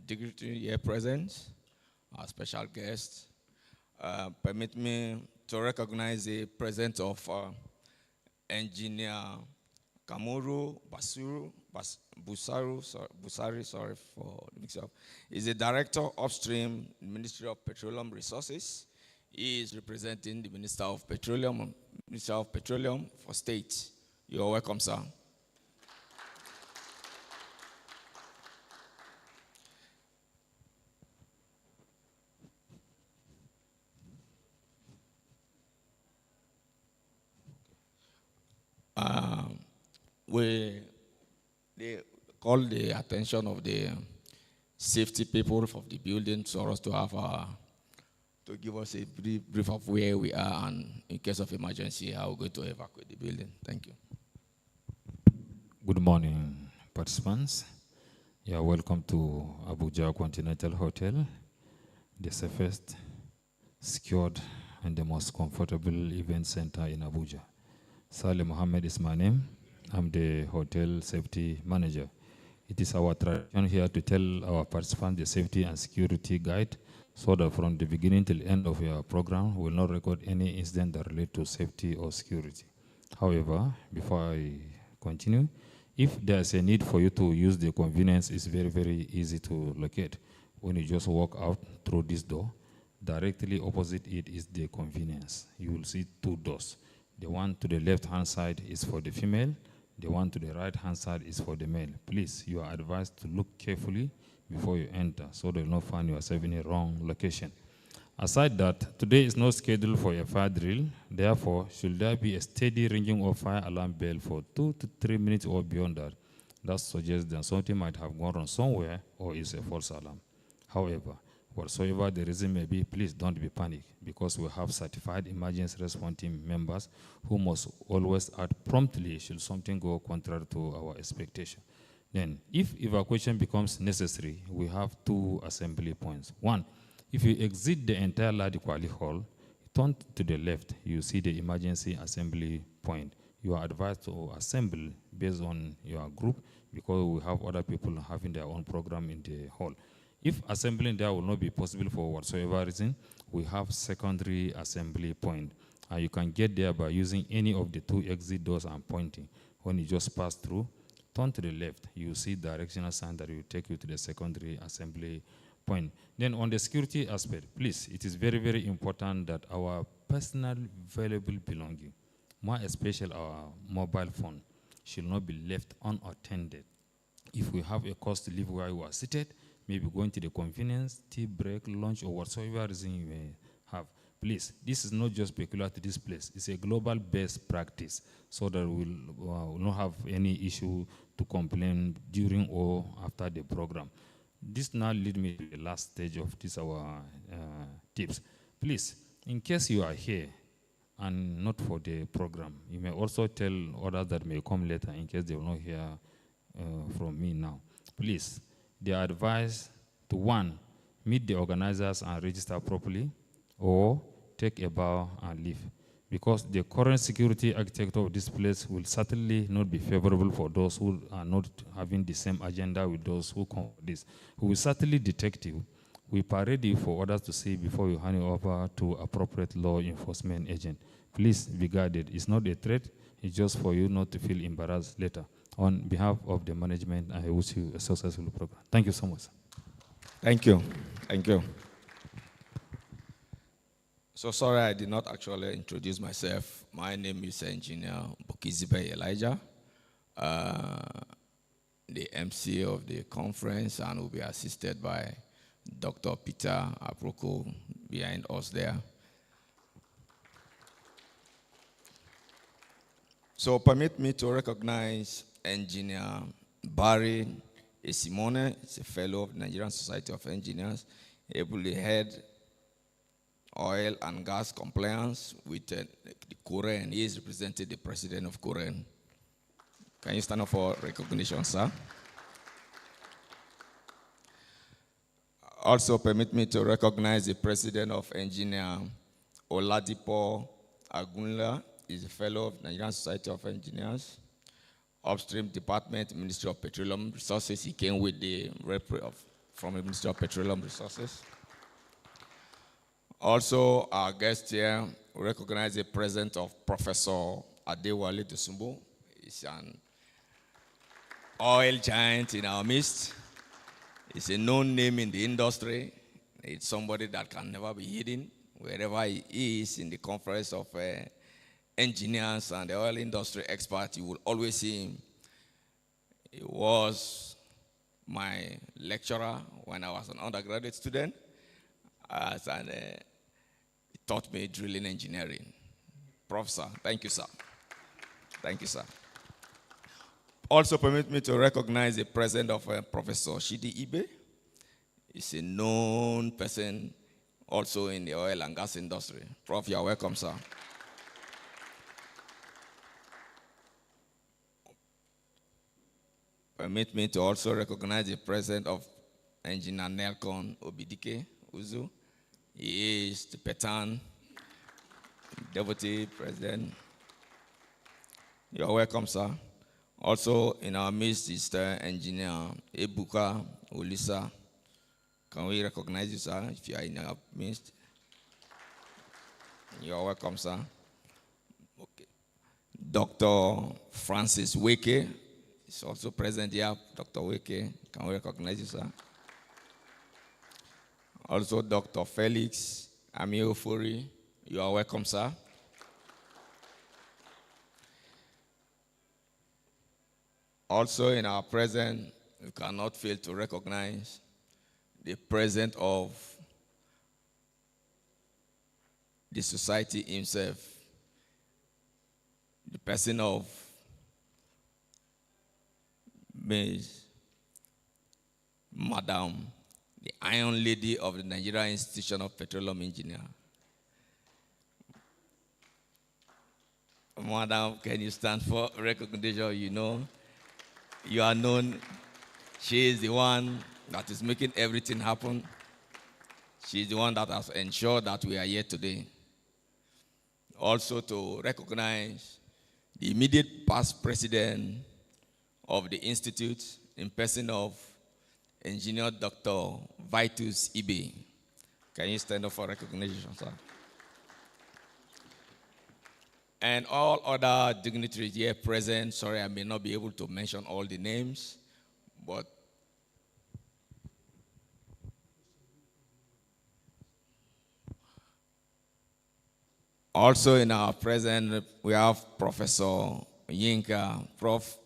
dignitary here present, our special guests. Permit me to recognize the presence of Engineer Kamuru Busari, sorry for the mix-up. He's the Director Upstream, Ministry of Petroleum Resources. He is representing the Minister of Petroleum for State. You're welcome, sir. They call the attention of the safety people of the building for us to have to give us a brief of where we are and in case of emergency, how we're going to evacuate the building. Thank you. Good morning, participants. You are welcome to Abuja Continental Hotel, the safest, secured, and the most comfortable event center in Abuja. Saleh Mohammed is my name. I'm the hotel safety manager. It is our tradition here to tell our participants the safety and security guide so that from the beginning till the end of your program, we will not record any incident that relate to safety or security. However, before I continue, if there's a need for you to use the convenience, it's very, very easy to locate. When you just walk out through this door, directly opposite it is the convenience. You will see two doors. The one to the left-hand side is for the female. The one to the right-hand side is for the male. Please, you are advised to look carefully before you enter so that you will not find yourself in a wrong location. Aside that, today is not scheduled for a fire drill. Therefore, should there be a steady ringing of fire alarm bell for 2 to 3 minutes or beyond that, that suggests that something might have gone wrong somewhere or is a false alarm. However, whatsoever the reason may be, please don't be panicked because we have certified emergency response team members who must always act promptly should something go contrary to our expectation. Then, if evacuation becomes necessary, we have two assembly points. One, if you exit the entire Ladi Kwali Hall, turn to the left, you see the emergency assembly point. You are advised to assemble based on your group because we have other people having their own program in the hall. If assembling there will not be possible for whatsoever reason, we have secondary assembly point. And you can get there by using any of the two exit doors I'm pointing. When you just pass through, turn to the left, you see directional sign that will take you to the secondary assembly point. Then on the security aspect, please, it is very, very important that our personal valuable belonging, more especially our mobile phone, should not be left unattended. If we have a cause to live where you are seated, maybe going to the convenience, tea break, lunch, or whatsoever reason you may have. Please, this is not just peculiar to this place. It's a global best practice so that we will not have any issue to complain during or after the program. This now leads me to the last stage of this our tips. Please, in case you are here and not for the program, you may also tell others that may come later in case they will not hear from me now. Please, they are advised to, one, meet the organizers and register properly, or take a bow and leave. Because the current security architecture of this place will certainly not be favorable for those who are not having the same agenda with those who come for this. We will certainly detect you. We parade you for others to see before you hand it over to appropriate law enforcement agent. Please be guarded. It's not a threat. It's just for you not to feel embarrassed later. On behalf of the management, I wish you a successful program. Thank you so much. Thank you. Thank you. So sorry I did not actually introduce myself. My name is Engineer Bokizibe Elijah, the MC of the conference, and will be assisted by Dr. Peter Aproko behind us there. So permit me to recognize Engineer Barry Esimone. He's a fellow of the Nigerian Society of Engineers, ably head oil and gas compliance with the Korean. He is representing the president of Korean. Can you stand up for recognition, sir? Also permit me to recognize the president of Engineer Oladipo Agunla. He's a fellow of the Nigerian Society of Engineers, Upstream Department, Ministry of Petroleum Resources. He came with the rep of from the Ministry of Petroleum Resources. Also, our guest here, we recognize the presence of Professor Adewale Dosumbo. He's an oil giant in our midst. He's a known name in the industry. It's somebody that can never be hidden. Wherever he is in the conference of engineers and the oil industry experts, you will always see him. He was my lecturer when I was an undergraduate student. And he taught me drilling engineering. Professor, thank you, sir. Thank you, sir. Also permit me to recognize the presence of Professor Shidi Ibe. He's a known person also in the oil and gas industry. Prof, you are welcome, sir. Permit me to also recognize the presence of Engineer Nelcon Obidike Uzu. He is the Petan Deputy President. You are welcome, sir. Also in our midst is the Engineer Ebuka Olisa. Can we recognize you, sir, if you are in our midst? You are welcome, sir. Okay. Dr. Francis Weke is also present here. Dr. Weke, can we recognize you, sir? Also, Dr. Felix Amiofori, you are welcome, sir. Also in our presence, we cannot fail to recognize the presence of the society himself, the person of Madam, the Iron Lady of the Nigerian Institution of Petroleum Engineer. Madam, can you stand for recognition? You know, you are known. She is the one that is making everything happen. She is the one that has ensured that we are here today. Also to recognize the immediate past president of the institute in person of Engineer Dr. Vitus Ibe. Can you stand up for recognition, sir? And all other dignitaries here present. Sorry, I may not be able to mention all the names, but also in our present, we have Professor Yinka. Prof,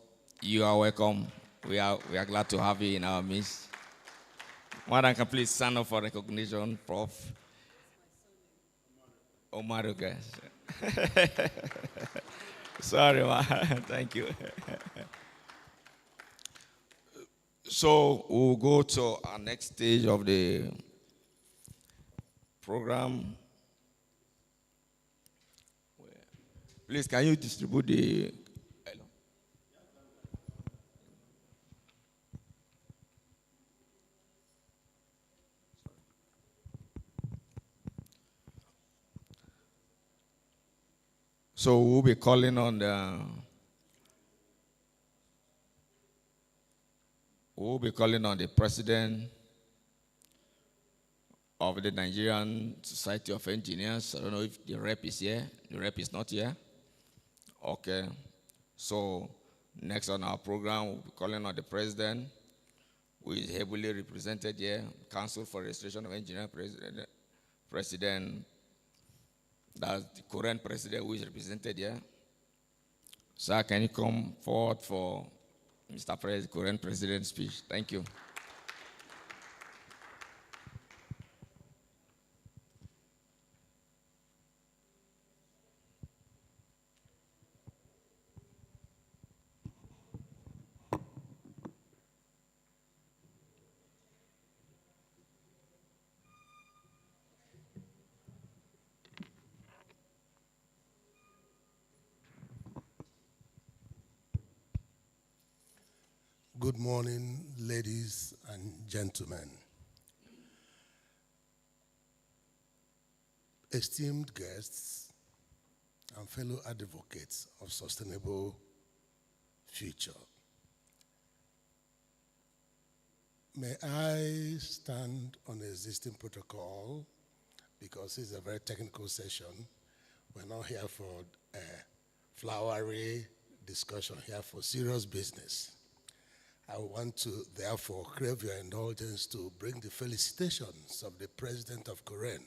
you are welcome. We are glad to have you in our midst. Madam, can please stand up for recognition, Prof. Omar, guys. Sorry, man. Thank you. So we'll go to our next stage of the program. Please, can you distribute the... So we'll be calling on the president of the Nigerian Society of Engineers. I don't know if the rep is here. The rep is not here. Okay. So next on our program, we'll be calling on the president, who is heavily represented here, Council for Restoration of Engineering President. That's the current president who is represented here. Sir, can you come forward for Mr. President, current president's speech? Thank you. Good morning, ladies and gentlemen. Esteemed guests and fellow advocates of sustainable future. May I stand on the existing protocol because it's a very technical session. We're not here for a flowery discussion, here for serious business. I want to therefore crave your indulgence to bring the felicitations of the President of Koren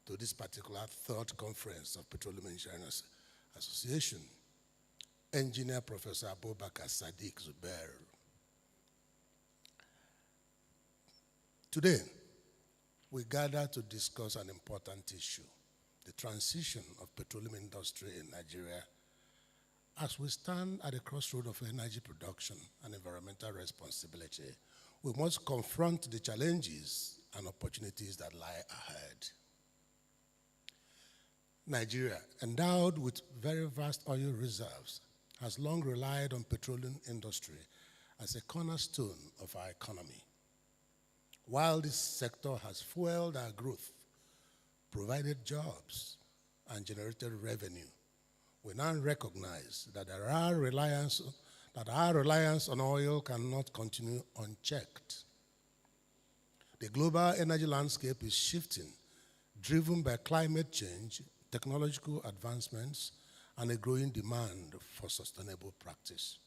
to this particular third conference of Petroleum Engineers Association, Engineer Professor Abubakar Sadiq Zubair. Today, we gather to discuss an important issue, the transition of petroleum industry in Nigeria as we stand at the crossroad of energy production and environmental responsibility. We must confront the challenges and opportunities that lie ahead. Nigeria, endowed with very vast oil reserves, has long relied on petroleum industry as a cornerstone of our economy. While this sector has fueled our growth, provided jobs, and generated revenue, we now recognize that our reliance on oil cannot continue unchecked. The global energy landscape is shifting, driven by climate change, technological advancements, and a growing demand for sustainable practice.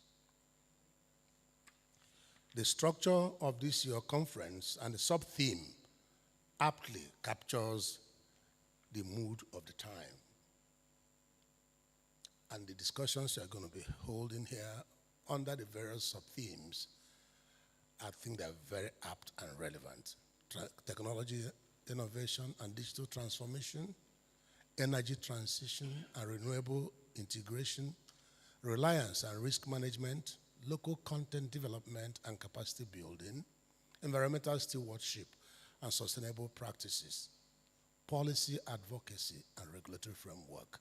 The structure of this year's conference and the sub-theme aptly captures the mood of the time. And the discussions we are going to be holding here under the various sub-themes, I think they're very apt and relevant. Technology innovation and digital transformation, energy transition and renewable integration, reliance and risk management, local content development and capacity building, environmental stewardship and sustainable practices, policy advocacy and regulatory framework.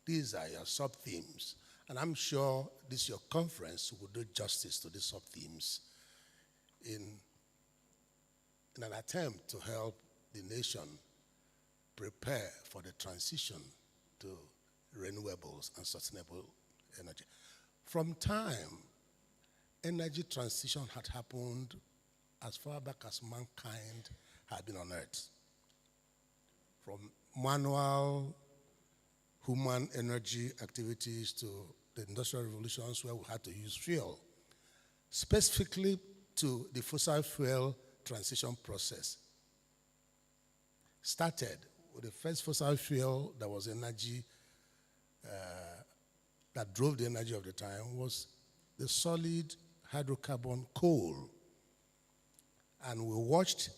These are your sub-themes, and I'm sure this your conference will do justice to these sub-themes in an attempt to help the nation prepare for the transition to renewables and sustainable energy. From time, energy transition had happened as far back as mankind had been on earth. From manual human energy activities to the industrial revolutions where we had to use fuel, specifically to the fossil fuel transition process. Started with the first fossil fuel that was energy, that drove the energy of the time was the solid hydrocarbon coal. And we watched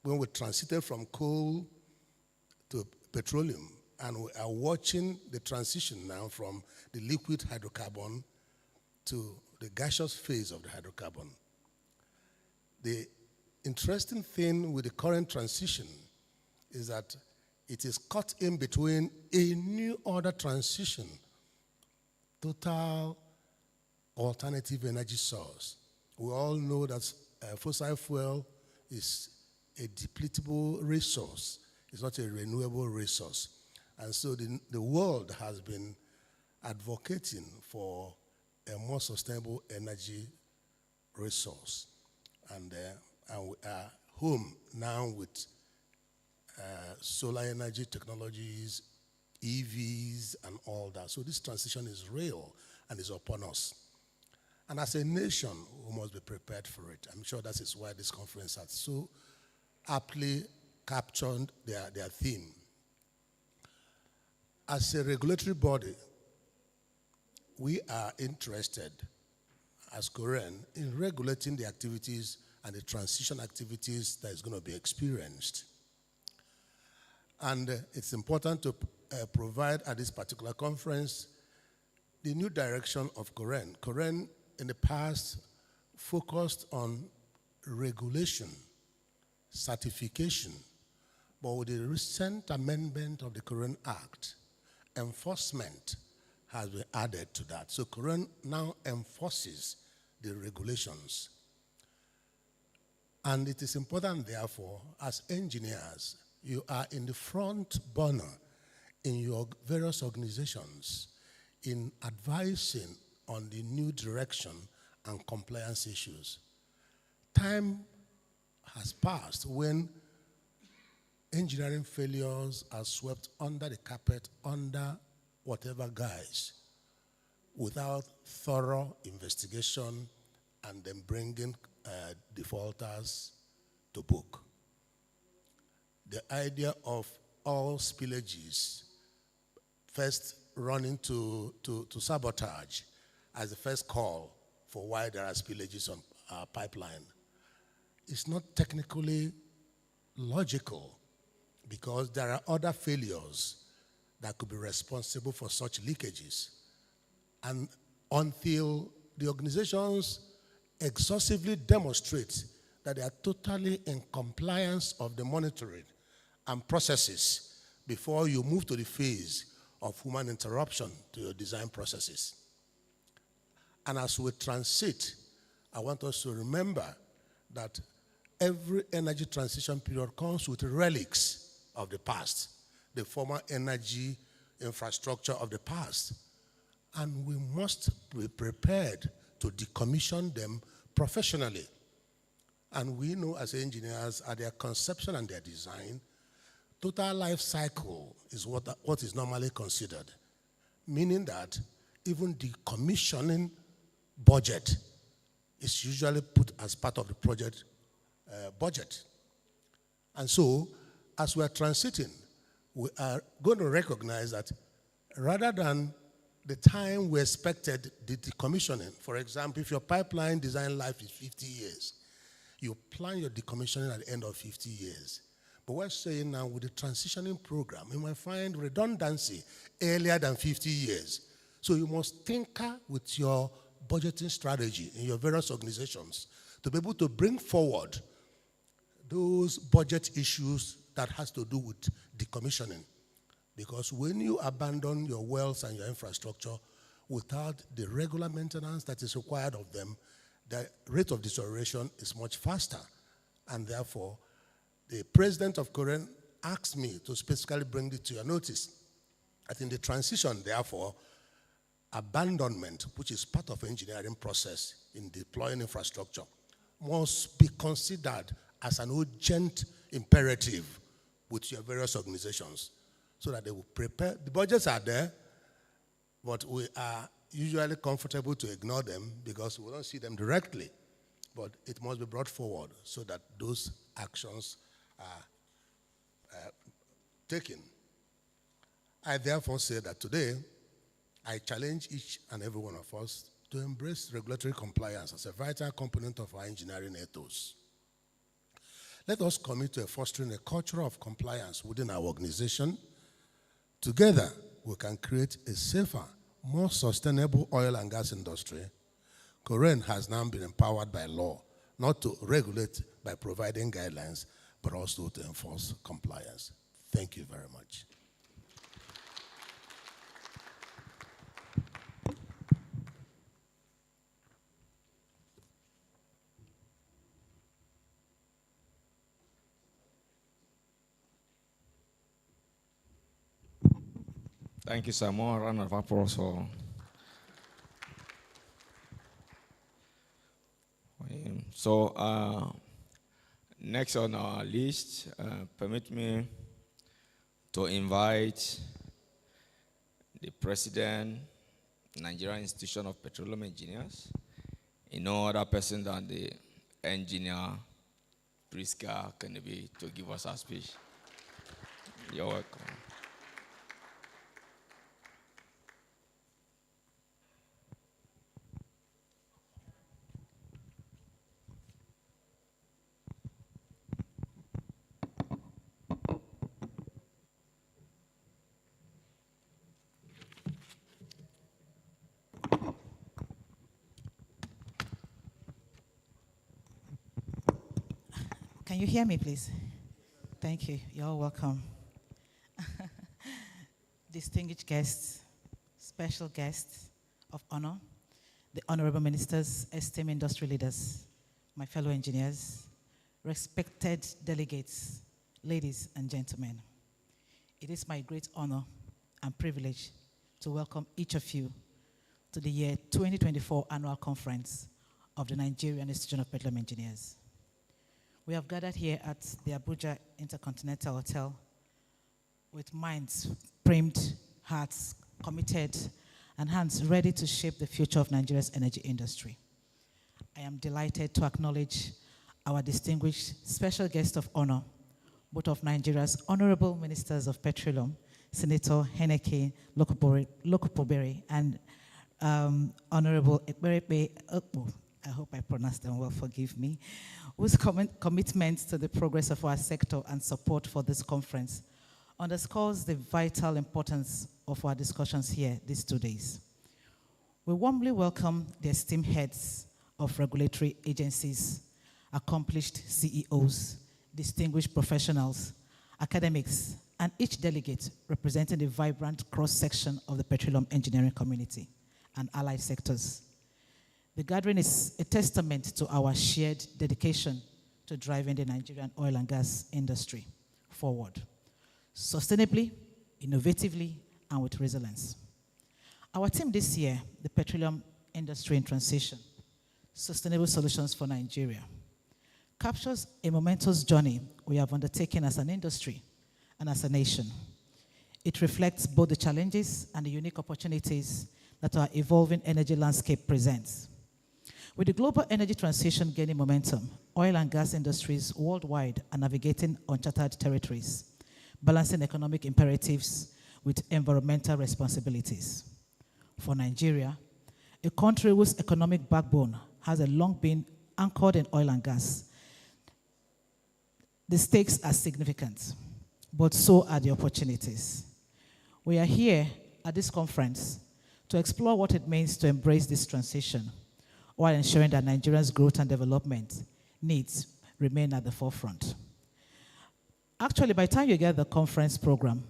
when we transited from coal to petroleum, and we are watching the transition now from the liquid hydrocarbon to the gaseous phase of the hydrocarbon. The interesting thing with the current transition is that it is caught in between a new order transition, total alternative energy source. We all know that fossil fuel is a depletable resource. It's not a renewable resource. And so the world has been advocating for a more sustainable energy resource. And we are home now with solar energy technologies, EVs, and all that. So this transition is real and is upon us. And as a nation, we must be prepared for it. I'm sure that is why this conference has so aptly captured their theme. As a regulatory body, we are interested, as Koren, in regulating the activities and the transition activities that is going to be experienced. And it's important to provide at this particular conference the new direction of Koren. Koren, in the past, focused on regulation, certification, but with the recent amendment of the Koren Act, enforcement has been added to that. So Koren now enforces the regulations. And it is important, therefore, as engineers, you are in the front burner in your various organizations in advising on the new direction and compliance issues. time has passed when engineering failures are swept under the carpet, under whatever guise, without thorough investigation and then bringing defaulters to book. The idea of all spillages first running to sabotage as the first call for why there are spillages on our pipeline is not technically logical, because there are other failures that could be responsible for such leakages. And until the organizations exhaustively demonstrate that they are totally in compliance of the monitoring and processes before you move to the phase of human interruption to your design processes. And as we transit, I want us to remember that every energy transition period comes with relics of the past, the former energy infrastructure of the past. And we must be prepared to decommission them professionally. And we know as engineers, at their conception and their design, total life cycle is what is normally considered, meaning that even the commissioning budget is usually put as part of the project budget. And so, as we are transiting, we are going to recognize that rather than the time we expected the decommissioning, for example, if your pipeline design life is 50 years, you plan your decommissioning at the end of 50 years. But we're saying now with the transitioning program, you might find redundancy earlier than 50 years. So you must tinker with your budgeting strategy in your various organizations to be able to bring forward those budget issues that has to do with decommissioning. Because when you abandon your wells and your infrastructure without the regular maintenance that is required of them, the rate of deterioration is much faster. And therefore, the president of Korea asked me to specifically bring it to your notice that in the transition, therefore, abandonment, which is part of engineering process in deploying infrastructure, must be considered as an urgent imperative with your various organizations so that they will prepare. The budgets are there, but we are usually comfortable to ignore them because we don't see them directly. But it must be brought forward so that those actions are taken. I therefore say that today, I challenge each and every one of us to embrace regulatory compliance as a vital component of our engineering ethos. Let us commit to fostering a culture of compliance within our organization. Together, we can create a safer, more sustainable oil and gas industry. Korean has now been empowered by law, not to regulate by providing guidelines, but also to enforce compliance. Thank you very much. Thank you, sir. More round of applause for him. So, next on our list, permit me to invite the President, Nigerian Institution of Petroleum Engineers, no other person than the engineer Priska Kennedy to give us a speech. You're welcome. Can you hear me, please? Thank you. You're all welcome. Distinguished guests, special guests of honor, the honorable ministers, esteemed industry leaders, my fellow engineers, respected delegates, ladies and gentlemen. It is my great honor and privilege to welcome each of you to the year 2024 annual conference of the Nigerian Institution of Petroleum Engineers. We have gathered here at the Abuja Intercontinental Hotel with minds framed, hearts committed, and hands ready to shape the future of Nigeria's energy industry. I am delighted to acknowledge our distinguished special guest of honor, both of Nigeria's honorable ministers of petroleum, Senator Heneke Lokupobere and Honorable Ekperepe Okpo, I hope I pronounced them well, forgive me, whose commitment to the progress of our sector and support for this conference underscores the vital importance of our discussions here these 2 days. We warmly welcome the esteemed heads of regulatory agencies, accomplished CEOs, distinguished professionals, academics, and each delegate representing the vibrant cross-section of the petroleum engineering community and allied sectors. The gathering is a testament to our shared dedication to driving the Nigerian oil and gas industry forward, sustainably, innovatively, and with resilience. Our theme this year, the Petroleum Industry in Transition, Sustainable Solutions for Nigeria, captures a momentous journey we have undertaken as an industry and as a nation. It reflects both the challenges and the unique opportunities that our evolving energy landscape presents. With the global energy transition gaining momentum, oil and gas industries worldwide are navigating uncharted territories, balancing economic imperatives with environmental responsibilities. For Nigeria, a country whose economic backbone has long been anchored in oil and gas, the stakes are significant, but so are the opportunities. We are here at this conference to explore what it means to embrace this transition while ensuring that Nigeria's growth and development needs remain at the forefront. Actually, by the time you get the conference program,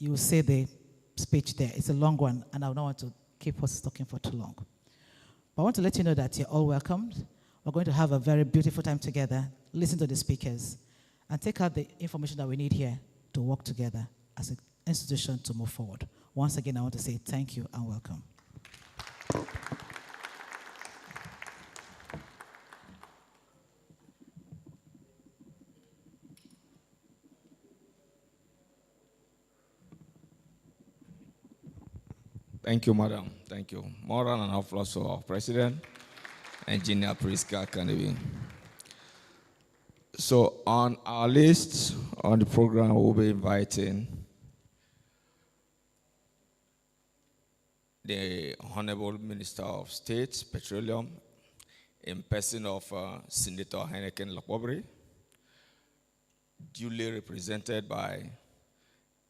you will see the speech there. It's a long one, and I don't want to keep us talking for too long. But I want to let you know that you're all welcomed. We're going to have a very beautiful time together, listen to the speakers, and take out the information that we need here to work together as an institution to move forward. Once again, I want to say thank you and welcome. Thank you, madam. Thank you. More than enough also our president, Engineer Priska Kanevi. So on our list, on the program, we'll be inviting the Honorable Minister of State, Petroleum, in person of Senator Heneke Lokupobere, duly represented by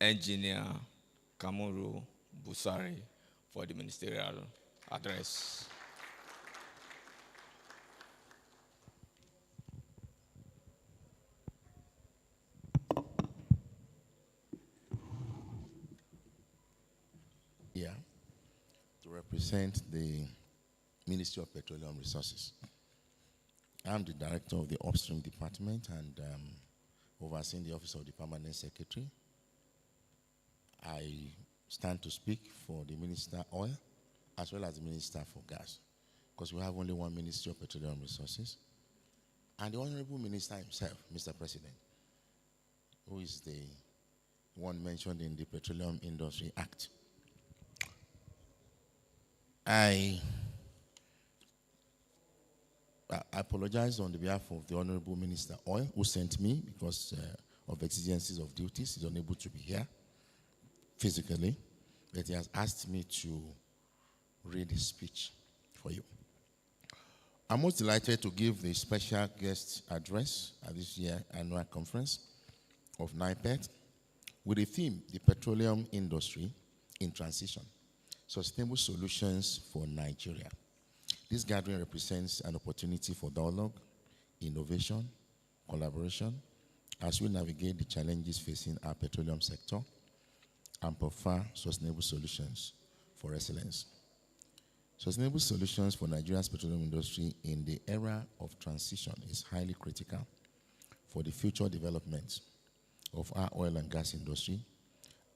Engineer Kamuru Busari for the ministerial address. Here to represent the Ministry of Petroleum Resources. I'm the director of the Upstream Department and overseeing the Office of the Permanent Secretary. I stand to speak for the Minister Oil as well as the Minister for Gas, because we have only one Ministry of Petroleum Resources. And the Honorable Minister himself, Mr. President, who is the one mentioned in the Petroleum Industry Act. I apologize on the behalf of the Honorable Minister Oil, who sent me because of exigencies of duties. He's unable to be here physically, but he has asked me to read his speech for you. I'm most delighted to give the special guest address at this year's annual conference of NIPetE with the theme, the petroleum industry in transition, sustainable solutions for Nigeria. This gathering represents an opportunity for dialogue, innovation, collaboration, as we navigate the challenges facing our petroleum sector and prefer sustainable solutions for resilience. Sustainable solutions for Nigeria's petroleum industry in the era of transition is highly critical for the future development of our oil and gas industry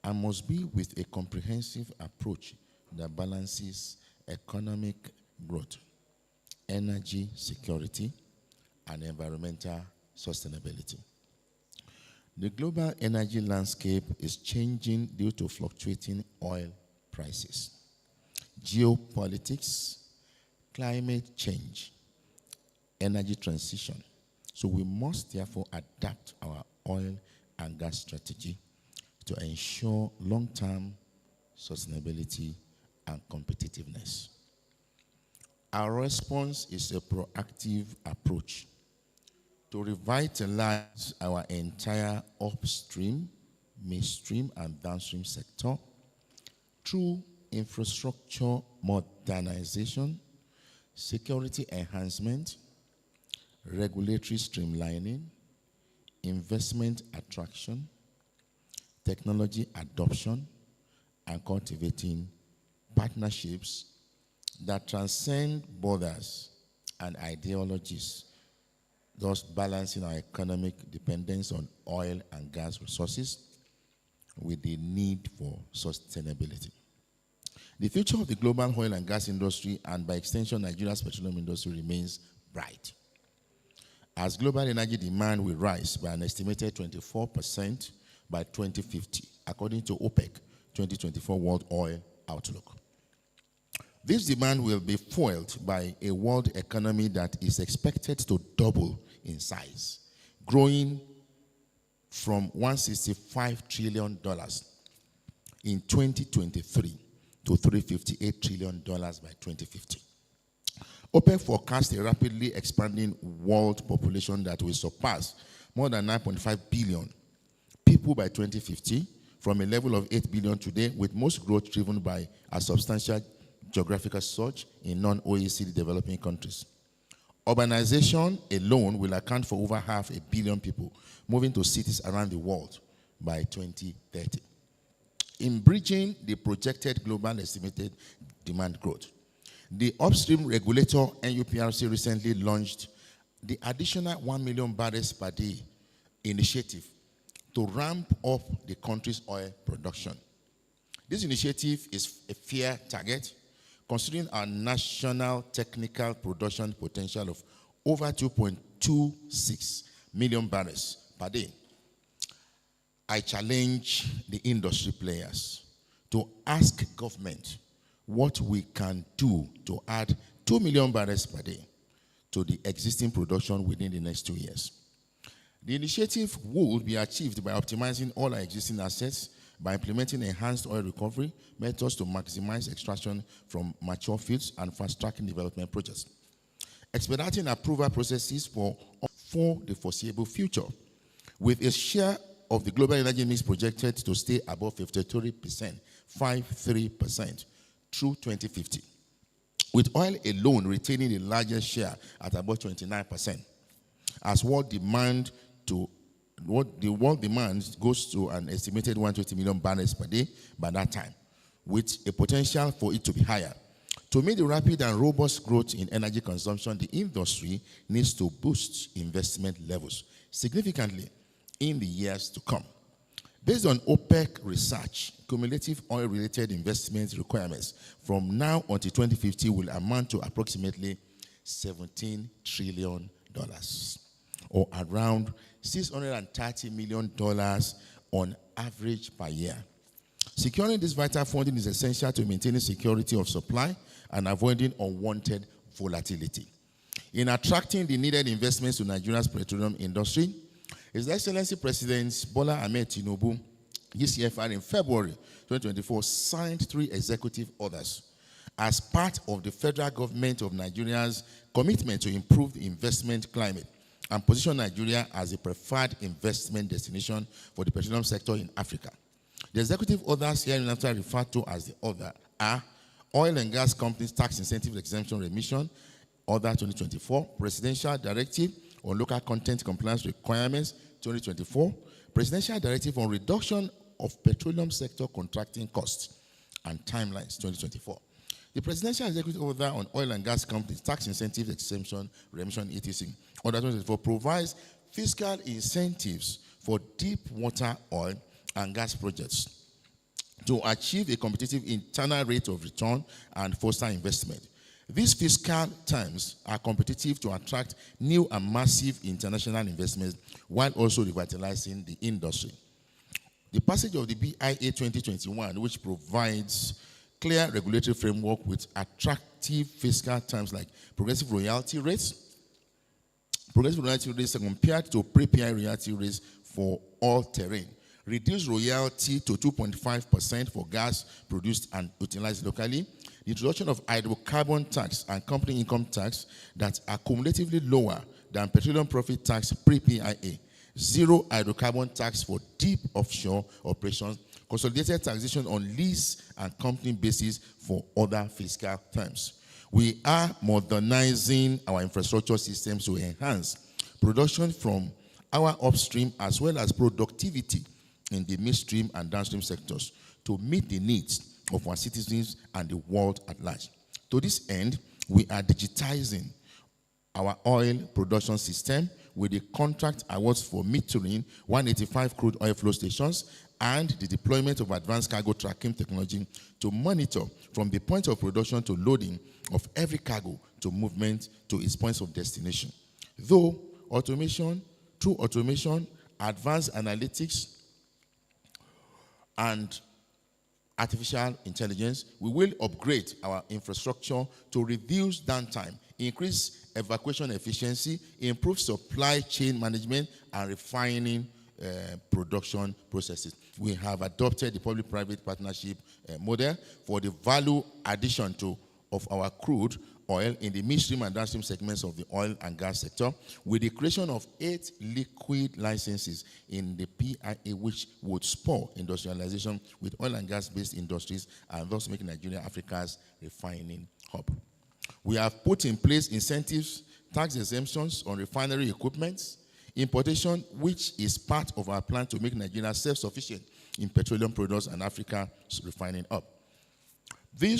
and must be with a comprehensive approach that balances economic growth, energy security, and environmental sustainability. The global energy landscape is changing due to fluctuating oil prices, geopolitics, climate change, energy transition. So we must therefore adapt our oil and gas strategy to ensure long-term sustainability and competitiveness. Our response is a proactive approach to revitalize our entire upstream, midstream, and downstream sector through infrastructure modernization, security enhancement, regulatory streamlining, investment attraction, technology adoption, and cultivating partnerships that transcend borders and ideologies, thus balancing our economic dependence on oil and gas resources with the need for sustainability. The future of the global oil and gas industry, and by extension Nigeria's petroleum industry, remains bright, as global energy demand will rise by an estimated 24% by 2050, according to OPEC 2024 World Oil Outlook. This demand will be fueled by a world economy that is expected to double in size, growing from $165 trillion in 2023 to $358 trillion by 2050. OPEC forecasts a rapidly expanding world population that will surpass more than 9.5 billion people by 2050, from a level of 8 billion today, with most growth driven by a substantial geographical surge in non-OECD developing countries. Urbanization alone will account for over 500 million people moving to cities around the world by 2030. In bridging the projected global estimated demand growth, the upstream regulator NUPRC recently launched the additional 1 million barrels per day initiative to ramp up the country's oil production. This initiative is a fair target, considering our national technical production potential of over 2.26 million barrels per day. I challenge the industry players to ask government what we can do to add 2 million barrels per day to the existing production within the next 2 years. The initiative would be achieved by optimizing all our existing assets, by implementing enhanced oil recovery methods to maximize extraction from mature fields, and fast-tracking development projects, expediting approval processes for the foreseeable future, with a share of the global energy mix projected to stay above 53%, 53% through 2050, with oil alone retaining the largest share at about 29%, as the world demand goes to an estimated 120 million barrels per day by that time, with a potential for it to be higher. To meet the rapid and robust growth in energy consumption, the industry needs to boost investment levels significantly in the years to come. Based on OPEC research, cumulative oil-related investment requirements from now until 2050 will amount to approximately $17 trillion, or around $630 million on average per year. Securing this vital funding is essential to maintaining security of supply and avoiding unwanted volatility. In attracting the needed investments to Nigeria's petroleum industry, His Excellency President Bola Ahmed Tinubu, GCFR, in February 2024, signed 3 executive orders as part of the federal government of Nigeria's commitment to improve the investment climate and position Nigeria as a preferred investment destination for the petroleum sector in Africa. The executive orders hereinafter referred to as the order are Oil and Gas Companies Tax Incentive Exemption Remission, Order 2024, Presidential Directive on Local Content Compliance Requirements 2024, Presidential Directive on Reduction of Petroleum Sector Contracting Costs and Timelines 2024. The Presidential Executive Order on Oil and Gas Companies Tax Incentive Exemption Remission etc. Order 2024 provides fiscal incentives for deep water oil and gas projects to achieve a competitive internal rate of return and foster investment. These fiscal terms are competitive to attract new and massive international investments while also revitalizing the industry. The passage of the BIA 2021, which provides clear regulatory framework with attractive fiscal terms like progressive royalty rates are compared to pre-PI royalty rates for all terrain. Reduced royalty to 2.5% for gas produced and utilized locally. The introduction of hydrocarbon tax and company income tax that are cumulatively lower than petroleum profit tax pre-PIA. Zero hydrocarbon tax for deep offshore operations. Consolidated taxation on lease and company basis for other fiscal terms. We are modernizing our infrastructure systems to enhance production from our upstream as well as productivity in the midstream and downstream sectors to meet the needs of our citizens and the world at large. To this end, we are digitizing our oil production system with the contract awards for metering 185 crude oil flow stations and the deployment of advanced cargo tracking technology to monitor from the point of production to loading of every cargo to movement to its points of destination. Through automation, advanced analytics, and artificial intelligence, we will upgrade our infrastructure to reduce downtime, increase evacuation efficiency, improve supply chain management, and refining production processes. We have adopted the public-private partnership model for the value addition of our crude oil in the midstream and downstream segments of the oil and gas sector, with the creation of 8 liquid licenses in the PIA, which would spur industrialization with oil and gas-based industries and thus make Nigeria Africa's refining hub. We have put in place incentives, tax exemptions on refinery equipment, importation, which is part of our plan to make Nigeria self-sufficient in petroleum products and Africa's refining hub. We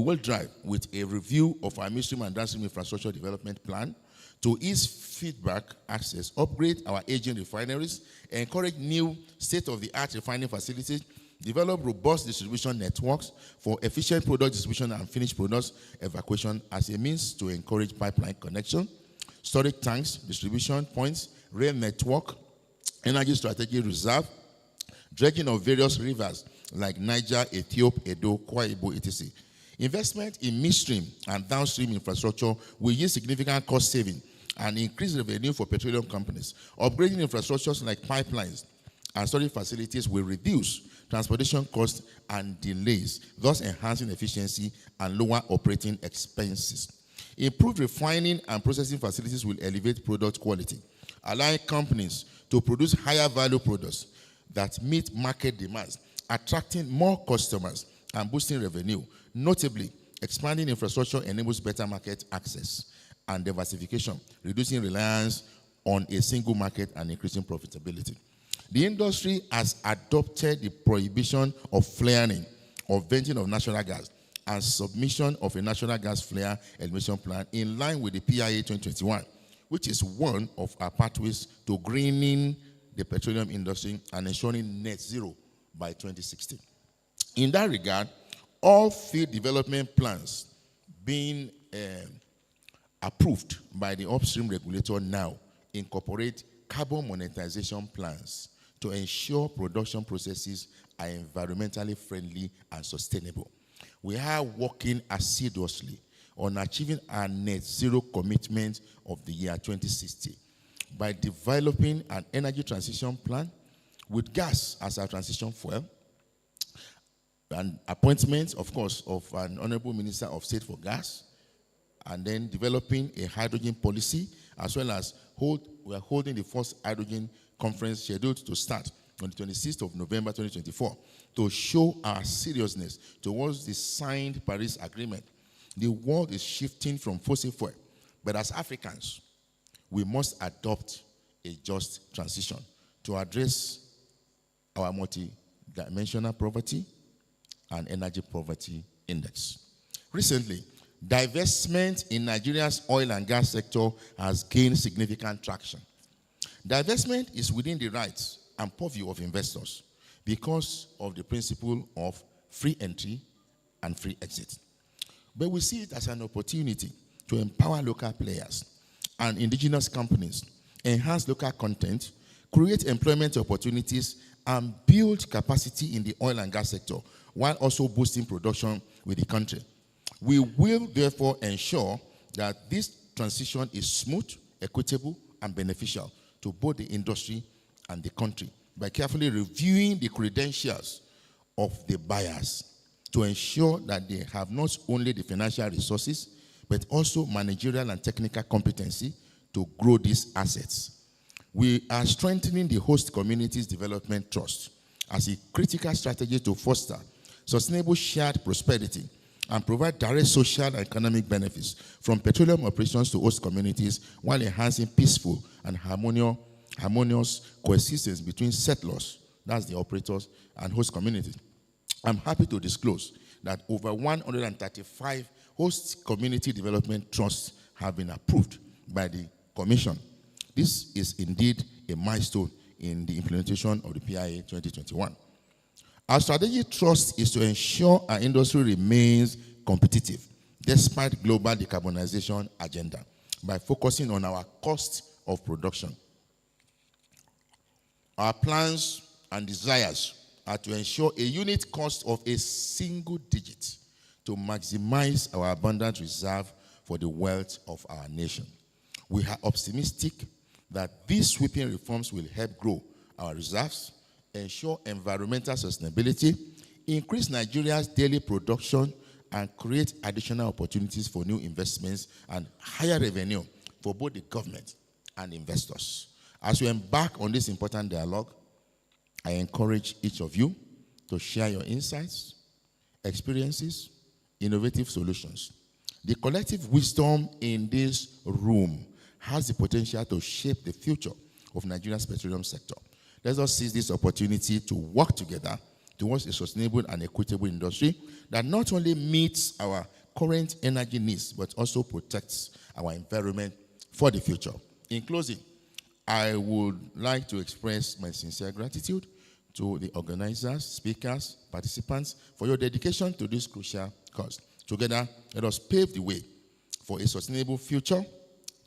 will drive with a review of our midstream and downstream infrastructure development plan to ease feedback access, upgrade our aging refineries, encourage new state-of-the-art refining facilities, develop robust distribution networks for efficient product distribution and finished products evacuation as a means to encourage pipeline connection, storage tanks, distribution points, rail network, energy strategy reserve, dredging of various rivers like Niger, Ethiopia, Edo, Kwa Ibo, etc. Investment in midstream and downstream infrastructure will yield significant cost saving and increase revenue for petroleum companies. Upgrading infrastructures like pipelines and storage facilities will reduce transportation costs and delays, thus enhancing efficiency and lower operating expenses. Improved refining and processing facilities will elevate product quality, allowing companies to produce higher value products that meet market demands, attracting more customers and boosting revenue. Notably, expanding infrastructure enables better market access and diversification, reducing reliance on a single market and increasing profitability. The industry has adopted the prohibition of flaring or venting of natural gas and submission of a natural gas flare elimination plan in line with the PIA 2021, which is one of our pathways to greening the petroleum industry and ensuring net zero by 2060. In that regard, all field development plans being approved by the upstream regulator now incorporate carbon monetization plans to ensure production processes are environmentally friendly and sustainable. We are working assiduously on achieving our net zero commitment of the year 2060 by developing an energy transition plan with gas as our transition fuel, and appointment, of course, of an Honorable Minister of State for Gas, and then developing a hydrogen policy, as well as we are holding the first hydrogen conference scheduled to start on the 26th of November 2024 to show our seriousness towards the signed Paris Agreement. The world is shifting from fossil fuel, but as Africans, we must adopt a just transition to address our multi-dimensional poverty and energy poverty index. Recently, divestment in Nigeria's oil and gas sector has gained significant traction. Divestment is within the rights and purview of investors because of the principle of free entry and free exit. But we see it as an opportunity to empower local players and indigenous companies, enhance local content, create employment opportunities, and build capacity in the oil and gas sector, while also boosting production with the country. We will therefore ensure that this transition is smooth, equitable, and beneficial to both the industry and the country by carefully reviewing the credentials of the buyers to ensure that they have not only the financial resources, but also managerial and technical competency to grow these assets. We are strengthening the host communities development trust as a critical strategy to foster sustainable shared prosperity and provide direct social and economic benefits from petroleum operations to host communities while enhancing peaceful and harmonious coexistence between settlers, that's the operators, and host communities. I'm happy to disclose that over 135 host community development trusts have been approved by the Commission. This is indeed a milestone in the implementation of the PIA 2021. Our strategic thrust is to ensure our industry remains competitive despite global decarbonization agenda by focusing on our cost of production. Our plans and desires are to ensure a unit cost of a single digit to maximize our abundant reserve for the wealth of our nation. We are optimistic that these sweeping reforms will help grow our reserves, ensure environmental sustainability, increase Nigeria's daily production, and create additional opportunities for new investments and higher revenue for both the government and investors. As we embark on this important dialogue, I encourage each of you to share your insights, experiences, innovative solutions. The collective wisdom in this room has the potential to shape the future of Nigeria's petroleum sector. Let us seize this opportunity to work together towards a sustainable and equitable industry that not only meets our current energy needs, but also protects our environment for the future. In closing, I would like to express my sincere gratitude to the organizers, speakers, participants for your dedication to this crucial cause. Together, let us pave the way for a sustainable future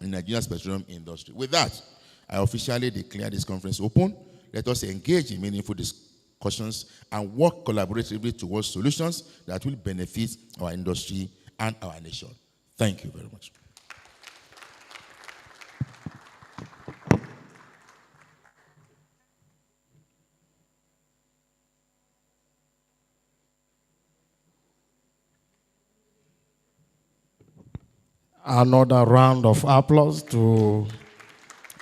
in Nigeria's petroleum industry. With that, I officially declare this conference open. Let us engage in meaningful discussions and work collaboratively towards solutions that will benefit our industry and our nation. Thank you very much. Another round of applause to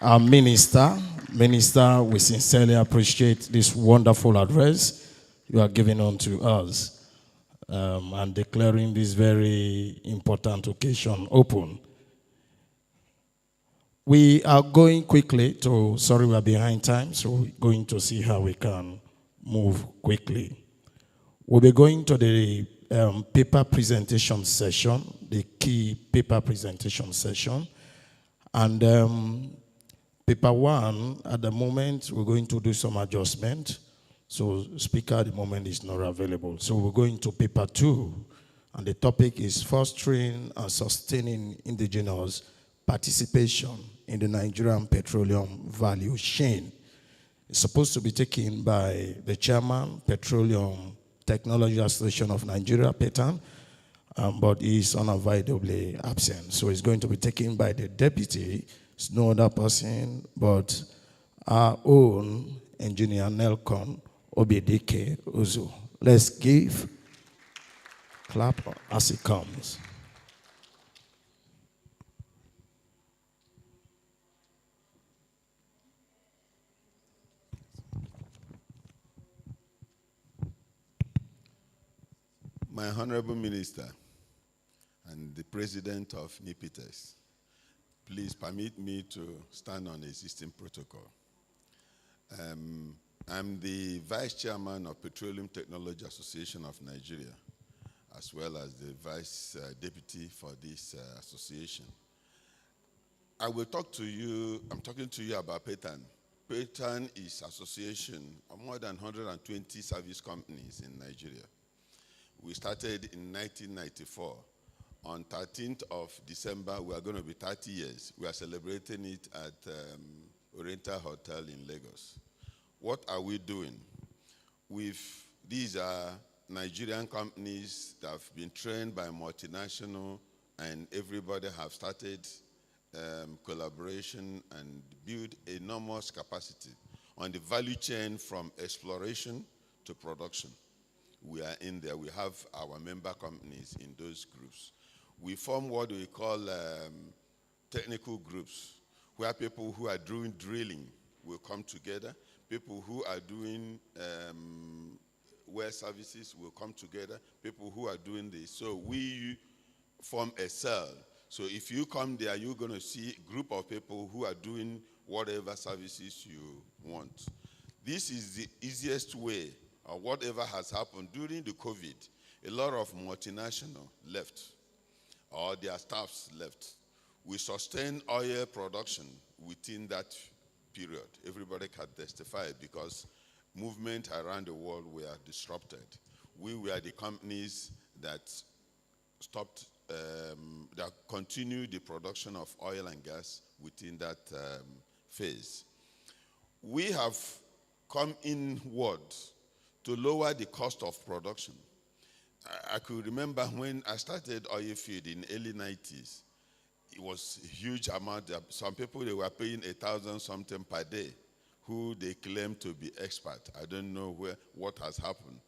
our minister. Minister, we sincerely appreciate this wonderful address you are giving unto us and declaring this very important occasion open. We are going quickly to, sorry, we are behind time, so we're going to see how we can move quickly. We'll be going to the paper presentation session, the key paper presentation session. And paper one, at the moment, we're going to do some adjustment. So speaker at the moment is not available. So we're going to paper two, and the topic is fostering and sustaining indigenous participation in the Nigerian petroleum value chain. It's supposed to be taken by the chairman, Petroleum Technology Association of Nigeria, PETAN, but he is unavoidably absent. So it's going to be taken by the deputy. It's no other person but our own engineer Nelcon Obedike Uzu. Let's give clap as it comes. My Honorable Minister and the President of NIPetE, please permit me to stand on existing protocol. I'm the Vice Chairman of Petroleum Technology Association of Nigeria, as well as the Vice Deputy for this association. I will talk to you, I'm talking to you about PETAN. PETAN is an association of more than 120 service companies in Nigeria. We started in 1994 On 13th of December, we are going to be 30 years. We are celebrating it at Oriental Hotel in Lagos. What are we doing? These are Nigerian companies that have been trained by multinational, and everybody have started collaboration and build enormous capacity on the value chain from exploration to production. We are in there. We have our member companies in those groups. We form what we call technical groups, where people who are doing drilling will come together. People who are doing well services will come together. People who are doing this. So we form a cell. So if you come there, you're going to see a group of people who are doing whatever services you want. This is the easiest way, or whatever has happened during the COVID. A lot of multinational left, or their staffs left. We sustained oil production within that period. Everybody can testify because movement around the world were disrupted. We were the companies that stopped, that continued the production of oil and gas within that phase. We have come inward to lower the cost of production. I could remember when I started oil field in early 90s, it was a huge amount. Some people, they were paying 1,000 something per day, who they claim to be expert. I don't know what has happened.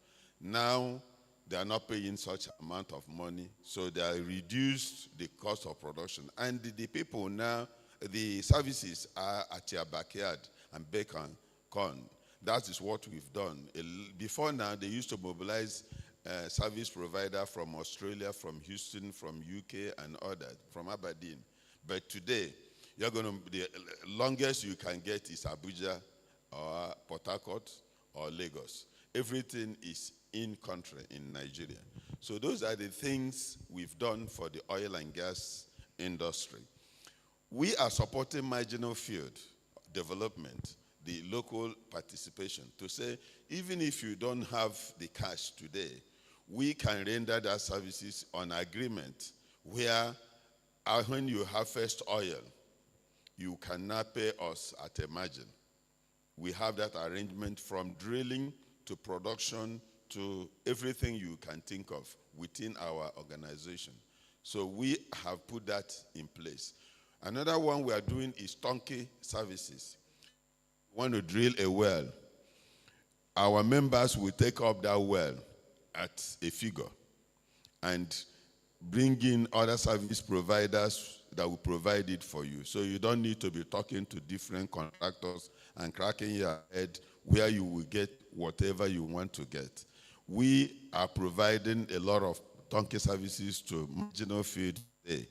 Now, they are not paying such amount of money, so they are reduced the cost of production. And the people now, the services are at your backyard and bake and corn. That is what we've done. Before now, they used to mobilize service provider from Australia, from Houston, from UK, and others, from Aberdeen. But today, the longest you can get is Abuja, or Port Harcourt, or Lagos. Everything is in country, in Nigeria. So those are the things we've done for the oil and gas industry. We are supporting marginal field development, the local participation, to say, even if you don't have the cash today, we can render that services on agreement where when you harvest oil, you cannot pay us at a margin. We have that arrangement from drilling to production to everything you can think of within our organization. So we have put that in place. Another one we are doing is turnkey services. We want to drill a well. Our members will take up that well at a figure and bring in other service providers that will provide it for you. So you don't need to be talking to different contractors and cracking your head where you will get whatever you want to get. We are providing a lot of turnkey services to marginal field today,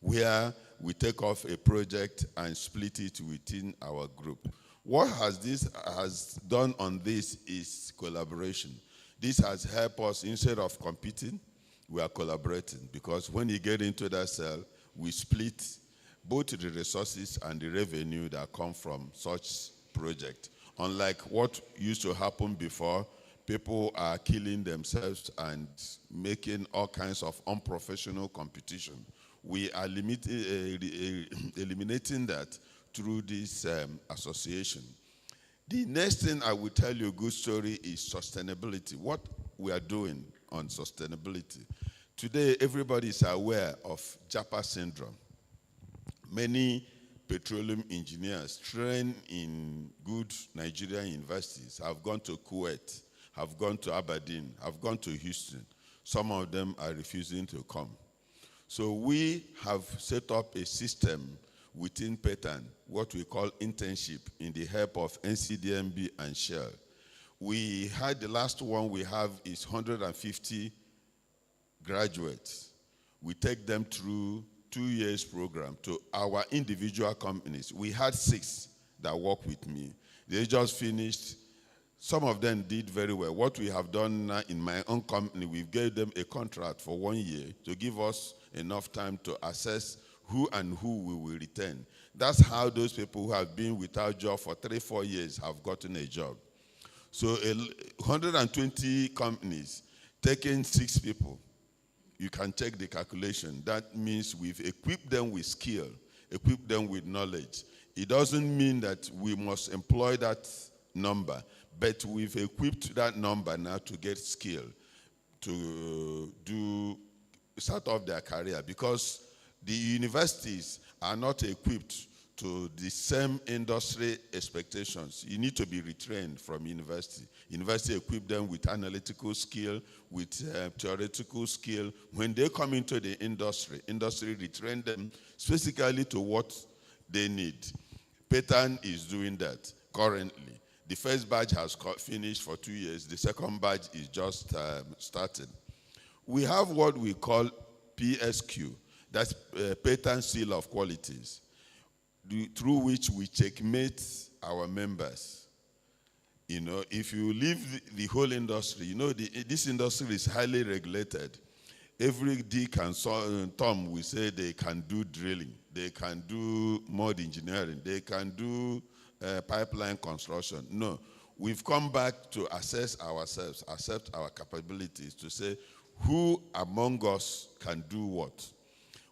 where we take off a project and split it within our group. What has done on this is collaboration. This has helped us. Instead of competing, we are collaborating, because when you get into that cell, we split both the resources and the revenue that come from such project. Unlike what used to happen before, people are killing themselves and making all kinds of unprofessional competition. We are eliminating that through this association. The next thing I will tell you a good story is sustainability. What we are doing on sustainability. Today, everybody is aware of Japa syndrome. Many petroleum engineers trained in good Nigerian universities have gone to Kuwait, have gone to Aberdeen, have gone to Houston. Some of them are refusing to come. So we have set up a system within NIPetE, what we call internship, in the help of NCDMB and Shell. We had the last one we have is 150 graduates. We take them through 2 years program to our individual companies. We had 6 that work with me. They just finished. Some of them did very well. What we have done now in my own company, we gave them a contract for 1 year to give us enough time to assess who and who we will retain. That's how those people who have been without job for 3-4 years have gotten a job. So 120 companies taking 6 people you can check the calculation. That means we've equipped them with skill, equipped them with knowledge. It doesn't mean that we must employ that number, but we've equipped that number now to get skill, to start off their career, because the universities are not equipped to the same industry expectations. You need to be retrained from university. University equip them with analytical skill, with theoretical skill. When they come into the industry retrain them specifically to what they need. NIPetE is doing that currently. The first batch has finished for 2 years. The second batch is just started. We have what we call PSQ, that's NIPetE Seal of Qualities, through which we checkmate our members. You know, if you leave the whole industry, you know, this industry is highly regulated. Every Dick and Tom will say they can do drilling, they can do mud engineering, they can do pipeline construction. No, we've come back to assess ourselves, accept our capabilities, to say who among us can do what.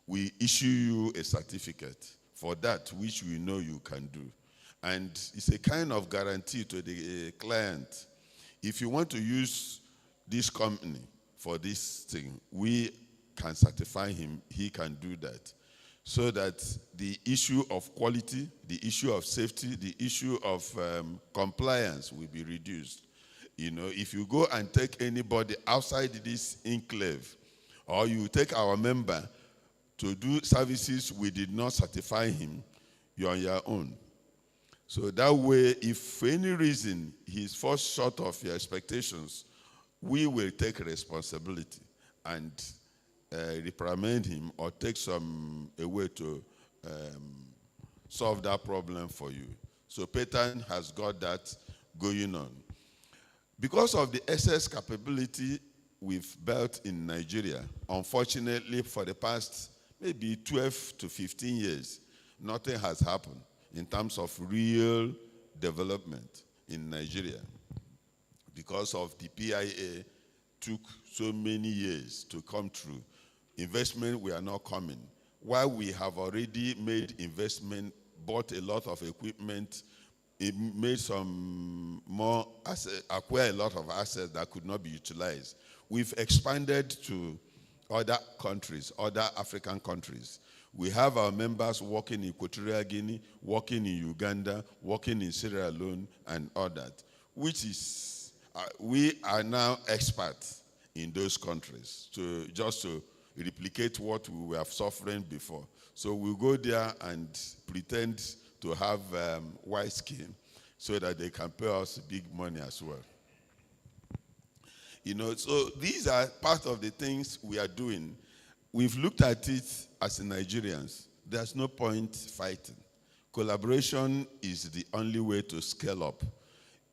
We issue you a certificate for that which we know you can do. And it's a kind of guarantee to the client. If you want to use this company for this thing, we can certify him, he can do that. So that the issue of quality, the issue of safety, the issue of compliance will be reduced. You know, if you go and take anybody outside this enclave, or you take our member to do services we did not certify him, you're on your own. So that way, if for any reason he's falls short of your expectations, we will take responsibility and reprimand him or take a way to solve that problem for you. So NIPetE has got that going on. Because of the excess capability we've built in Nigeria, unfortunately for the past maybe 12 to 15 years, nothing has happened in terms of real development in Nigeria. Because of the PIA took so many years to come through. Investment were not coming. While we have already made investment, bought a lot of equipment, it made some more acquire a lot of assets that could not be utilized. We've expanded to other countries, other African countries. We have our members working in Equatorial Guinea, working in Uganda, working in Sierra Leone, and all that, which is, we are now experts in those countries just to replicate what we were suffering before. So we go there and pretend to have white skin so that they can pay us big money as well. You know, so these are part of the things we are doing. We've looked at it as Nigerians. There's no point fighting. Collaboration is the only way to scale up.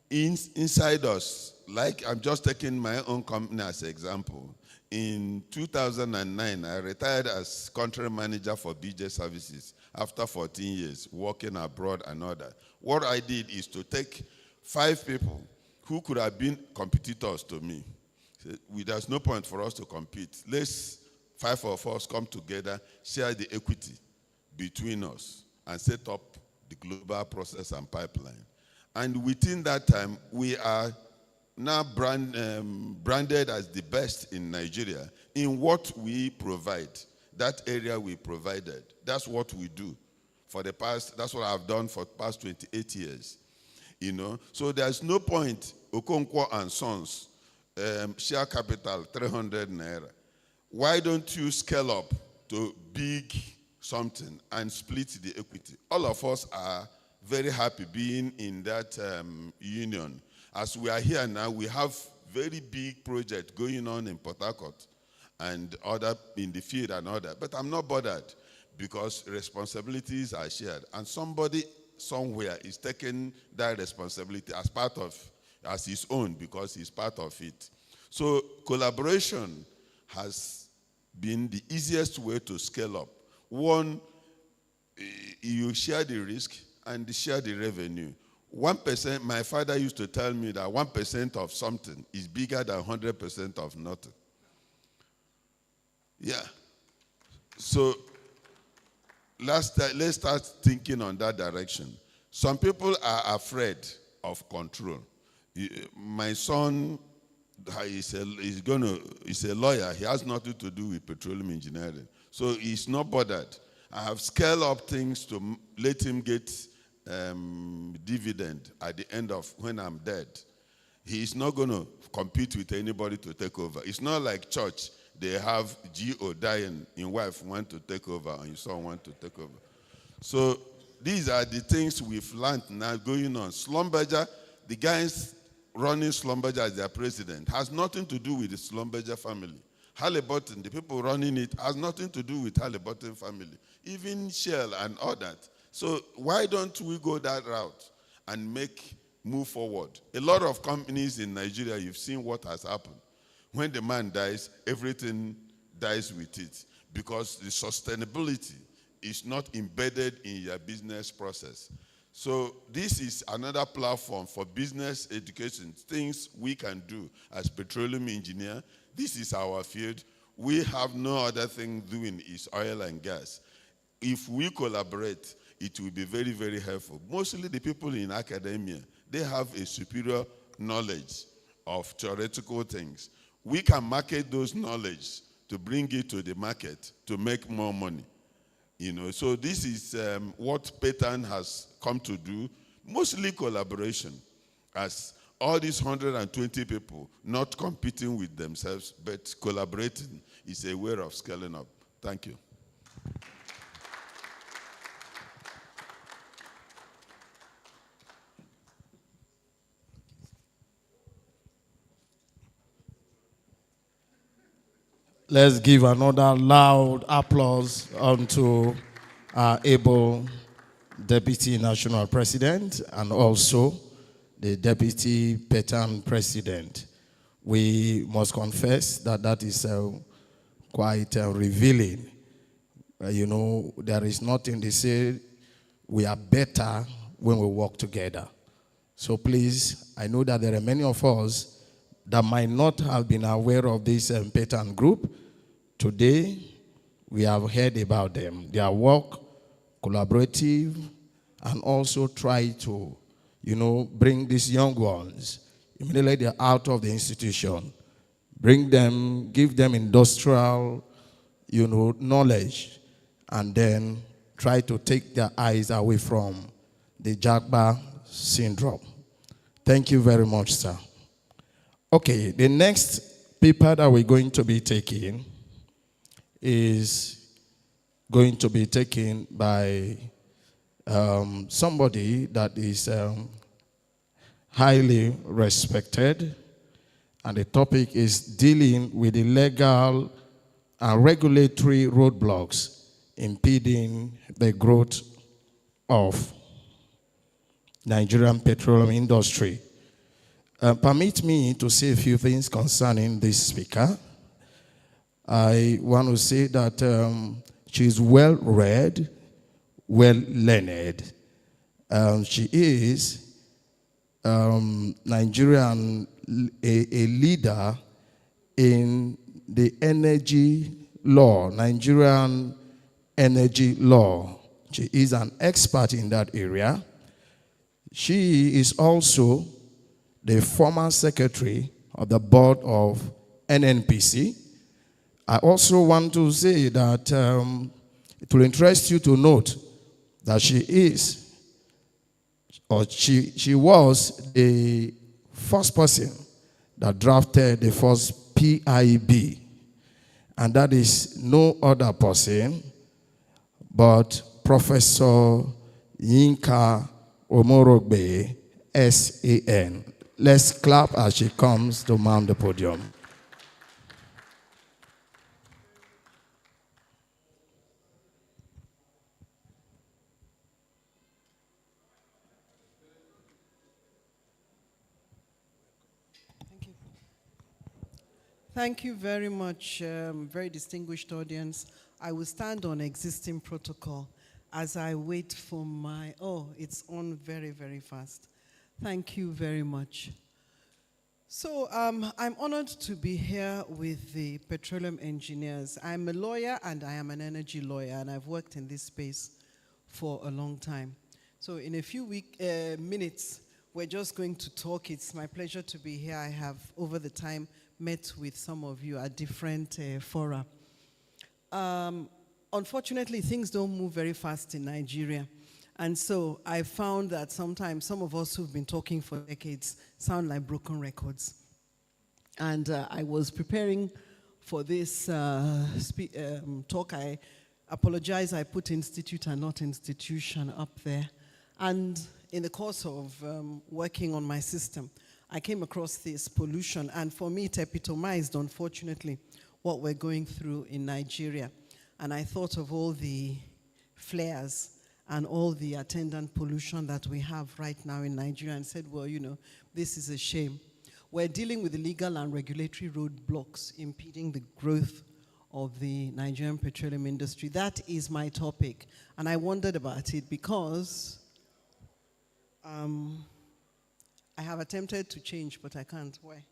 Inside us, like I'm just taking my own company as an example. In 2009, I retired as country manager for BJ Services after 14 years, working abroad and all that. What I did is to take 5 people who could have been competitors to me. There's no point for us to compete. Let's 5 of us come together, share the equity between us, and set up the global process and pipeline. And within that time, we are now branded as the best in Nigeria in what we provide. That area we provided. That's what we do for the past, that's what I've done for the past 28 years. You know, so there's no point, Okonkwo and Sons, share capital, 300 naira. Why don't you scale up to big something and split the equity? All of us are very happy being in that union. As we are here now, we have very big project going on in Port Harcourt and other in the field and all that. But I'm not bothered because responsibilities are shared. And somebody somewhere is taking that responsibility as his own because he's part of it. So collaboration has been the easiest way to scale up. One, you share the risk and share the revenue. 1%, my father used to tell me that 1% of something is bigger than 100% of nothing. Yeah. So let's start thinking on that direction. Some people are afraid of control. My son is a lawyer. He has nothing to do with petroleum engineering. So he's not bothered. I have scaled up things to let him get dividend at the end of when I'm dead. He is not going to compete with anybody to take over. It's not like church. They have G.O. dying, in wife want to take over, and your son want to take over. So these are the things we've learned now going on. Schlumberger, the guys running Schlumberger as their president, has nothing to do with the Schlumberger family. Halliburton, the people running it, has nothing to do with Halliburton family. Even Shell and all that. So why don't we go that route and move forward? A lot of companies in Nigeria, you've seen what has happened. When the man dies, everything dies with it because the sustainability is not embedded in your business process. So this is another platform for business education, things we can do as petroleum engineer. This is our field. We have no other thing doing is oil and gas. If we collaborate, it will be very, very helpful. Mostly the people in academia, they have a superior knowledge of theoretical things. We can market those knowledge to bring it to the market to make more money. So this is what Pattern has come to do, mostly collaboration, as all these 120 people not competing with themselves, but collaborating is a way of scaling up. Thank you. Let's give another loud applause unto our able Deputy National President and also the Deputy Pattern President. We must confess that that is quite revealing. There is nothing they say we are better when we work together. So please, I know that there are many of us that might not have been aware of this Pattern group. Today, we have heard about them. Their work, collaborative, and also try to, bring these young ones, immediately they're out of the institution, bring them, give them industrial, knowledge, and then try to take their eyes away from the Jagba syndrome. Thank you very much, sir. Okay, the next paper that we're going to be taking is going to be taken by somebody that is highly respected, and the topic is dealing with the legal and regulatory roadblocks impeding the growth of Nigerian petroleum industry. Permit me to say a few things concerning this speaker. I want to say that she's well-read, well-learned. She is Nigerian, a leader in the energy law, Nigerian energy law. She is an expert in that area. She is also the former secretary of the board of NNPC. I also want to say that it will interest you to note that she was the first person that drafted the first PIB, and that is no other person but Professor Yinka Omorogbe, SAN. Let's clap as she comes to mount the podium. Thank you very much, very distinguished audience. I will stand on existing protocol as I wait for it's on very, very fast. Thank you very much. So I'm honored to be here with the petroleum engineers. I'm a lawyer and I am an energy lawyer, and I've worked in this space for a long time. So in a few minutes, we're just going to talk. It's my pleasure to be here. I have, over the time, met with some of you at different fora. Unfortunately, things don't move very fast in Nigeria. And so I found that sometimes some of us who've been talking for decades sound like broken records. And I was preparing for this talk. I apologize, I put institute and not institution up there. And in the course of working on my system, I came across this pollution. And for me, it epitomized, unfortunately, what we're going through in Nigeria. And I thought of all the flares and all the attendant pollution that we have right now in Nigeria, and said, well, you know, this is a shame. We're dealing with the legal and regulatory roadblocks impeding the growth of the Nigerian petroleum industry. That is my topic. And I wondered about it because I have attempted to change, but I can't. Why?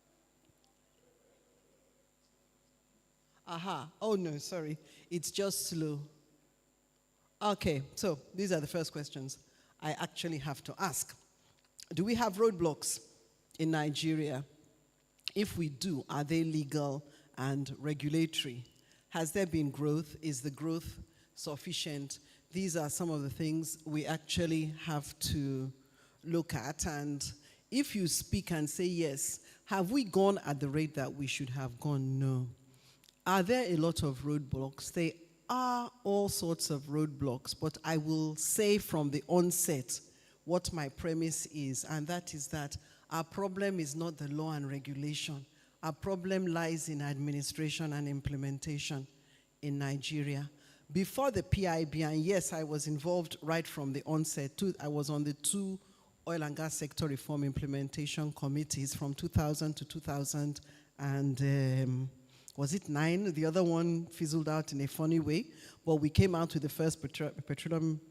Aha. Oh, no, sorry. It's just slow. Okay, so these are the first questions I actually have to ask. Do we have roadblocks in Nigeria? If we do, are they legal and regulatory? Has there been growth? Is the growth sufficient? These are some of the things we actually have to look at. And if you speak and say yes, have we gone at the rate that we should have gone? No. Are there a lot of roadblocks? They are all sorts of roadblocks, but I will say from the onset what my premise is, and that is that our problem is not the law and regulation. Our problem lies in administration and implementation in Nigeria. Before the PIB, and yes, I was involved right from the onset. I was on the 2 oil and gas sector reform implementation committees from 2000 to 2000 and was it 9? The other one fizzled out in a funny way, but we came out with the first petroleum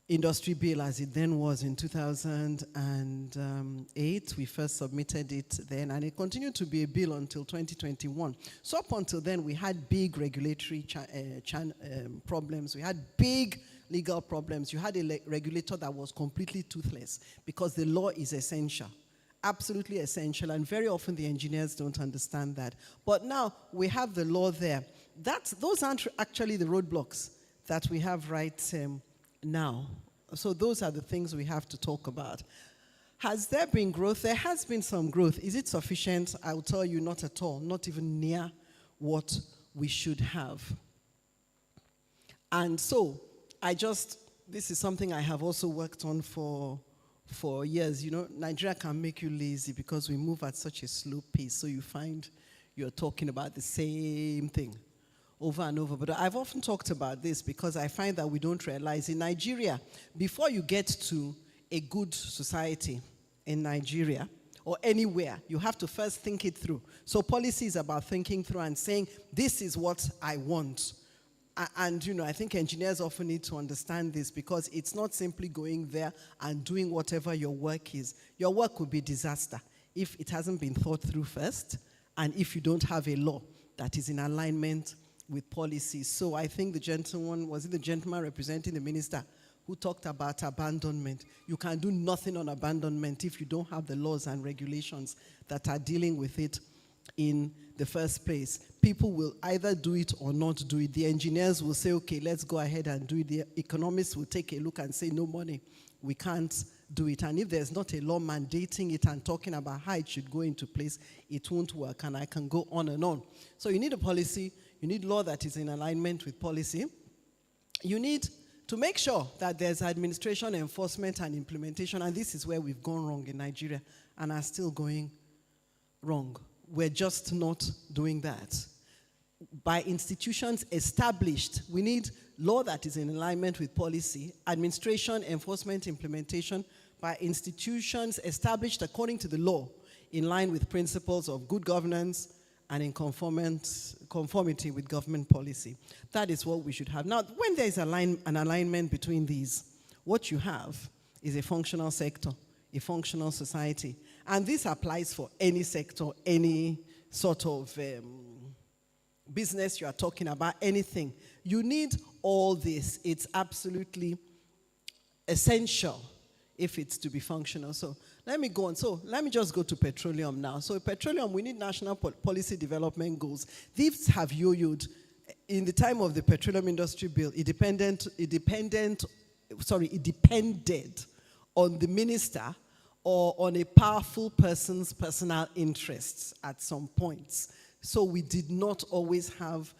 industry bill as it then was in 2008. We first submitted it then, and it continued to be a bill until 2021. So up until then, we had big regulatory problems. We had big legal problems. You had a regulator that was completely toothless because the law is essential. Absolutely essential, and very often the engineers don't understand that. But now we have the law there. Those aren't actually the roadblocks that we have right now. So those are the things we have to talk about. Has there been growth? There has been some growth. Is it sufficient? I will tell you, not at all, not even near what we should have. And so this is something I have also worked on for years. You know, Nigeria can make you lazy because we move at such a slow pace, so you find you're talking about the same thing over and over. But I've often talked about this because I find that we don't realize in Nigeria, before you get to a good society in Nigeria or anywhere, you have to first think it through. So policy is about thinking through and saying, this is what I want. And, you know, I think engineers often need to understand this because it's not simply going there and doing whatever your work is. Your work will be disaster if it hasn't been thought through first and if you don't have a law that is in alignment with policies. So I think the gentleman, was it the gentleman representing the minister who talked about abandonment? You can do nothing on abandonment if you don't have the laws and regulations that are dealing with it in the first place. People will either do it or not do it. The engineers will say, okay, let's go ahead and do it. The economists will take a look and say, no money, we can't do it. And if there's not a law mandating it and talking about how it should go into place, it won't work. And I can go on and on. So you need a policy, you need law that is in alignment with policy. You need to make sure that there's administration, enforcement, and implementation. And this is where we've gone wrong in Nigeria and are still going wrong. We're just not doing that. By institutions established, we need law that is in alignment with policy, administration, enforcement, implementation by institutions established according to the law, in line with principles of good governance and in conformity with government policy. That is what we should have. Now, when there is an alignment between these, what you have is a functional sector, a functional society. And this applies for any sector, any sort of business you are talking about, anything. You need all this. It's absolutely essential if it's to be functional. So let me go on. So let me just go to petroleum now. So petroleum, we need national policy development goals. These have yo-yoed. In the time of the petroleum industry bill, it depended on the minister or on a powerful person's personal interests at some points. So we did not always have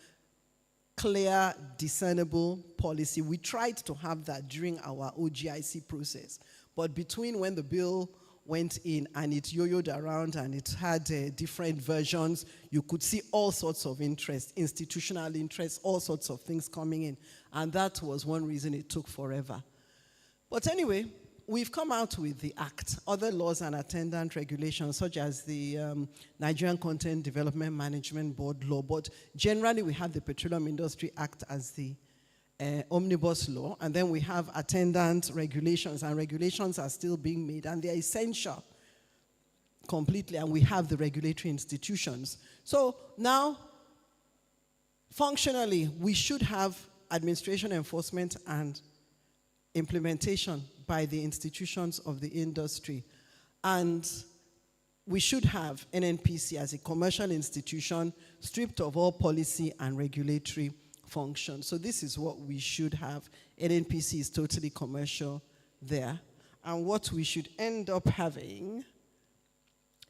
clear, discernible policy. We tried to have that during our OGIC process. But between when the bill went in and it yo-yoed around and it had different versions, you could see all sorts of interest, institutional interest, all sorts of things coming in. And that was one reason it took forever. But anyway, we've come out with the Act, other laws and attendant regulations, such as the Nigerian Content Development Management Board law. But generally, we have the Petroleum Industry Act as the omnibus law, and then we have attendant regulations, and regulations are still being made, and they're essential completely, and we have the regulatory institutions. So now, functionally, we should have administration, enforcement, and implementation by the institutions of the industry. And we should have NNPC as a commercial institution, stripped of all policy and regulatory function. So this is what we should have. NNPC is totally commercial there. And what we should end up having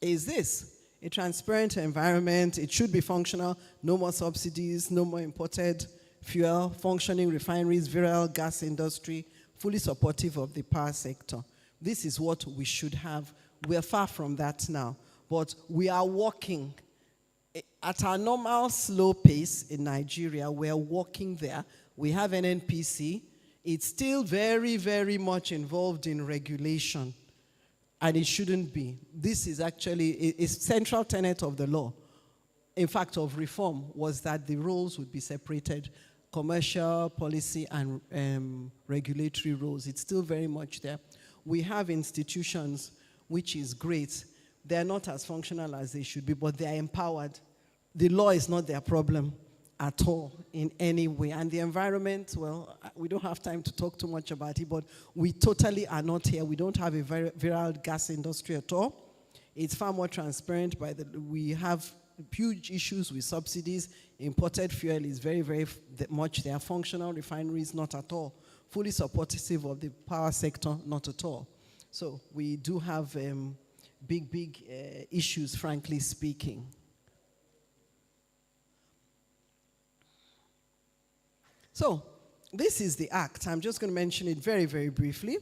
is this: a transparent environment. It should be functional. No more subsidies, no more imported fuel, functioning refineries, virile gas industry, fully supportive of the power sector. This is what we should have. We're far from that now. But we are working at our normal slow pace in Nigeria. We're working there. We have NNPC. It's still very, very much involved in regulation, and it shouldn't be. This is actually a central tenet of the law, in fact, of reform, was that the roles would be separated: commercial, policy, and regulatory roles. It's still very much there. We have institutions, which is great. They're not as functional as they should be, but they're empowered. The law is not their problem at all in any way. And the environment, well, we don't have time to talk too much about it, but we totally are not here. We don't have a virile gas industry at all. It's far more transparent. We have huge issues with subsidies. Imported fuel is very, very much there. Functional refineries, not at all. Fully supportive of the power sector, not at all. So we do have big issues, frankly speaking. So this is the Act. I'm just going to mention it very, very briefly.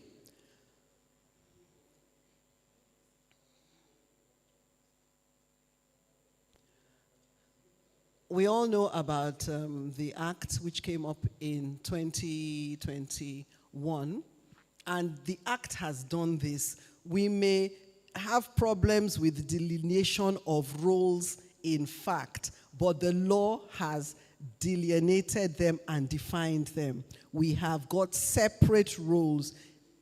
We all know about the Act, which came up in 2021, and the Act has done this. We may have problems with delineation of roles in fact, but the law has delineated them and defined them. We have got separate roles,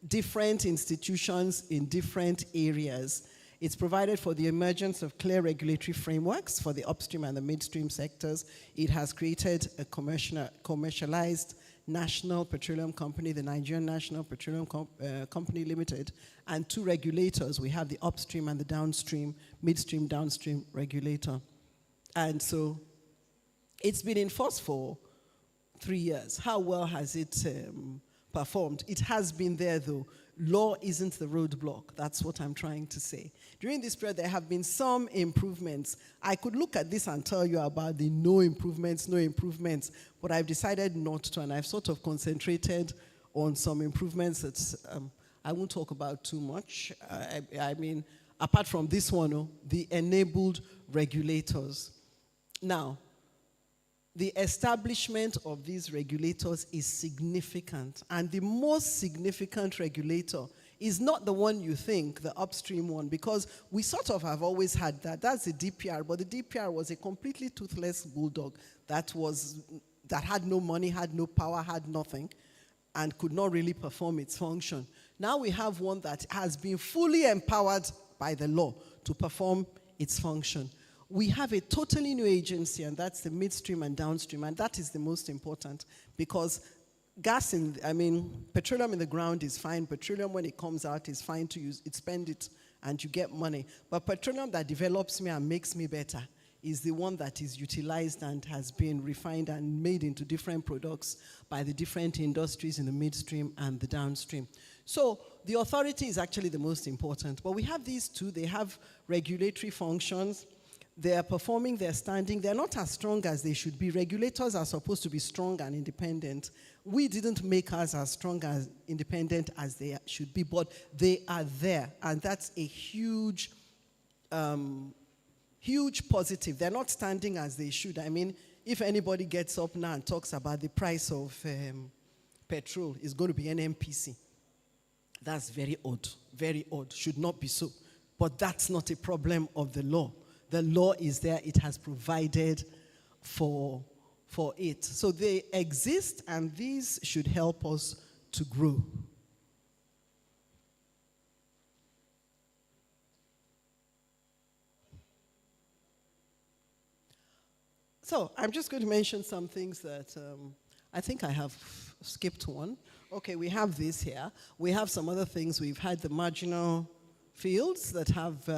different institutions in different areas. It's provided for the emergence of clear regulatory frameworks for the upstream and the midstream sectors. It has created a commercialized national petroleum company, the Nigerian National Petroleum Company Limited, and two regulators. We have the upstream and the downstream, midstream, downstream regulator. And so it's been in force for 3 years. How well has it performed? It has been there, though. Law isn't the roadblock. That's what I'm trying to say. During this period, there have been some improvements. I could look at this and tell you about the no improvements, but I've decided not to, and I've sort of concentrated on some improvements that I won't talk about too much. I mean, apart from this one, the enabled regulators. Now, the establishment of these regulators is significant, and the most significant regulator is not the one you think, the upstream one, because we sort of have always had that. That's the DPR, but the DPR was a completely toothless bulldog that had no money, had no power, had nothing, and could not really perform its function. Now we have one that has been fully empowered by the law to perform its function. We have a totally new agency, and that's the midstream and downstream, and that is the most important, because petroleum in the ground is fine. Petroleum when it comes out is fine to use. It spend it and you get money. But petroleum that develops me and makes me better is the one that is utilized and has been refined and made into different products by the different industries in the midstream and the downstream. So the authority is actually the most important. But we have these two. They have regulatory functions. They are performing their standing. They're not as strong as they should be. Regulators are supposed to be strong and independent. We didn't make us as strong and independent as they should be, but they are there. And that's a huge, huge positive. They're not standing as they should. I mean, if anybody gets up now and talks about the price of petrol, it's going to be NNPC. That's very odd, should not be so. But that's not a problem of the law. The law is there, it has provided for it. So they exist, and these should help us to grow. So I'm just going to mention some things that I think I have skipped one. Okay, we have this here. We have some other things. We've had the marginal fields that have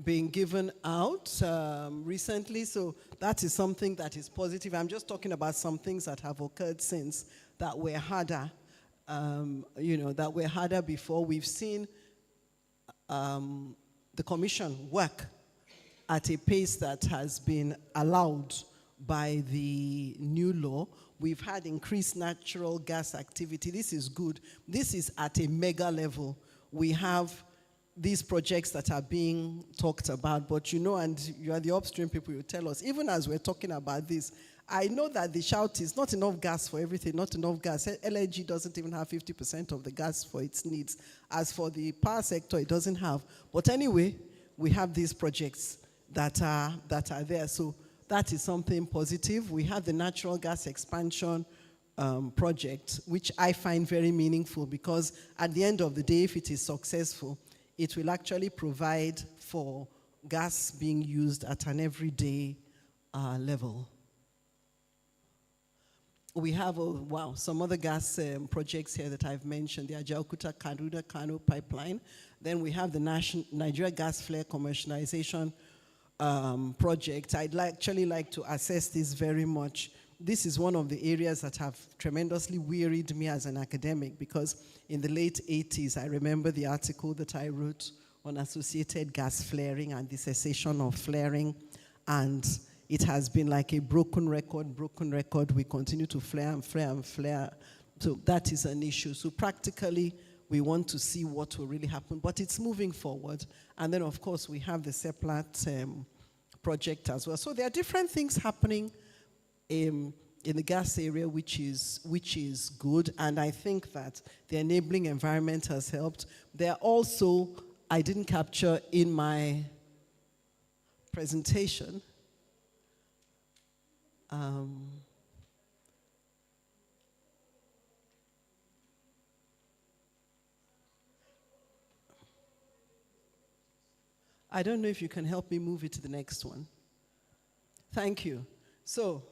been given out recently, so that is something that is positive. I'm just talking about some things that have occurred since that were harder, that were harder before. We've seen the commission work at a pace that has been allowed by the new law. We've had increased natural gas activity. This is good. This is at a mega level. We have these projects that are being talked about, but and you are the upstream people, you tell us, even as we're talking about this, I know that the shout is not enough gas for everything, not enough gas. LNG doesn't even have 50% of the gas for its needs. As for the power sector, it doesn't have. But anyway, we have these projects that are there. So that is something positive. We have the natural gas expansion project, which I find very meaningful, because at the end of the day, if it is successful, it will actually provide for gas being used at an everyday level. We have, some other gas projects here that I've mentioned, the Ajaokuta-Kaduna-Kano pipeline. Then we have the Nigeria gas flare commercialization project. I'd actually like to assess this very much. This is one of the areas that have tremendously wearied me as an academic, because in the late 80s, I remember the article that I wrote on associated gas flaring and the cessation of flaring, and it has been like a broken record. We continue to flare and flare and flare. So that is an issue. So practically, we want to see what will really happen, but it's moving forward. And then, of course, we have the CEPLAT project as well. So there are different things happening in the gas area, which is good, and I think that the enabling environment has helped. There are also, I didn't capture in my presentation, I don't know if you can help me move it to the next one. Thank you. So,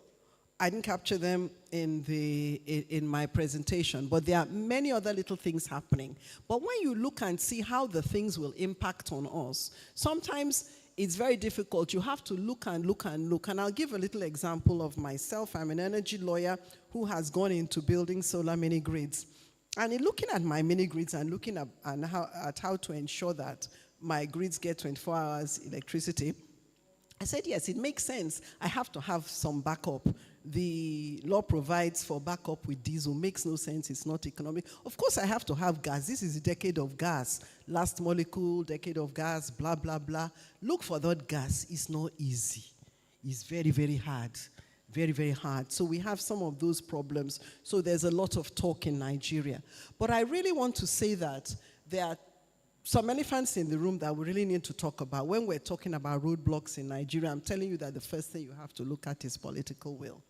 I didn't capture them in my presentation, but there are many other little things happening. But when you look and see how the things will impact on us, sometimes it's very difficult. You have to look and look and look. And I'll give a little example of myself. I'm an energy lawyer who has gone into building solar mini grids. And in looking at my mini grids and looking at how to ensure that my grids get 24 hours electricity, I said, yes, it makes sense. I have to have some backup. The law provides for backup with diesel. Makes no sense. It's not economic. Of course, I have to have gas. This is a decade of gas. Last molecule, decade of gas, blah, blah, blah. Look for that gas. It's not easy. It's very, very hard. Very, very hard. So we have some of those problems. So there's a lot of talk in Nigeria. But I really want to say that there are some elephants in the room that we really need to talk about. When we're talking about roadblocks in Nigeria, I'm telling you that the first thing you have to look at is political will.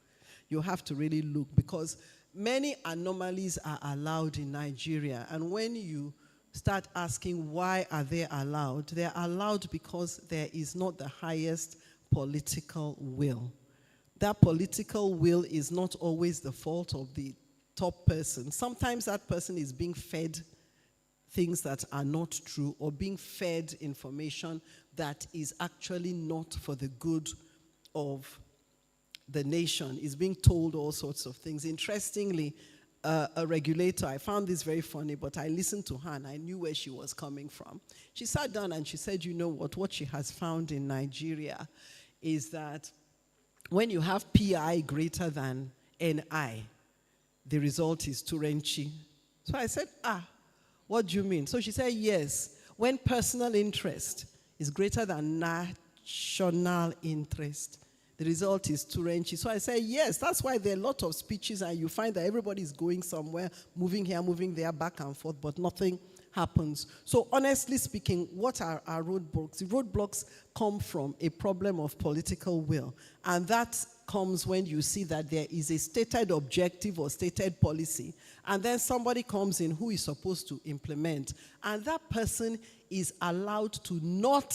You have to really look, because many anomalies are allowed in Nigeria. And when you start asking why are they allowed? They're allowed because there is not the highest political will. That political will is not always the fault of the top person. Sometimes that person is being fed things that are not true, or being fed information that is actually not for the good of the nation, is being told all sorts of things. Interestingly, a regulator, I found this very funny, but I listened to her and I knew where she was coming from. She sat down and she said, you know what she has found in Nigeria is that when you have PI greater than NI, the result is Turenchi. So I said, what do you mean? So she said, yes, when personal interest is greater than national interest, the result is Turenchi. So I said, yes, that's why there are a lot of speeches and you find that everybody is going somewhere, moving here, moving there, back and forth, but nothing happens. So honestly speaking, what are our roadblocks? The roadblocks come from a problem of political will. And that comes when you see that there is a stated objective or stated policy, and then somebody comes in who is supposed to implement, and that person is allowed to not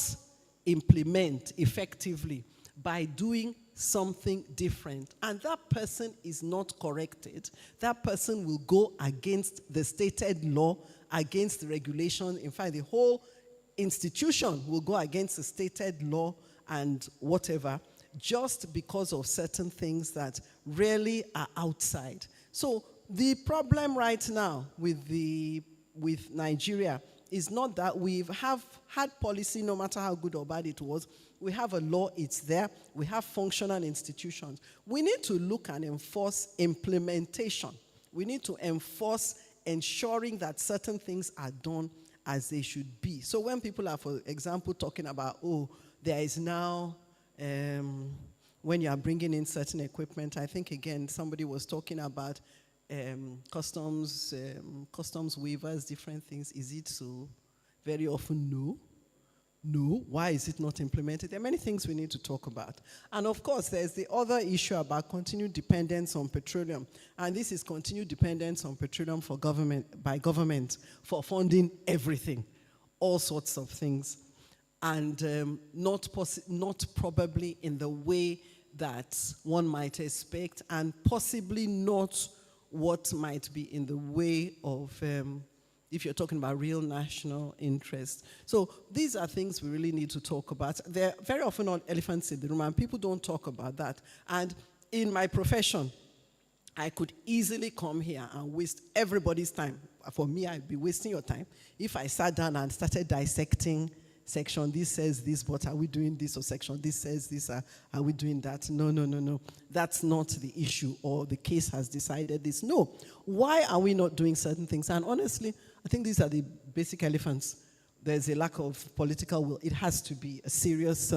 implement effectively by doing something different, and that person is not corrected. That person will go against the stated law, against the regulation. In fact, the whole institution will go against the stated law and whatever, just because of certain things that really are outside. So the problem right now with Nigeria is not that we have had policy, no matter how good or bad it was. We have a law, it's there. We have functional institutions. We need to look and enforce implementation. We need to enforce ensuring that certain things are done as they should be. So when people are, for example, talking about, there is now, when you are bringing in certain equipment, I think, again, somebody was talking about customs waivers, different things. Is it so? Very often, no. No. Why is it not implemented? There are many things we need to talk about. And of course, there's the other issue about continued dependence on petroleum. And this is continued dependence on petroleum by government for funding everything, all sorts of things. And not probably in the way that one might expect, and possibly not what might be in the way of, if you're talking about real national interest. So these are things we really need to talk about. They're very often not elephants in the room, and people don't talk about that. And in my profession, I could easily come here and waste everybody's time. For me, I'd be wasting your time if I sat down and started dissecting section this says this, but are we doing this? Or section this says this, are we doing that? No. That's not the issue, or the case has decided this. No. Why are we not doing certain things? And honestly, I think these are the basic elephants. There's a lack of political will. It has to be a serious,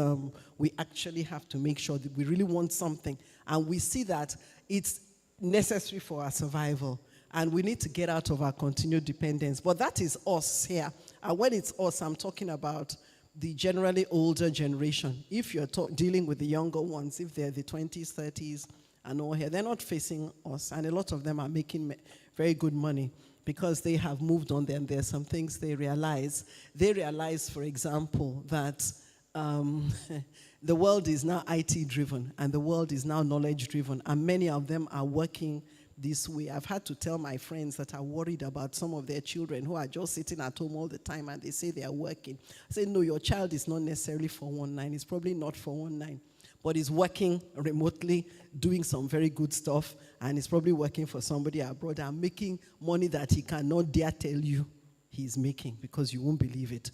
we actually have to make sure that we really want something. And we see that it's necessary for our survival. And we need to get out of our continued dependence. But that is us here. And when it's us, I'm talking about the generally older generation. If you're dealing with the younger ones, if they're the 20s, 30s, and all here, they're not facing us. And a lot of them are making very good money because they have moved on. Then there are some things they realize. They realize, for example, that the world is now IT-driven, and the world is now knowledge-driven, and many of them are working this way. I've had to tell my friends that are worried about some of their children who are just sitting at home all the time and they say they are working. I say, no, your child is not necessarily 419. It's probably not 419, but he's working remotely, doing some very good stuff, and he's probably working for somebody abroad and making money that he cannot dare tell you he's making because you won't believe it.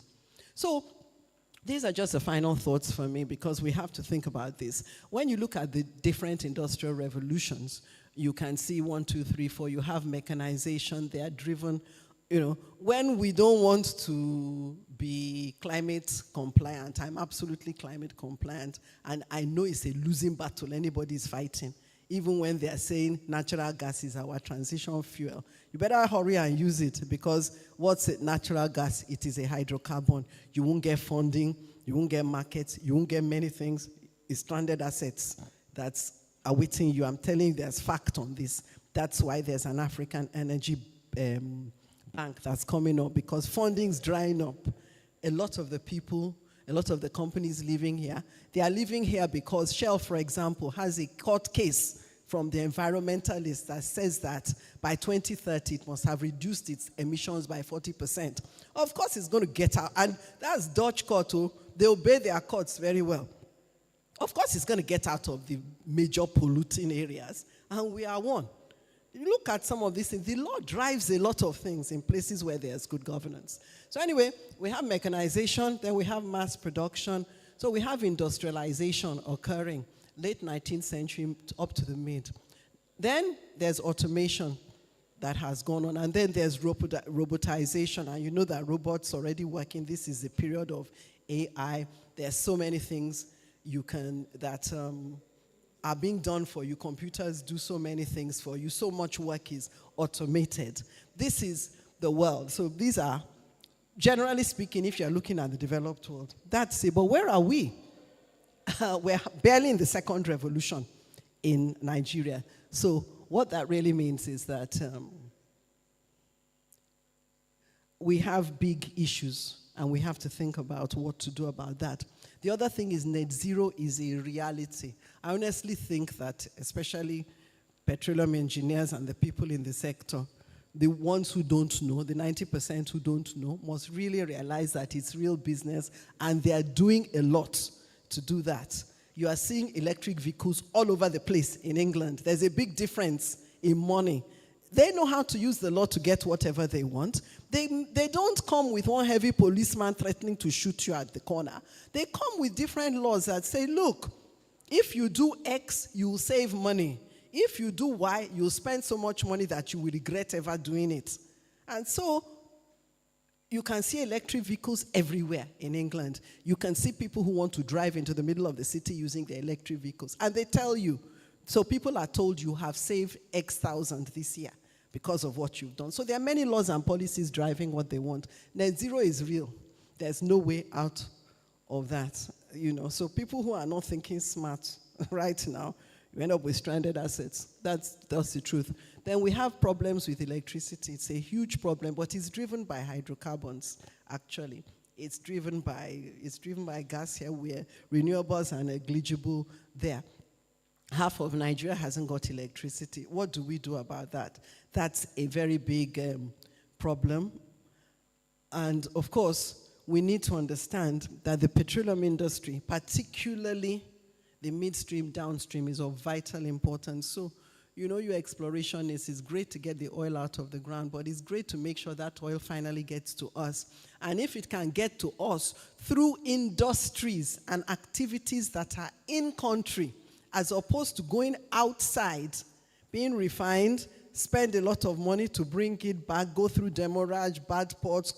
So these are just the final thoughts for me, because we have to think about this. When you look at the different industrial revolutions, you can see 1, 2, 3, 4. You have mechanization. They are driven, when we don't want to be climate compliant. I'm absolutely climate compliant. And I know it's a losing battle anybody's fighting. Even when they are saying natural gas is our transition fuel. You better hurry and use it, because what's it? Natural gas? It is a hydrocarbon. You won't get funding. You won't get markets. You won't get many things. It's stranded assets. That's awaiting you. I'm telling you, there's fact on this. That's why there's an African energy bank that's coming up because funding's drying up. A lot of the people, a lot of the companies living here, they are living here because Shell, for example, has a court case from the environmentalist that says that by 2030 it must have reduced its emissions by 40%. Of course it's going to get out, and that's Dutch court, oh, they obey their courts very well. Of course it's going to get out of the major polluting areas, and we are one. You look at some of these things, the law drives a lot of things in places where there's good governance. So anyway, we have mechanization, then we have mass production, so we have industrialization occurring late 19th century up to the mid. Then there's automation that has gone on, and then there's robotization, and you know that robots already working. This is the period of AI. There's so many things you can, that are being done for you. Computers do so many things for you. So much work is automated. This is the world. So these are, generally speaking, if you're looking at the developed world, that's it. But where are we? We're barely in the second revolution in Nigeria. So what that really means is that we have big issues, and we have to think about what to do about that. The other thing is net zero is a reality. I honestly think that especially petroleum engineers and the people in the sector, the ones who don't know, the 90% who don't know, must really realize that it's real business, and they are doing a lot to do that. You are seeing electric vehicles all over the place in England. There's a big difference in money. They know how to use the law to get whatever they want. They don't come with one heavy policeman threatening to shoot you at the corner. They come with different laws that say, look, if you do X, you will save money. If you do Y, you'll spend so much money that you will regret ever doing it. And so you can see electric vehicles everywhere in England. You can see people who want to drive into the middle of the city using their electric vehicles. And they tell you, so people are told you have saved X thousand this year because of what you've done. So there are many laws and policies driving what they want. Net zero is real. There's no way out of that. You know, so people who are not thinking smart right now, you end up with stranded assets. That's the truth. Then we have problems with electricity. It's a huge problem, but it's driven by hydrocarbons, actually. It's driven by gas here, where renewables are negligible there. Half of Nigeria hasn't got electricity. What do we do about that? That's a very big problem. And of course, we need to understand that the petroleum industry, particularly the midstream, downstream, is of vital importance. So, you know, your exploration it's great to get the oil out of the ground, but it's great to make sure that oil finally gets to us. And if it can get to us through industries and activities that are in country, as opposed to going outside, being refined, spend a lot of money to bring it back, go through demurrage, bad ports,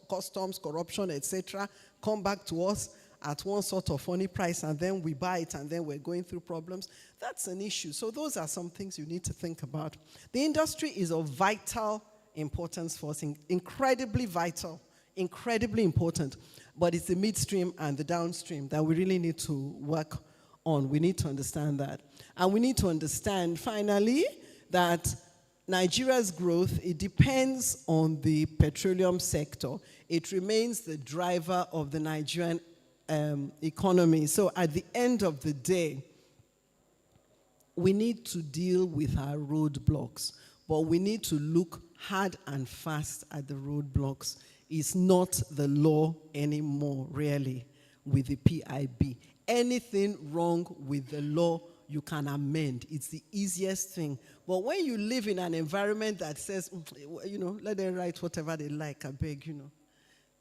customs, corruption, etc., come back to us at one sort of funny price, and then we buy it, and then we're going through problems. That's an issue. So those are some things you need to think about. The industry is of vital importance for us, incredibly vital, incredibly important. But it's the midstream and the downstream that we really need to work on. We need to understand that. And we need to understand, finally, that Nigeria's growth, it depends on the petroleum sector. It remains the driver of the Nigerian economy. So at the end of the day, we need to deal with our roadblocks, but we need to look hard and fast at the roadblocks. It's not the law anymore, really, with the PIB. Anything wrong with the law, you can amend. It's the easiest thing. But when you live in an environment that says, you know, let them write whatever they like, I beg, you know.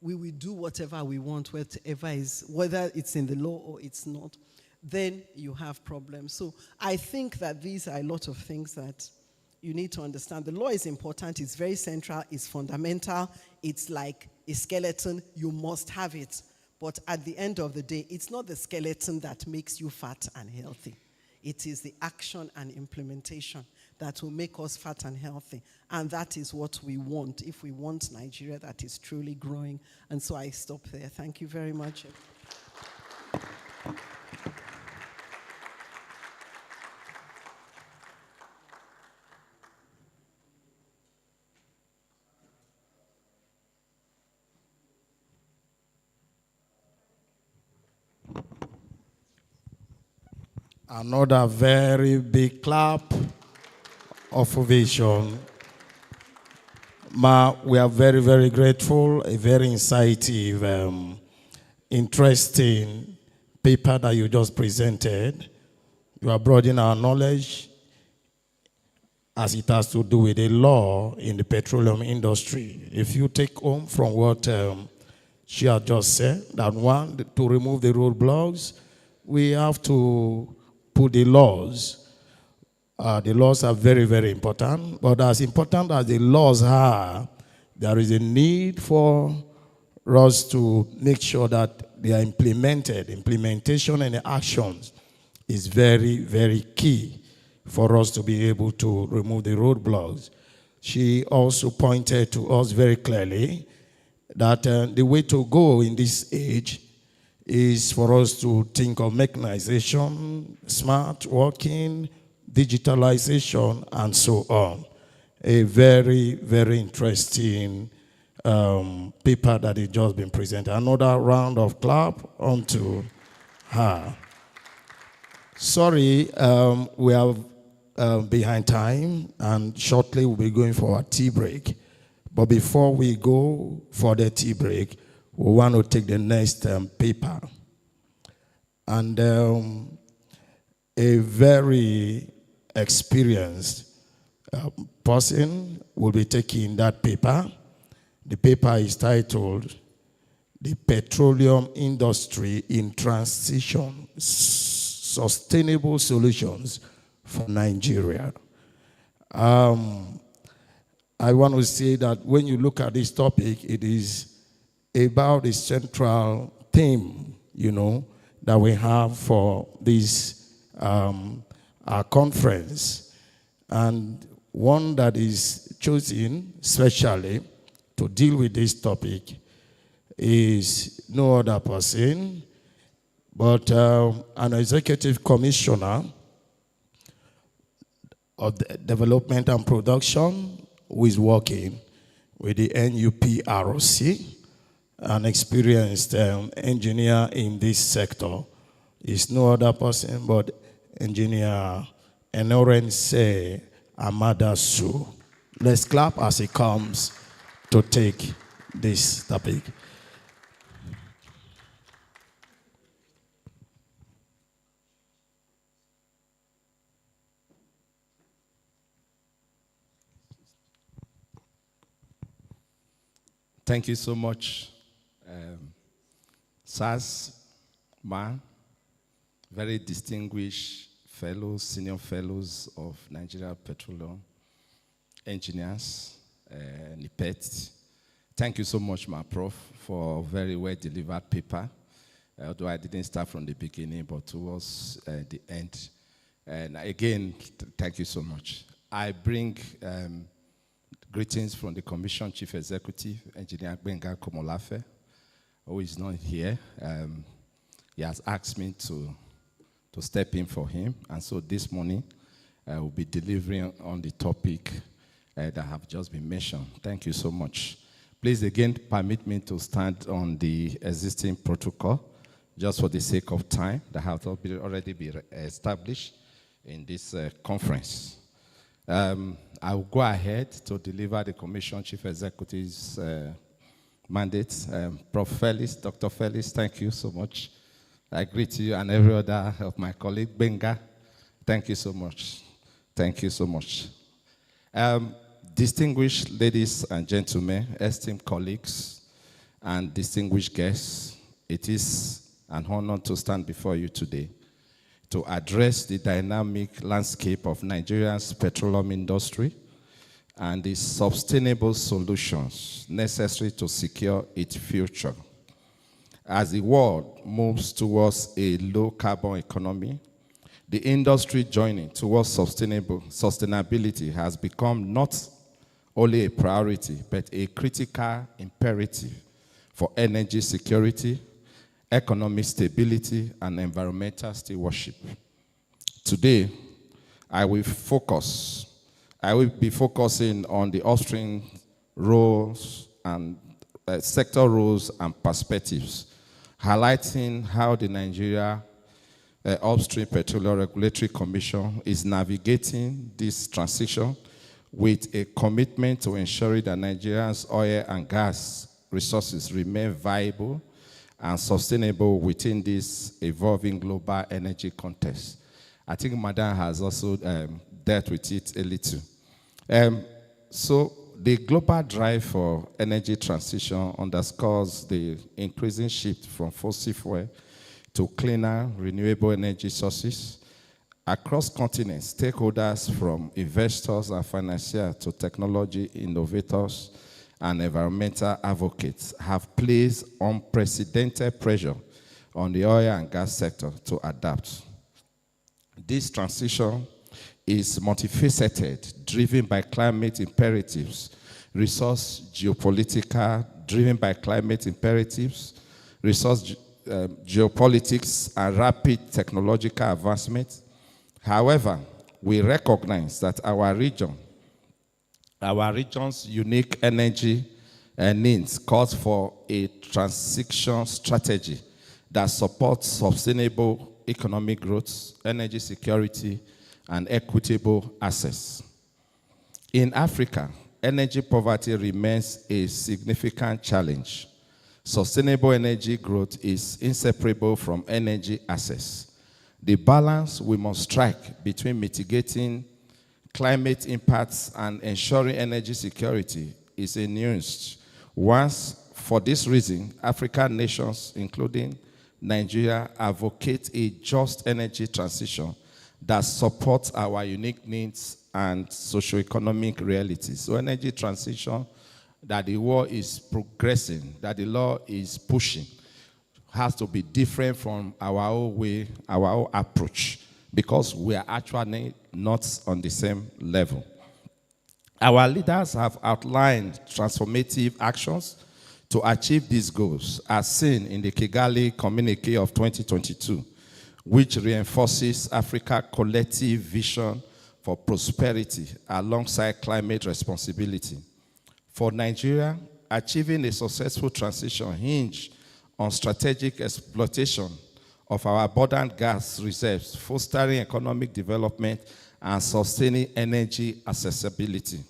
We will do whatever we want, whether it's in the law or it's not, then you have problems. So I think that these are a lot of things that you need to understand. The law is important, it's very central, it's fundamental, it's like a skeleton, you must have it. But at the end of the day, it's not the skeleton that makes you fat and healthy. It is the action and implementation that will make us fat and healthy. And that is what we want, if we want Nigeria that is truly growing. And so I stop there. Thank you very much. Another very big clap of ovation. Ma, we are very, very grateful, a very insightful, interesting paper that you just presented. You are broadening our knowledge as it has to do with the law in the petroleum industry. If you take home from what she had just said, that one, to remove the roadblocks, we have to put the laws. The laws are very, very important, but as important as the laws are, there is a need for us to make sure that they are implemented. Implementation and actions is very, very key for us to be able to remove the roadblocks. She also pointed to us very clearly that the way to go in this age is for us to think of mechanization, smart working, digitalization, and so on. A very, very interesting paper that has just been presented. Another round of clap onto her. Sorry, we are behind time, and shortly we'll be going for a tea break. But before we go for the tea break, we want to take the next paper. And a very experienced person will be taking that paper. The paper is titled "The Petroleum Industry in Transition: Sustainable Solutions for Nigeria." I want to say that when you look at this topic, it is about the central theme, that we have for this our conference. And one that is chosen specially to deal with this topic is no other person but an executive commissioner of development and production who is working with the NIPROC, an experienced engineer in this sector. Is no other person but Engineer Enorense Amadasu. Let's clap as he comes to take this topic. Thank you so much, SAS, very distinguished fellows, senior fellows of Nigeria Petroleum Engineers, NIPetE. Thank you so much, my prof, for a very well-delivered paper, although I didn't start from the beginning, but towards the end. And again, thank you so much. I bring greetings from the Commission Chief Executive, Engineer Benga Komolafe, who is not here. He has asked me to step in for him. And so this morning, I will be delivering on the topic that have just been mentioned. Thank you so much. Please again, permit me to stand on the existing protocol, just for the sake of time that have already been established in this conference. I will go ahead to deliver the Commission Chief Executive's mandate. Prof. Felix, Dr. Felix, thank you so much. I greet you and every other of my colleague, Benga. Thank you so much. Thank you so much. Distinguished ladies and gentlemen, esteemed colleagues, and distinguished guests, it is an honor to stand before you today to address the dynamic landscape of Nigeria's petroleum industry and the sustainable solutions necessary to secure its future. As the world moves towards a low-carbon economy, the industry journey towards sustainability has become not only a priority, but a critical imperative for energy security, economic stability, and environmental stewardship. Today, I will be focusing on the upstream roles and sector roles and perspectives, highlighting how the Nigeria Upstream Petroleum Regulatory Commission is navigating this transition with a commitment to ensuring that Nigeria's oil and gas resources remain viable and sustainable within this evolving global energy context. I think Madam has also dealt with it a little. So the global drive for energy transition underscores the increasing shift from fossil fuel to cleaner, renewable energy sources. Across continents, stakeholders from investors and financiers to technology innovators and environmental advocates have placed unprecedented pressure on the oil and gas sector to adapt. This transition is multifaceted, driven by climate imperatives, resource geopolitical, driven by climate imperatives, resource geopolitics, and rapid technological advancement. However, we recognize that our region's unique energy needs calls for a transition strategy that supports sustainable economic growth, energy security, and equitable access. In Africa, energy poverty remains a significant challenge. Sustainable energy growth is inseparable from energy access. The balance we must strike between mitigating climate impacts and ensuring energy security is a nuanced one. For this reason, African nations, including Nigeria, advocate a just energy transition that supports our unique needs and socioeconomic realities. So energy transition that the world is progressing, that the law is pushing, has to be different from our own way, our own approach, because we are actually not on the same level. Our leaders have outlined transformative actions to achieve these goals, as seen in the Kigali Communique of 2022, which reinforces Africa's collective vision for prosperity alongside climate responsibility. For Nigeria, achieving a successful transition hinged on strategic exploitation of our abundant gas reserves, fostering economic development and sustaining energy accessibility.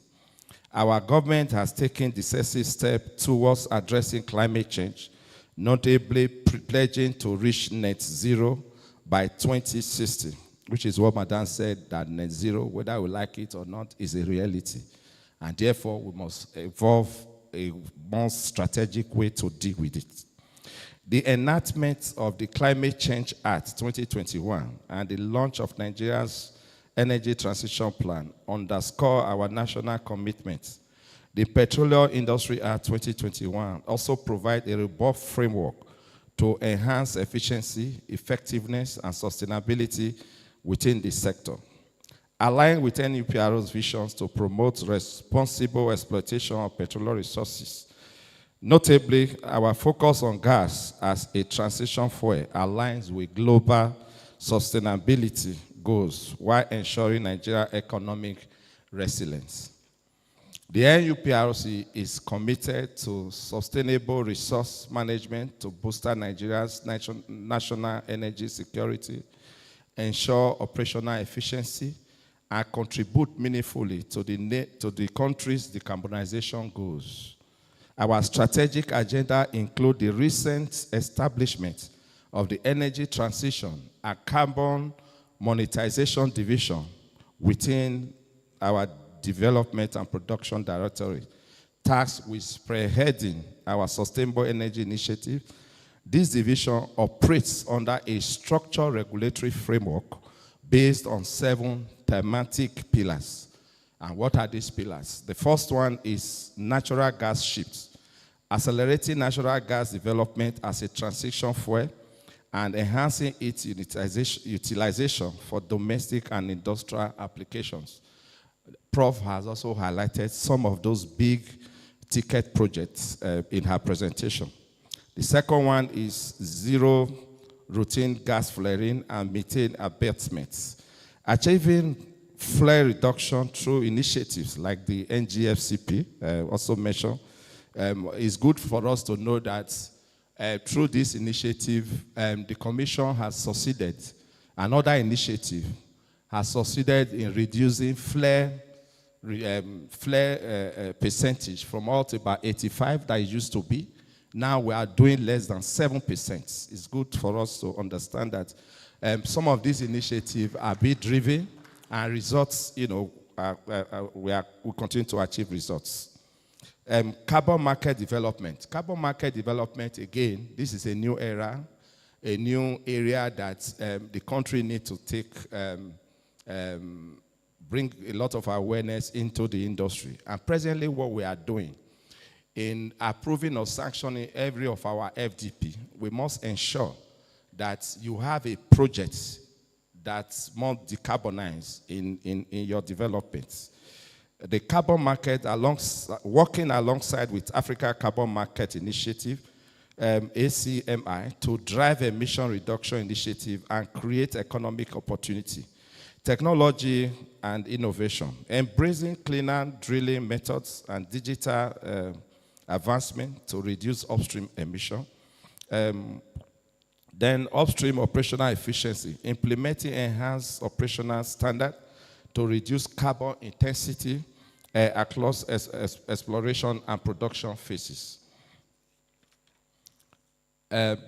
Our government has taken decisive steps towards addressing climate change, notably pledging to reach net zero by 2060, which is what Madam said, that net zero, whether we like it or not, is a reality. And therefore, we must evolve a more strategic way to deal with it. The enactment of the Climate Change Act 2021 and the launch of Nigeria's Energy Transition Plan underscore our national commitment. The Petroleum Industry Act 2021 also provides a robust framework to enhance efficiency, effectiveness, and sustainability within the sector. Aligned with NIPET's visions to promote responsible exploitation of petroleum resources. Notably, our focus on gas as a transition fuel aligns with global sustainability goals while ensuring Nigeria's economic resilience. The NUPRC is committed to sustainable resource management to boost Nigeria's national energy security, ensure operational efficiency, and contribute meaningfully to the country's decarbonization goals. Our strategic agenda includes the recent establishment of the Energy Transition and Carbon Monetization Division within our Development and Production Directorate, tasked with spearheading our Sustainable Energy Initiative. This division operates under a structured regulatory framework based on 7 thematic pillars. And what are these pillars? The first one is natural gas shifts, accelerating natural gas development as a transition fuel and enhancing its utilization for domestic and industrial applications. Prof has also highlighted some of those big ticket projects in her presentation. The second one is zero routine gas flaring and methane abatement. Achieving flare reduction through initiatives like the NGFCP, also mentioned, is good for us to know that through this initiative, the Commission has succeeded another initiative, has succeeded in reducing flare percentage from all to about 85 that it used to be. Now we are doing less than 7%. It's good for us to understand that some of these initiatives are being driven and results, we continue to achieve results. Carbon market development. Carbon market development, again, this is a new era, a new area that the country needs to take, bring a lot of awareness into the industry. And presently what we are doing in approving or sanctioning every of our FDP, we must ensure that you have a project that's more decarbonized in your development. The carbon market, working alongside with Africa Carbon Market Initiative, ACMI, to drive emission reduction initiative and create economic opportunity. Technology and innovation, embracing cleaner drilling methods and digital advancement to reduce upstream emission. Then upstream operational efficiency, implementing enhanced operational standard to reduce carbon intensity across exploration and production phases.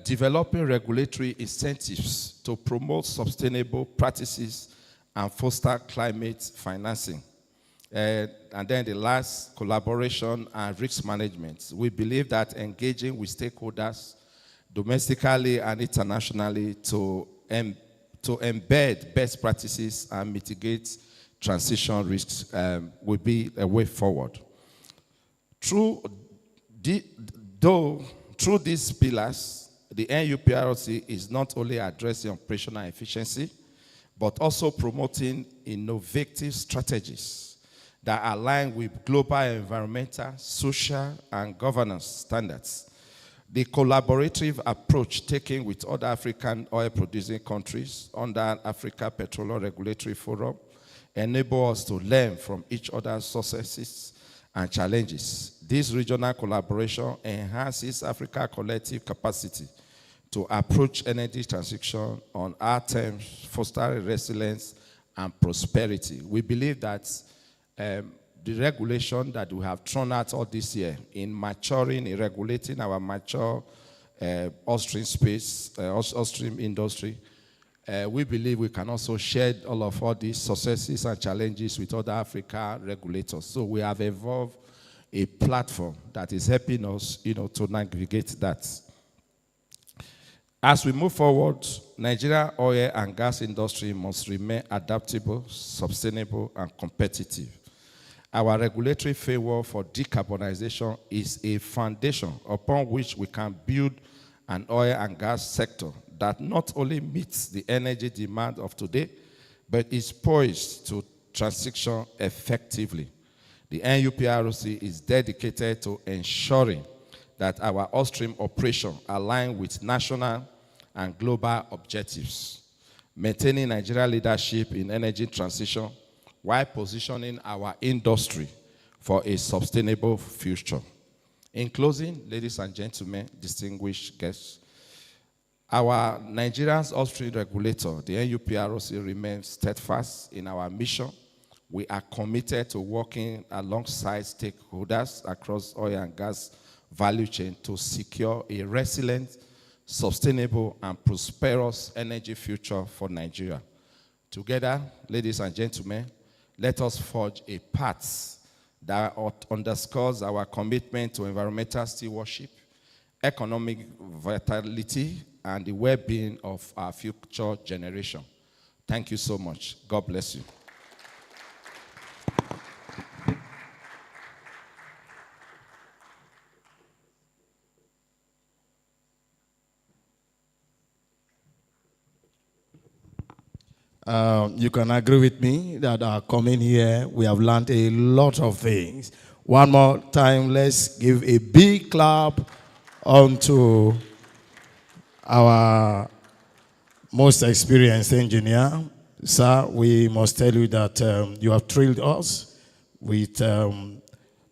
Developing regulatory incentives to promote sustainable practices and foster climate financing. And then the last, collaboration and risk management. We believe that engaging with stakeholders domestically and internationally to embed best practices and mitigate transition risks will be a way forward. Through these pillars, the NUPRC is not only addressing operational efficiency, but also promoting innovative strategies that align with global environmental, social, and governance standards. The collaborative approach taken with other African oil-producing countries under Africa Petroleum Regulatory Forum enable us to learn from each other's successes and challenges. This regional collaboration enhances Africa's collective capacity to approach energy transition on our terms, fostering resilience and prosperity. We believe that the regulation that we have thrown out all this year in maturing, in regulating our mature upstream space, upstream industry, we believe we can also share all these successes and challenges with other Africa regulators. So we have evolved a platform that is helping us, to navigate that. As we move forward, Nigeria oil and gas industry must remain adaptable, sustainable, and competitive. Our regulatory framework for decarbonization is a foundation upon which we can build an oil and gas sector that not only meets the energy demand of today, but is poised to transition effectively. The NUPRC is dedicated to ensuring that our upstream operation align with national and global objectives, maintaining Nigeria leadership in energy transition while positioning our industry for a sustainable future. In closing, ladies and gentlemen, distinguished guests, our Nigeria's upstream regulator, the NUPRC, remains steadfast in our mission. We are committed to working alongside stakeholders across oil and gas value chain to secure a resilient, sustainable, and prosperous energy future for Nigeria. Together, ladies and gentlemen, let us forge a path that underscores our commitment to environmental stewardship, economic vitality, and the well-being of our future generation. Thank you so much. God bless you. You can agree with me that coming here, we have learned a lot of things. One more time, let's give a big clap onto our most experienced engineer. Sir, we must tell you that you have thrilled us with the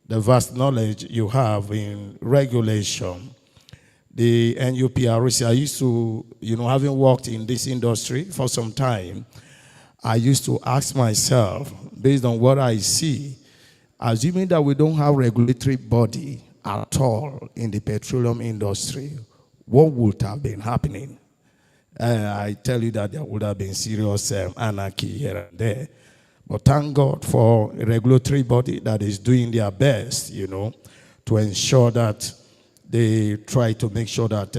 vast knowledge you have in regulation. the NUPRC. I used to, having worked in this industry for some time, I used to ask myself, based on what I see, assuming that we don't have regulatory body at all in the petroleum industry, what would have been happening? I tell you that there would have been serious anarchy here and there. But thank God for a regulatory body that is doing their best, to ensure that they try to make sure that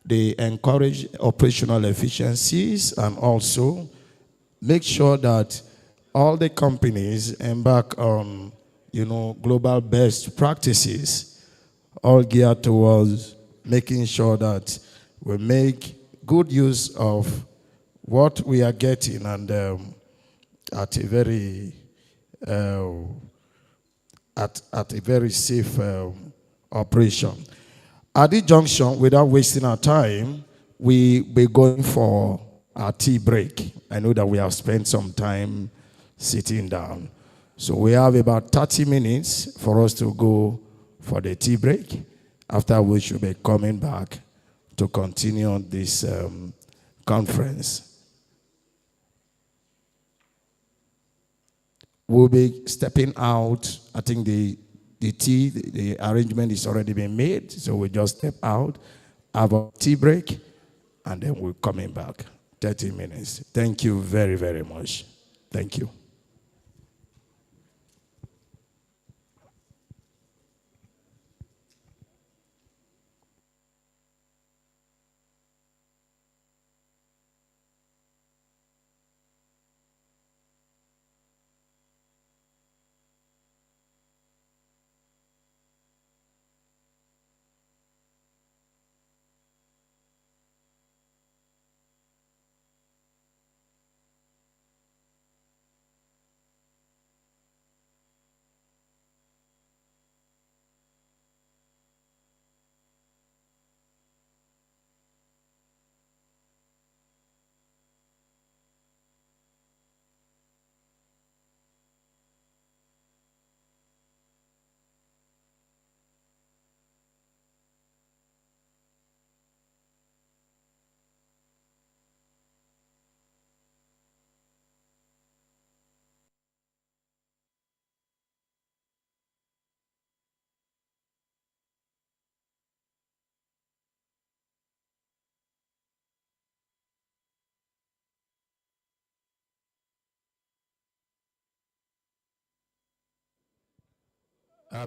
they encourage operational efficiencies and also make sure that all the companies embark on, global best practices, all geared towards making sure that we make good use of what we are getting and at a very at a very safe operation. At this junction, without wasting our time, we're going for our tea break. I know that we have spent some time sitting down. So we have about 30 minutes for us to go for the tea break, after which we'll be coming back to continue on this conference. We'll be stepping out. I think the arrangement is already been made, so we'll just step out, have a tea break, and then we're coming back. 30 minutes. Thank you very, very much. Thank you.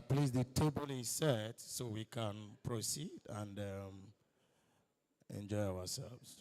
Please, the table is set so we can proceed and enjoy ourselves.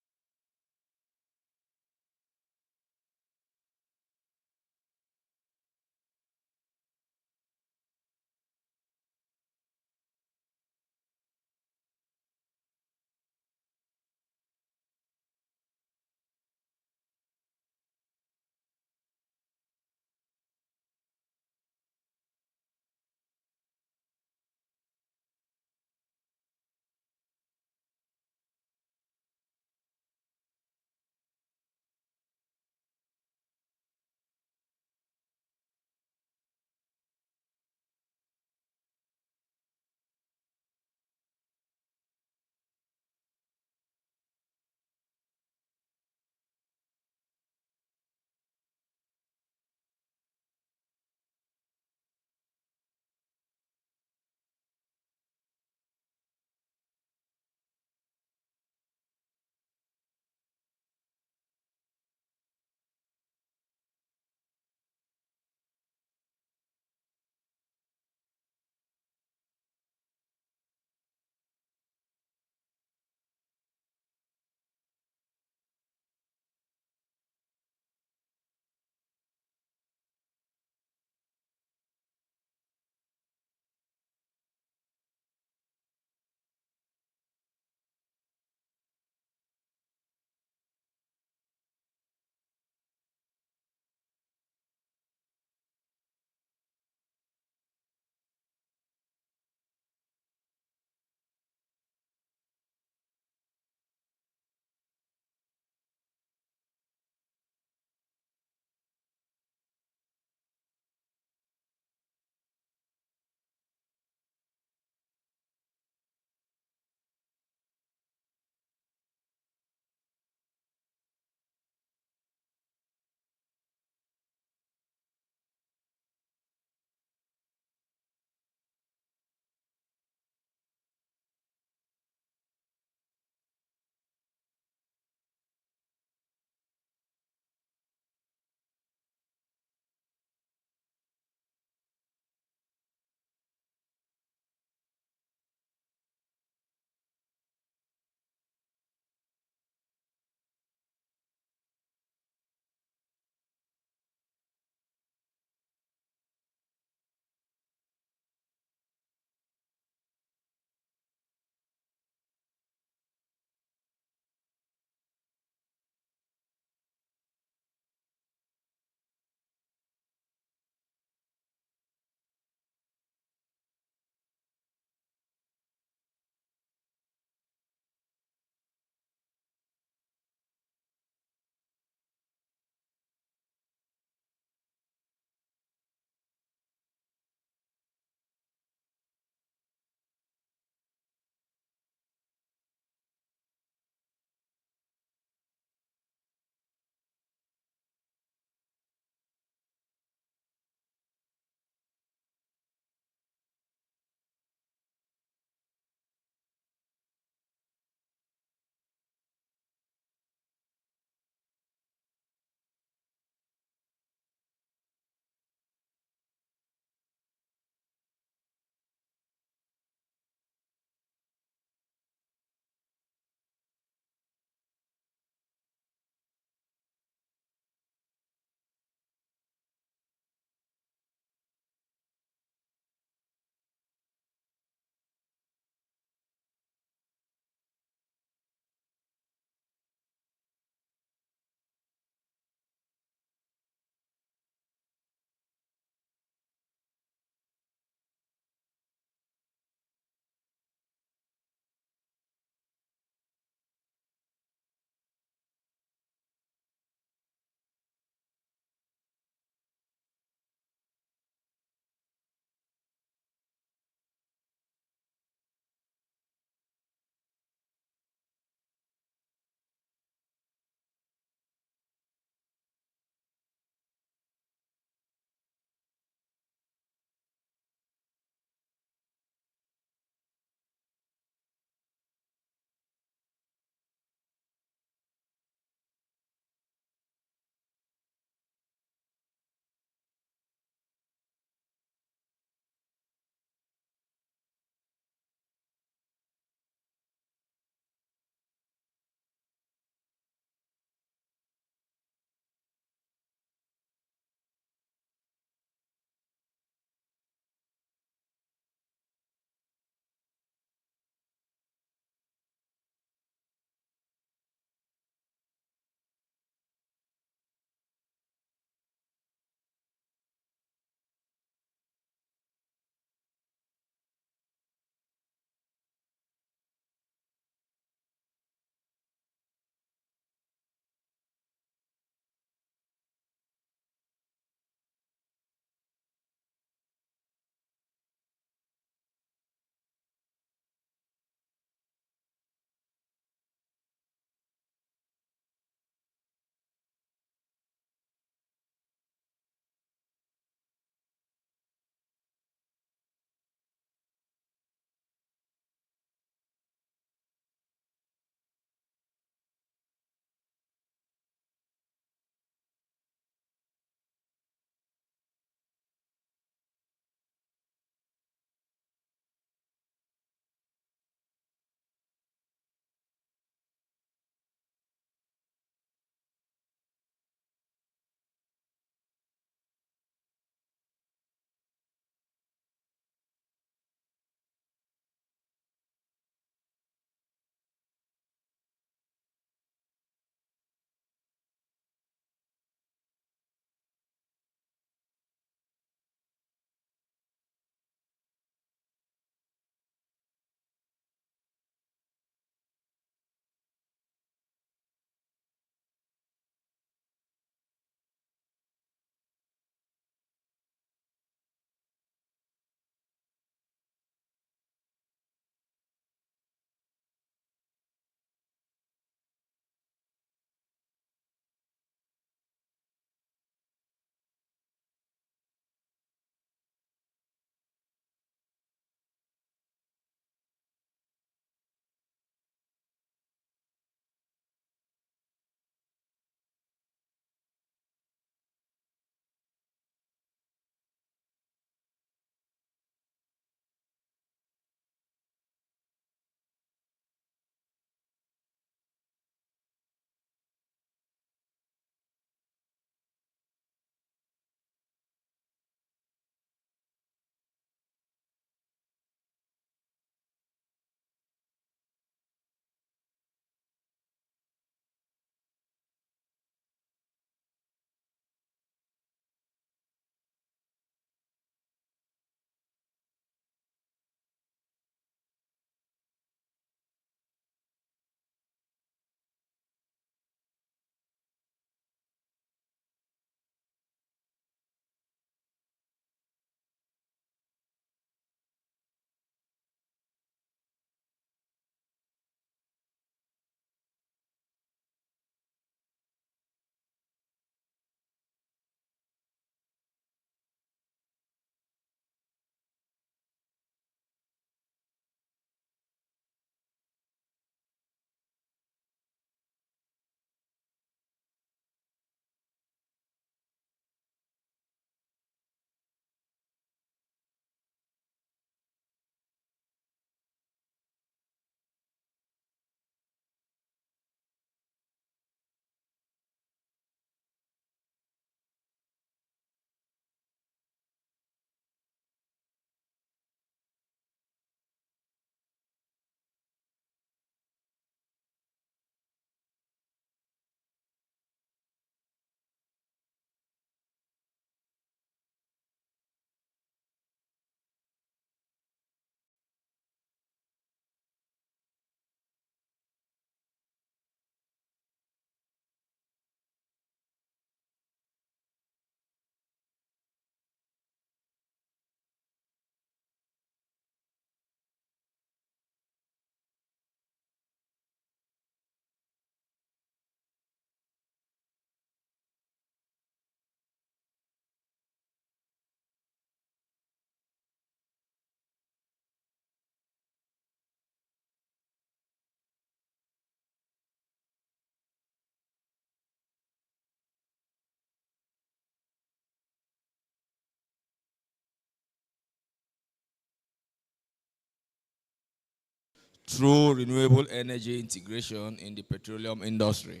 through renewable energy integration in the petroleum industry.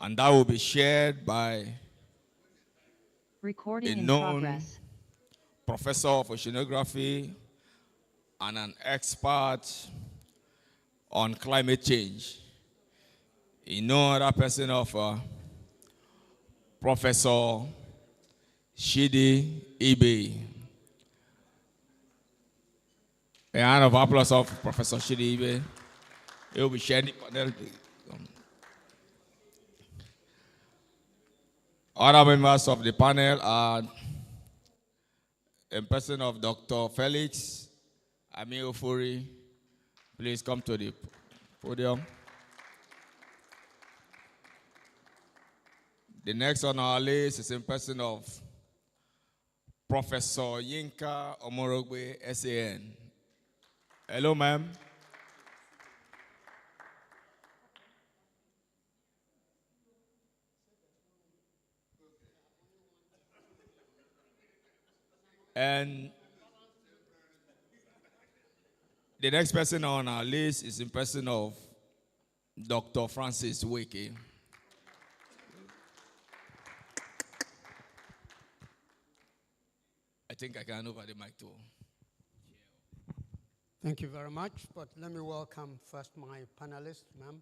And that will be shared by Recording a in known progress. professor of oceanography and an expert on climate change. No other person of Professor Shidi Ibe. A round of applause of Professor Shidi Ibe. He will be sharing the panel. Other members of the panel are in person of Dr. Felix Amiofuri. Please come to the podium. The next on our list is in person of Professor Yinka Omorogbe, SAN. Hello, ma'am. And the next person on our list is in person of Dr. Francis Weke. I think I can hand over the mic to. Thank you very much, but let me welcome first my panelists, ma'am.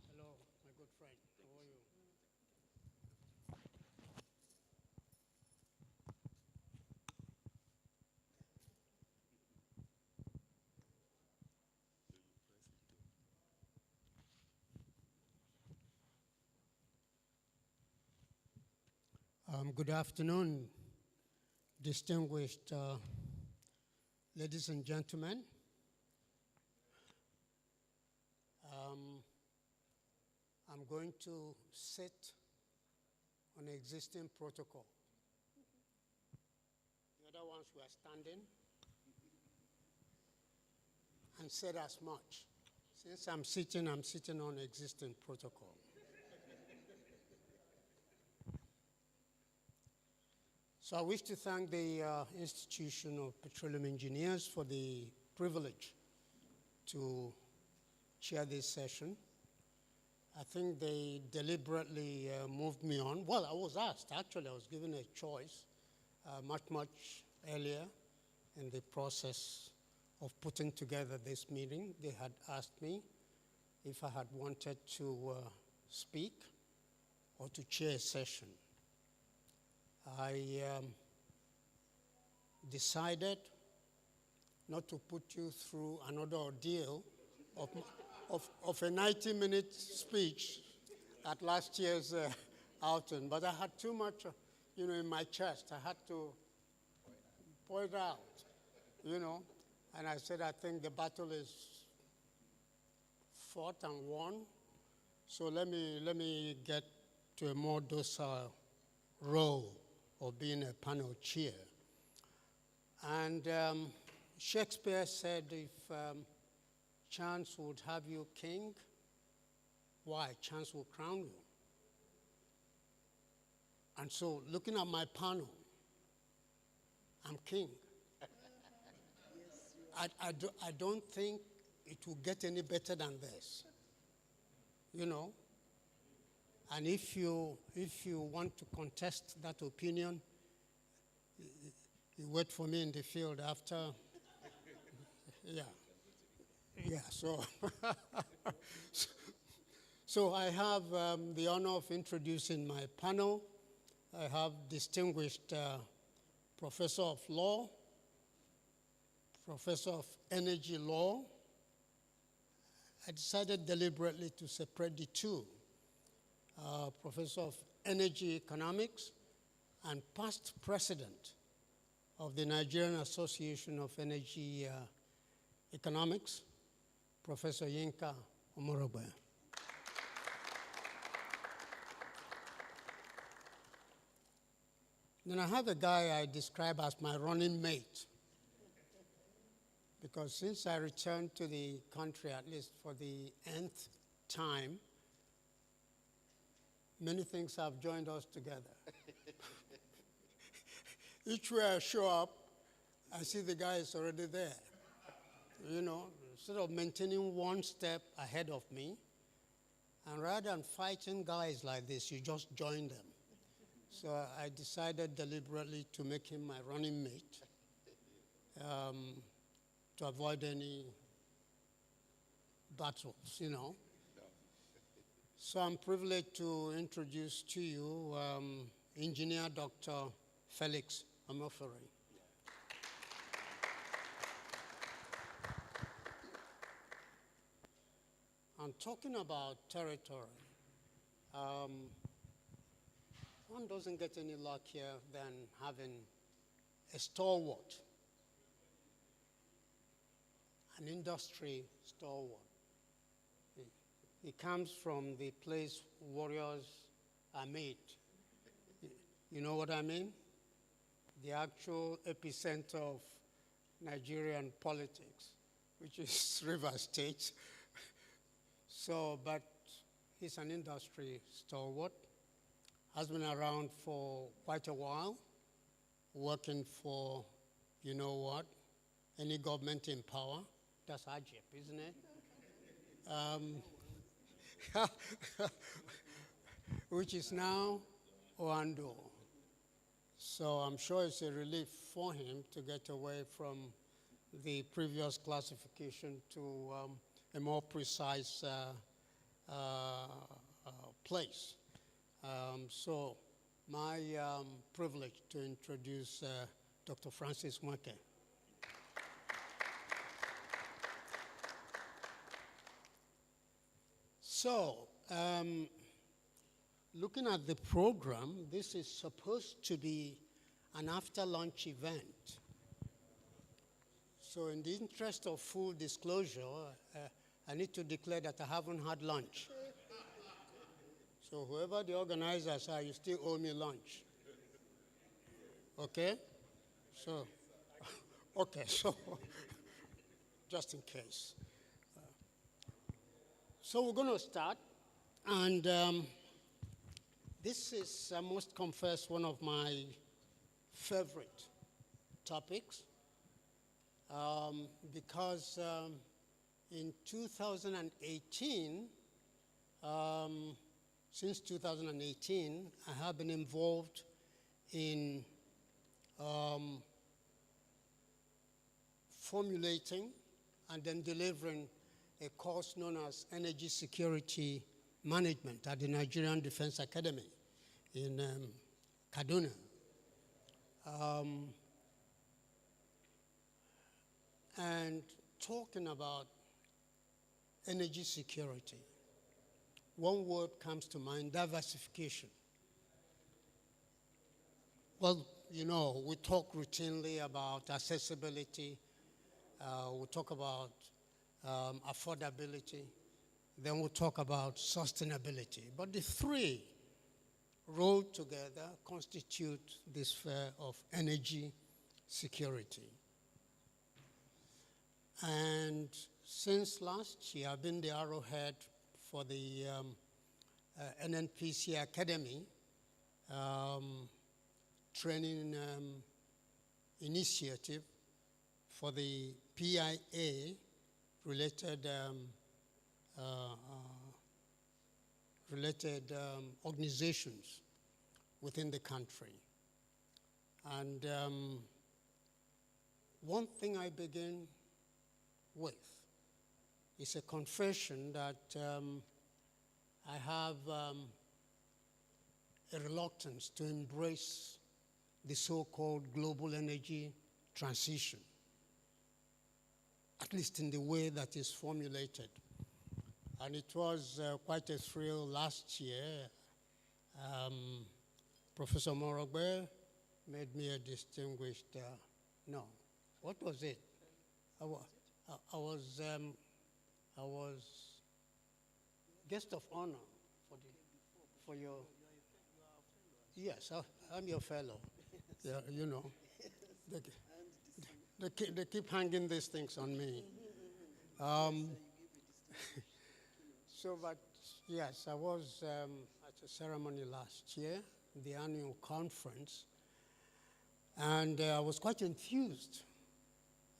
Hello, my good friend. How are you? Good afternoon, distinguished ladies and gentlemen. I'm going to sit on existing protocol. The other ones were standing and said as much. Since I'm sitting on existing protocol. So I wish to thank the Institution of Petroleum Engineers for the privilege to chair this session. I think they deliberately moved me on. Well, I was asked, actually, I was given a choice much earlier in the process of putting together this meeting. They had asked me if I had wanted to speak or to chair a session. I decided not to put you through another ordeal of a 90-minute speech at last year's outing, but I had too much, in my chest. I had to pour it out, and I said, I think the battle is fought and won, so let me get to a more docile role of being a panel chair. And Shakespeare said, if chance would have you king, why? Chance will crown you. And so, looking at my panel, I'm king. I don't think it will get any better than this, And if you want to contest that opinion, you wait for me in the field after. Yeah. So I have the honor of introducing my panel. I have distinguished Professor of Law, Professor of Energy Law. I decided deliberately to separate the two. Professor of Energy Economics and past president of the Nigerian Association of Energy Economics, Professor Yinka Omorogbe. Then I have a guy I describe as my running mate, because since I returned to the country, at least for the nth time, many things have joined us together. Each way I show up, I see the guy is already there. You know, instead of maintaining one step ahead of me, and rather than fighting guys like this, you just join them. So I decided deliberately to make him my running mate, to avoid any battles, you know. So I'm privileged to introduce to you Engineer Dr. Felix Omofori. I'm talking about territory. One doesn't get any luckier than having a stalwart, an industry stalwart. He comes from the place warriors are made. You know what I mean? The actual epicenter of Nigerian politics, which is Rivers State. So, but he's an industry stalwart, has been around for quite a while, working for, you know what, any government in power. That's Ajip, isn't it? Which is now Oando. So I'm sure it's a relief for him to get away from the previous classification to a more precise place. So my privilege to introduce Dr. Francis Mweke. So, looking at the program, this is supposed to be an after-lunch event. So in the interest of full disclosure, I need to declare that I haven't had lunch. So whoever the organizers are, you still owe me lunch. Okay? So, okay, so just in case. So we're going to start, and this is, I must confess, one of my favorite topics, because in 2018, since 2018, I have been involved in formulating and then delivering a course known as Energy Security Management at the Nigerian Defense Academy in Kaduna. And talking about energy security, one word comes to mind: diversification. Well, you know, we talk routinely about accessibility, we talk about affordability, then we'll talk about sustainability. But the three rolled together constitute this sphere of energy security. And since last year, I've been the arrowhead for the NNPC Academy training initiative for the PIA related organizations within the country. And one thing I begin with is a confession that I have a reluctance to embrace the so-called global energy transition, at least in the way that is formulated. And it was quite a thrill last year. Professor Morogbe made me a distinguished, no, what was it? I was guest of honor for your, yes, I'm your fellow. Yeah, you know, They keep hanging these things on me. Um, but yes, I was at a ceremony last year, the annual conference, and I was quite enthused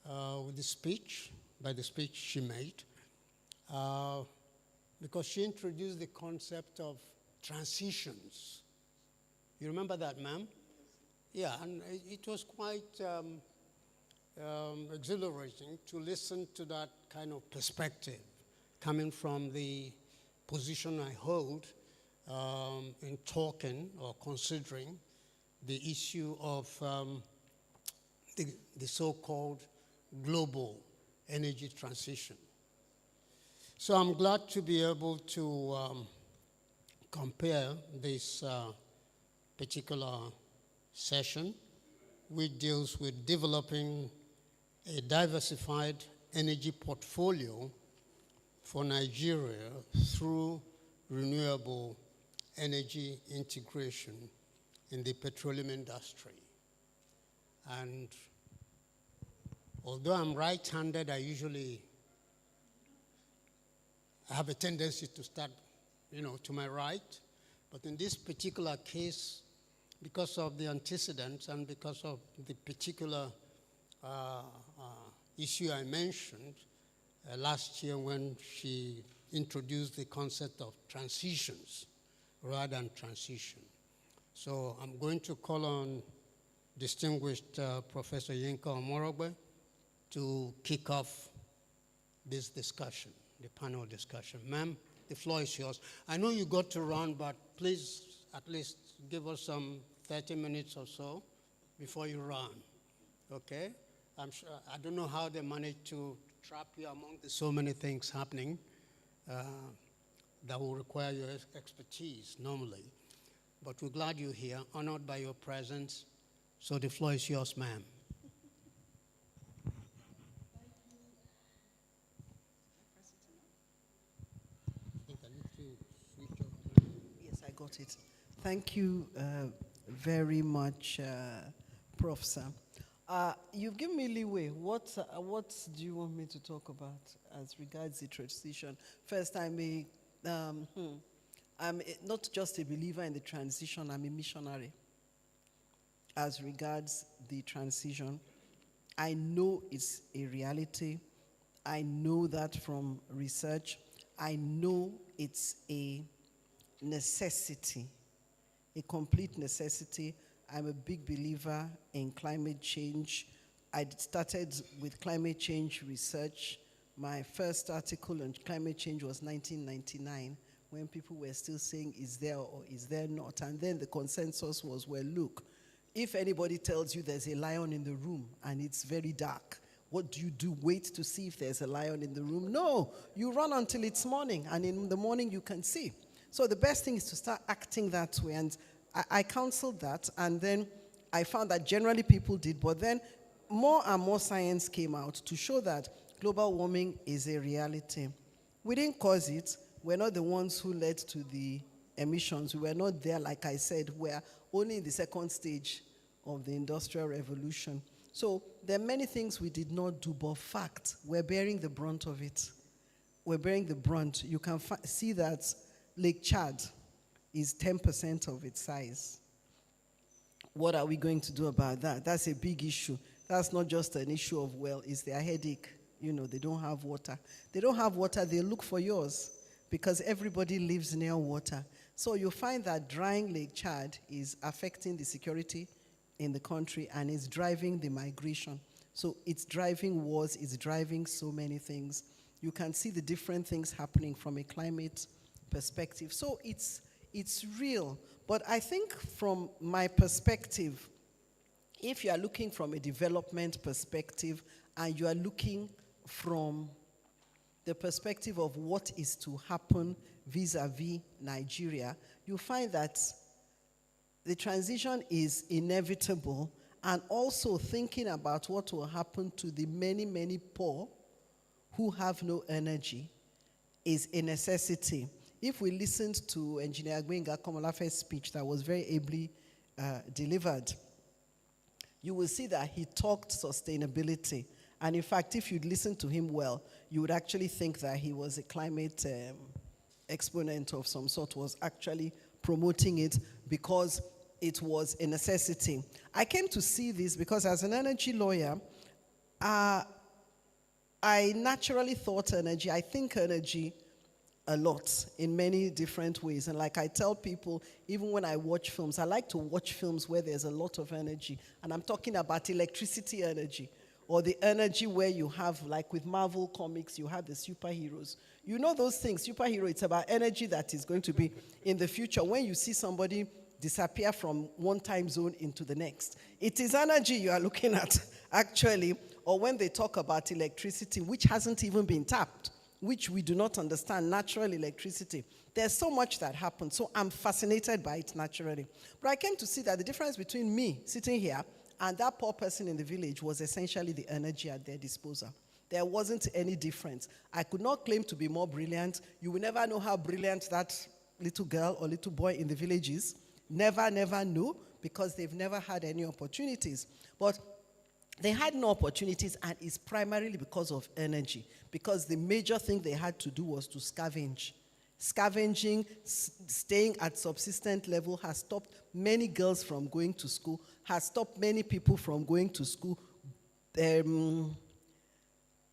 with the speech she made, because she introduced the concept of transitions. You remember that, ma'am? Yeah, and it was quite exhilarating to listen to that kind of perspective coming from the position I hold in talking or considering the issue of the so-called global energy transition. So I'm glad to be able to compare this particular session, which deals with developing a diversified energy portfolio for Nigeria through renewable energy integration in the petroleum industry. And although I'm right-handed, I have a tendency to start, to my right. But in this particular case, because of the antecedents and because of the particular issue I mentioned last year when she introduced the concept of transitions rather than transition. So I'm going to call on distinguished Professor Yinka Omorogbe to kick off this discussion, the panel discussion. Ma'am, the floor is yours. I know you got to run, but please at least give us some 30 minutes or so before you run, okay? I'm sure, I don't know how they managed to trap you among the so many things happening that will require your expertise normally. But we're glad you're here, honored by your presence. So the floor is yours, ma'am. Yes, I got it. Thank you very much, Prof. Sam. You've given me leeway. What do you want me to talk about as regards the transition? First, I'm not just a believer in the transition, I'm a missionary. As regards the transition, I know it's a reality. I know that from research. I know it's a necessity, a complete necessity. I'm a big believer in climate change. I started with climate change research. My first article on climate change was 1999, when people were still saying, is there or is there not? And then the consensus was, well, look, if anybody tells you there's a lion in the room and it's very dark, what do? Wait to see if there's a lion in the room? No, you run until it's morning, and in the morning you can see. So the best thing is to start acting that way. And I counseled that, and then I found that generally people did, but then more and more science came out to show that global warming is a reality. We didn't cause it. We're not the ones who led to the emissions. We were not there, like I said. We're only in the second stage of the Industrial Revolution. So there are many things we did not do, but fact, we're bearing the brunt of it. We're bearing the brunt. You can see that Lake Chad is 10% of its size. What are we going to do about that? That's a big issue. That's not just an issue of, well, it's their headache. They don't have water. They don't have water, they look for yours, because everybody lives near water. So you find that drying Lake Chad is affecting the security in the country, and it's driving the migration. So it's driving wars, it's driving so many things. You can see the different things happening from a climate perspective. So it's real. But I think from my perspective, if you are looking from a development perspective and you are looking from the perspective of what is to happen vis-a-vis Nigeria, you find that the transition is inevitable, and also thinking about what will happen to the many, many poor who have no energy is a necessity. If we listened to Engineer Gbenga Komolafe's speech that was very ably delivered, you will see that he talked sustainability. And in fact, if you'd listen to him well, you would actually think that he was a climate exponent of some sort, was actually promoting it because it was a necessity. I came to see this because as an energy lawyer, I naturally thought energy, I think energy a lot in many different ways. And like I tell people, even when I watch films, I like to watch films where there's a lot of energy. And I'm talking about electricity energy, or the energy where you have, like with Marvel comics, you have the superheroes. You know those things, superhero, it's about energy that is going to be in the future. When you see somebody disappear from one time zone into the next, it is energy you are looking at, actually. Or when they talk about electricity, which hasn't even been tapped, which we do not understand, natural electricity. There's so much that happens, so I'm fascinated by it naturally. But I came to see that the difference between me sitting here and that poor person in the village was essentially the energy at their disposal. There wasn't any difference. I could not claim to be more brilliant. You will never know how brilliant that little girl or little boy in the village is. Never know, because they've never had any opportunities. But they had no opportunities, and it's primarily because of energy. Because the major thing they had to do was to scavenge. Scavenging, staying at subsistent level has stopped many girls from going to school, has stopped many people from going to school.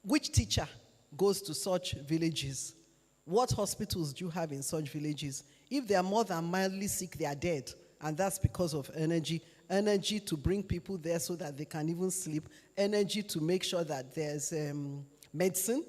Which teacher goes to such villages? What hospitals do you have in such villages? If they are more than mildly sick, they are dead. And that's because of energy. Energy to bring people there so that they can even sleep. Energy to make sure that there's medicine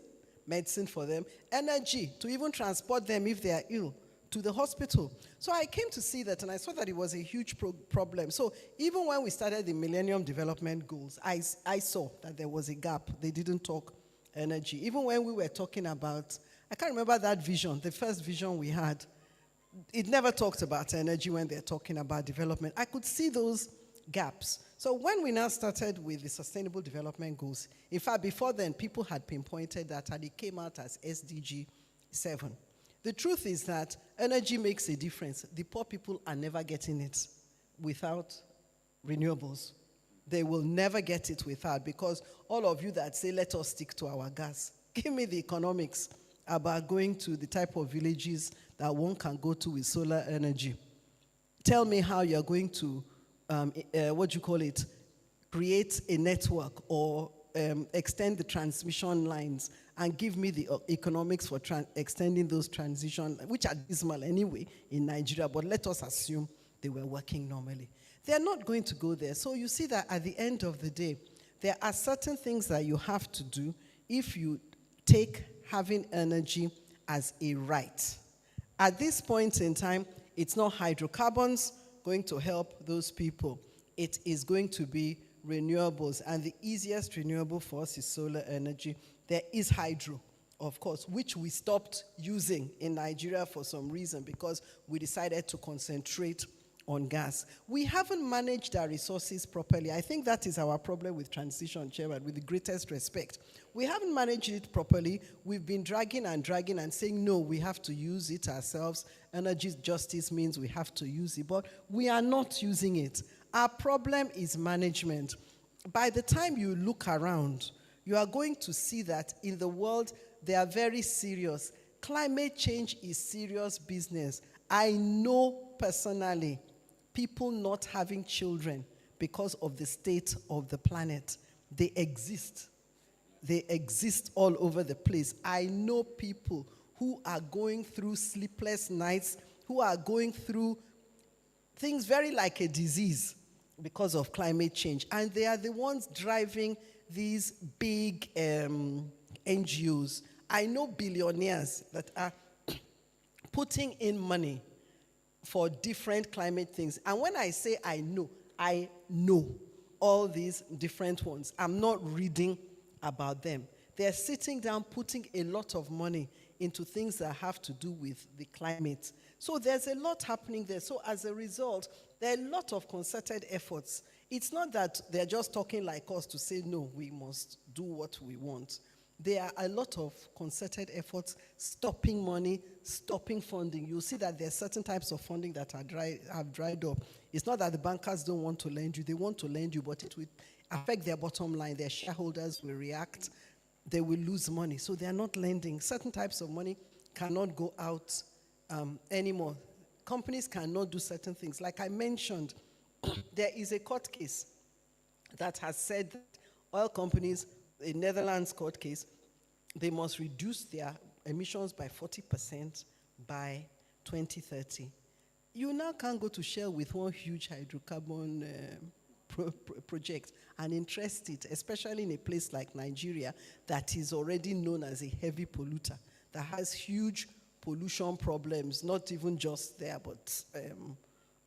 for them. Energy to even transport them if they are ill to the hospital. So I came to see that, and I saw that it was a huge problem. So even when we started the Millennium Development Goals, I saw that there was a gap. They didn't talk energy. Even when we were talking about, I can't remember that vision, the first vision we had, it never talked about energy when they're talking about development. I could see those gaps. So when we now started with the Sustainable Development Goals, in fact, before then, people had pinpointed that, and it came out as SDG 7. The truth is that energy makes a difference. The poor people are never getting it without renewables. They will never get it without, because all of you that say, let us stick to our gas, give me the economics about going to the type of villages that one can go to with solar energy. Tell me how you're going to, create a network or extend the transmission lines, and give me the economics for extending those transition, which are dismal anyway in Nigeria, but let us assume they were working normally. They're not going to go there. So you see that at the end of the day, there are certain things that you have to do if you take having energy as a right. At this point in time, it's not hydrocarbons going to help those people. It is going to be renewables, and the easiest renewable for us is solar energy. There is hydro, of course, which we stopped using in Nigeria for some reason because we decided to concentrate on gas. We haven't managed our resources properly. I think that is our problem with transition, Chairman, with the greatest respect. We haven't managed it properly. We've been dragging and saying, no, we have to use it ourselves. Energy justice means we have to use it, but we are not using it. Our problem is management. By the time you look around, you are going to see that in the world, they are very serious. Climate change is serious business. I know personally people not having children because of the state of the planet. They exist. They exist all over the place. I know people who are going through sleepless nights, who are going through things very like a disease because of climate change. And they are the ones driving these big NGOs. I know billionaires that are putting in money for different climate things. And when I say I know all these different ones. I'm not reading about them. They're sitting down, putting a lot of money into things that have to do with the climate. So there's a lot happening there. So as a result, there are a lot of concerted efforts. It's not that they're just talking like us to say, no, we must do what we want. There are a lot of concerted efforts stopping money, stopping funding. You'll see that there are certain types of funding that have dried up. It's not that the bankers don't want to lend you. They want to lend you, but it will affect their bottom line. Their shareholders will react. They will lose money. So they are not lending. Certain types of money cannot go out anymore. Companies cannot do certain things. Like I mentioned, there is a court case that has said that oil companies, a Netherlands court case, they must reduce their emissions by 40% by 2030. You now can't go to Shell with one huge hydrocarbon project and interest it, especially in a place like Nigeria that is already known as a heavy polluter, that has huge pollution problems, not even just there, but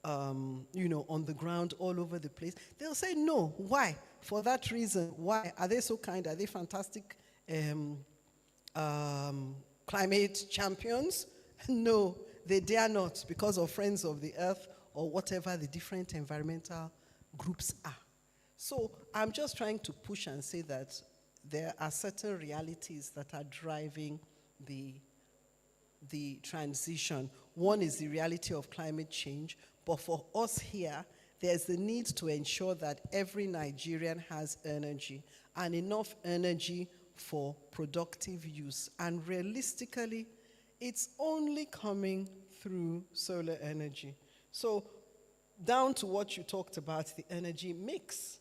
on the ground all over the place. They'll say no. Why? For that reason. Why? Are they so kind? Are they fantastic climate champions? No, they dare not, because of Friends of the Earth or whatever the different environmental groups are. So I'm just trying to push and say that there are certain realities that are driving the transition. One is the reality of climate change, but for us here, there's the need to ensure that every Nigerian has energy, and enough energy for productive use. And realistically, it's only coming through solar energy. So down to what you talked about, the energy mix.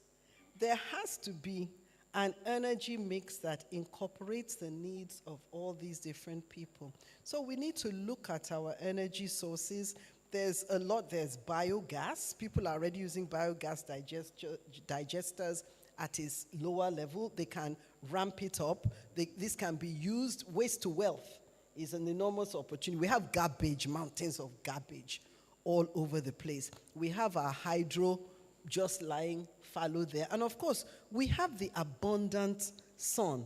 There has to be an energy mix that incorporates the needs of all these different people. So we need to look at our energy sources. There's a lot. There's biogas. People are already using biogas digesters at its lower level. They can ramp it up. This can be used. Waste to wealth is an enormous opportunity. We have garbage, mountains of garbage all over the place. We have our hydro just lying fallow there. And of course, we have the abundant sun.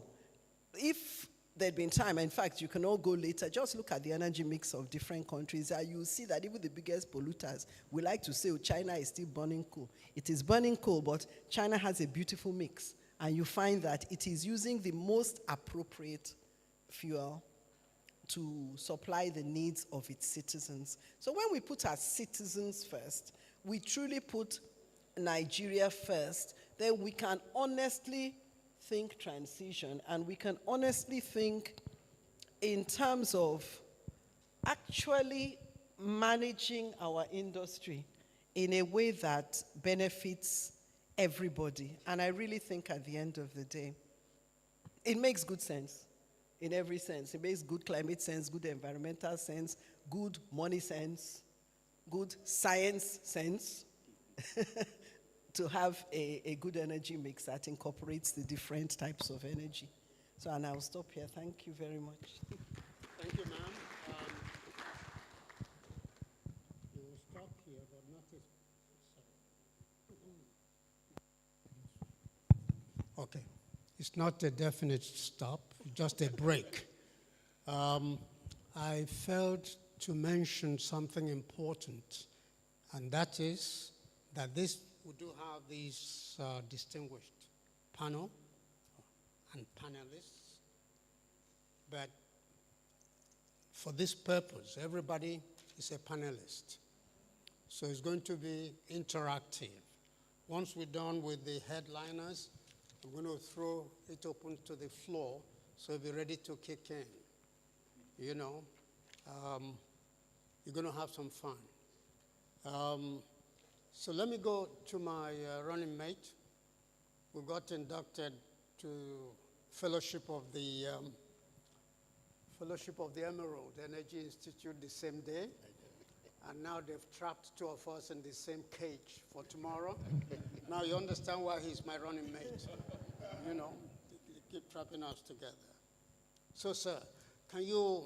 If there'd been time, in fact, you can all go later, just look at the energy mix of different countries, and you'll see that even the biggest polluters, we like to say, oh, China is still burning coal. It is burning coal, but China has a beautiful mix. And you find that it is using the most appropriate fuel to supply the needs of its citizens. So when we put our citizens first, we truly put Nigeria first, then we can honestly think transition, and we can honestly think in terms of actually managing our industry in a way that benefits everybody. And I really think at the end of the day, it makes good sense in every sense. It makes good climate sense, good environmental sense, good money sense, good science sense to have a good energy mix that incorporates the different types of energy. So, and I'll stop here. Thank you very much. Thank you, ma'am. You will stop here, but not this. Okay. It's not a definite stop, just a break. I failed to mention something important, and that is that we do have these distinguished panel and panelists, but for this purpose, everybody is a panelist. So it's going to be interactive. Once we're done with the headliners, I'm going to throw it open to the floor, so be ready to kick in. You know, you're going to have some fun. So let me go to my running mate, who got inducted to Fellowship of the Emerald Energy Institute the same day, and now they've trapped two of us in the same cage for tomorrow. Now you understand why he's my running mate. You know, they keep trapping us together. So, sir, can you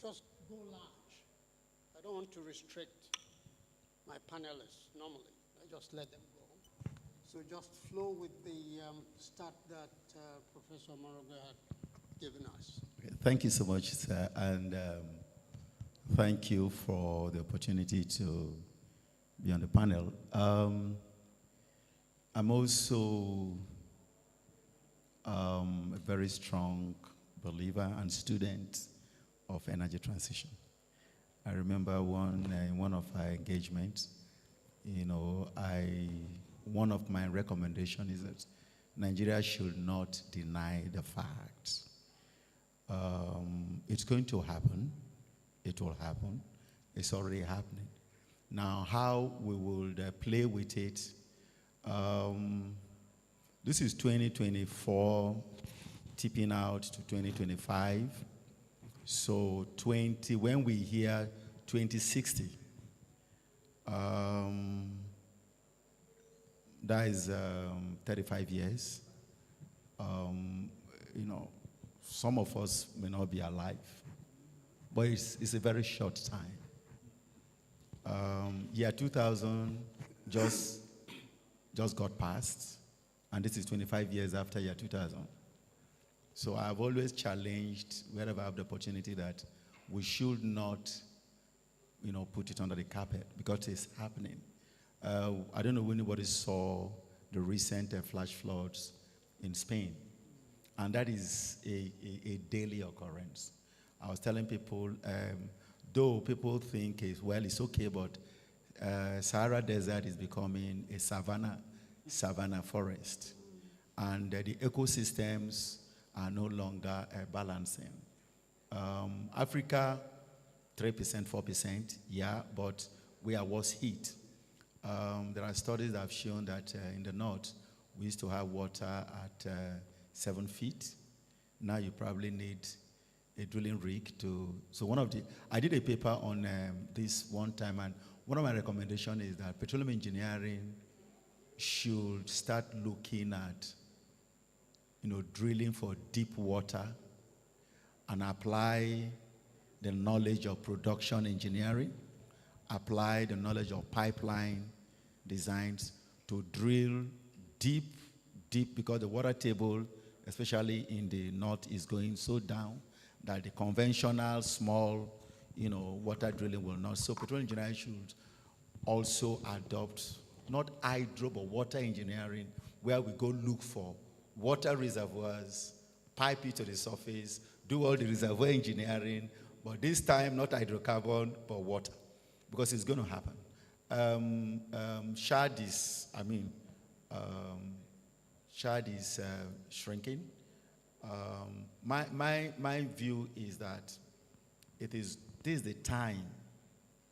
just go large? I don't want to restrict my panelists normally. I just let them go. So just flow with the start that Professor Moroga had given us. Okay, thank you so much, sir, and thank you for the opportunity to be on the panel. I'm also a very strong believer and student of energy transition. I remember in one of our engagements, one of my recommendations is that Nigeria should not deny the facts. It's going to happen. It will happen. It's already happening. Now, how we will play with it, this is 2024, tipping out to 2025. So when we hear 2060, that is 35 years. Some of us may not be alive, but it's a very short time. Year 2000 just got passed, and this is 25 years after year 2000. So I've always challenged, wherever I have the opportunity, that we should not, put it under the carpet, because it's happening. I don't know if anybody saw the recent flash floods in Spain, and that is a daily occurrence. I was telling people, though people think, it's okay, but Sahara Desert is becoming a savanna forest, and the ecosystems are no longer balancing. Africa, 3%, 4%, yeah, but we are worse hit. There are studies that have shown that in the north, we used to have water at 7 feet. Now you probably need a drilling rig to, I did a paper on this one time, and one of my recommendations is that petroleum engineering should start looking at, drilling for deep water and apply the knowledge of production engineering, apply the knowledge of pipeline designs to drill deep, because the water table, especially in the north, is going so down that the conventional small, water drilling will not. So petroleum engineering should also adopt not hydro, but water engineering, where we go look for water reservoirs, pipe it to the surface, do all the reservoir engineering, but this time not hydrocarbon, but water, because it's going to happen. Shad is shrinking. My view is that this is the time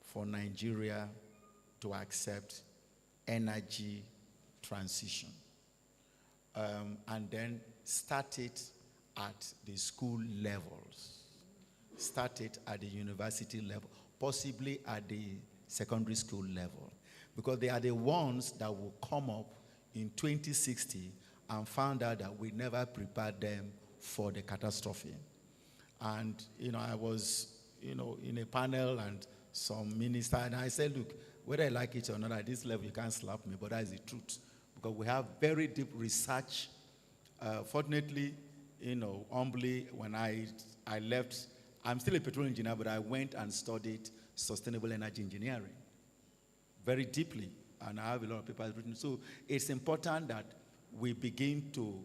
for Nigeria to accept energy transition, and then start it at the school levels, start it at the university level, possibly at the secondary school level, because they are the ones that will come up in 2060 and found out that we never prepared them for the catastrophe. And, I was, in a panel and some minister, and I said, look, whether I like it or not, at this level, you can't slap me, but that is the truth. Because we have very deep research. Fortunately, humbly, when I left, I'm still a petroleum engineer, but I went and studied sustainable energy engineering very deeply, and I have a lot of papers written. So it's important that we begin to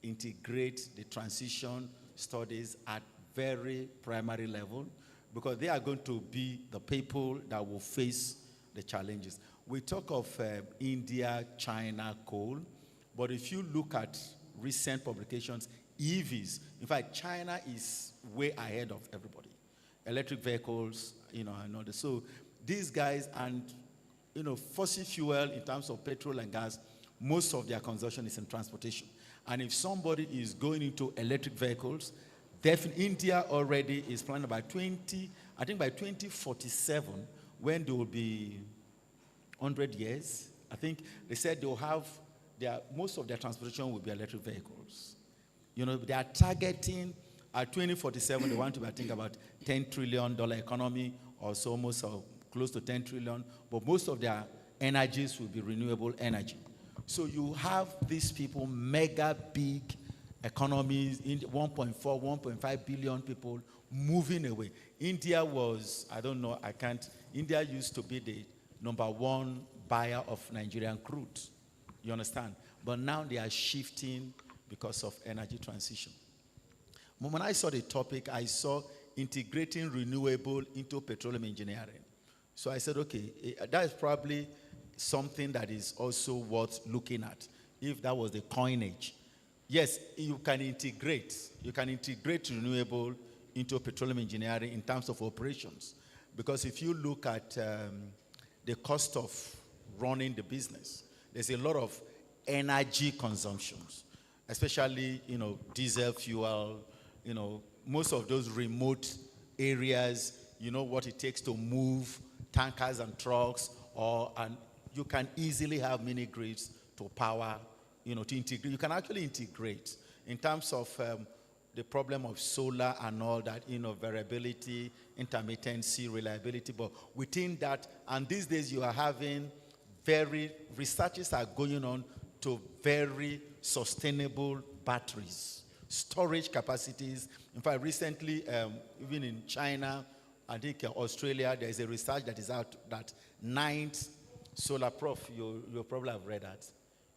integrate the transition studies at very primary level, because they are going to be the people that will face the challenges. We talk of India, China, coal, but if you look at recent publications, EVs, in fact, China is way ahead of everybody. Electric vehicles, and all this. So these guys, and, fossil fuel in terms of petrol and gas, most of their consumption is in transportation. And if somebody is going into electric vehicles, definitely India already is planning by 2047, when there will be 100 years, I think they said they'll have most of their transportation will be electric vehicles. They are targeting at 2047, they want to, I think, about $10 trillion economy, or so, almost close to 10 trillion, but most of their energies will be renewable energy. So you have these people, mega big economies, 1.4, 1.5 billion people moving away. India was, India used to be the #1 buyer of Nigerian crude. You understand? But now they are shifting because of energy transition. When I saw the topic, I saw integrating renewable into petroleum engineering. So I said, okay, that is probably something that is also worth looking at, if that was the coinage. Yes, you can integrate renewable into petroleum engineering in terms of operations. Because if you look at the cost of running the business, there's a lot of energy consumptions, especially, diesel fuel, most of those remote areas, what it takes to move tankers and trucks, and you can easily have mini grids to power, to integrate. You can actually integrate in terms of the problem of solar and all that, variability, intermittency, reliability. But within that, and these days you are having researches are going on to very sustainable batteries, storage capacities. In fact, recently, even in China, I think Australia, there is a research that is out that 9th solar, Prof, you probably have read that,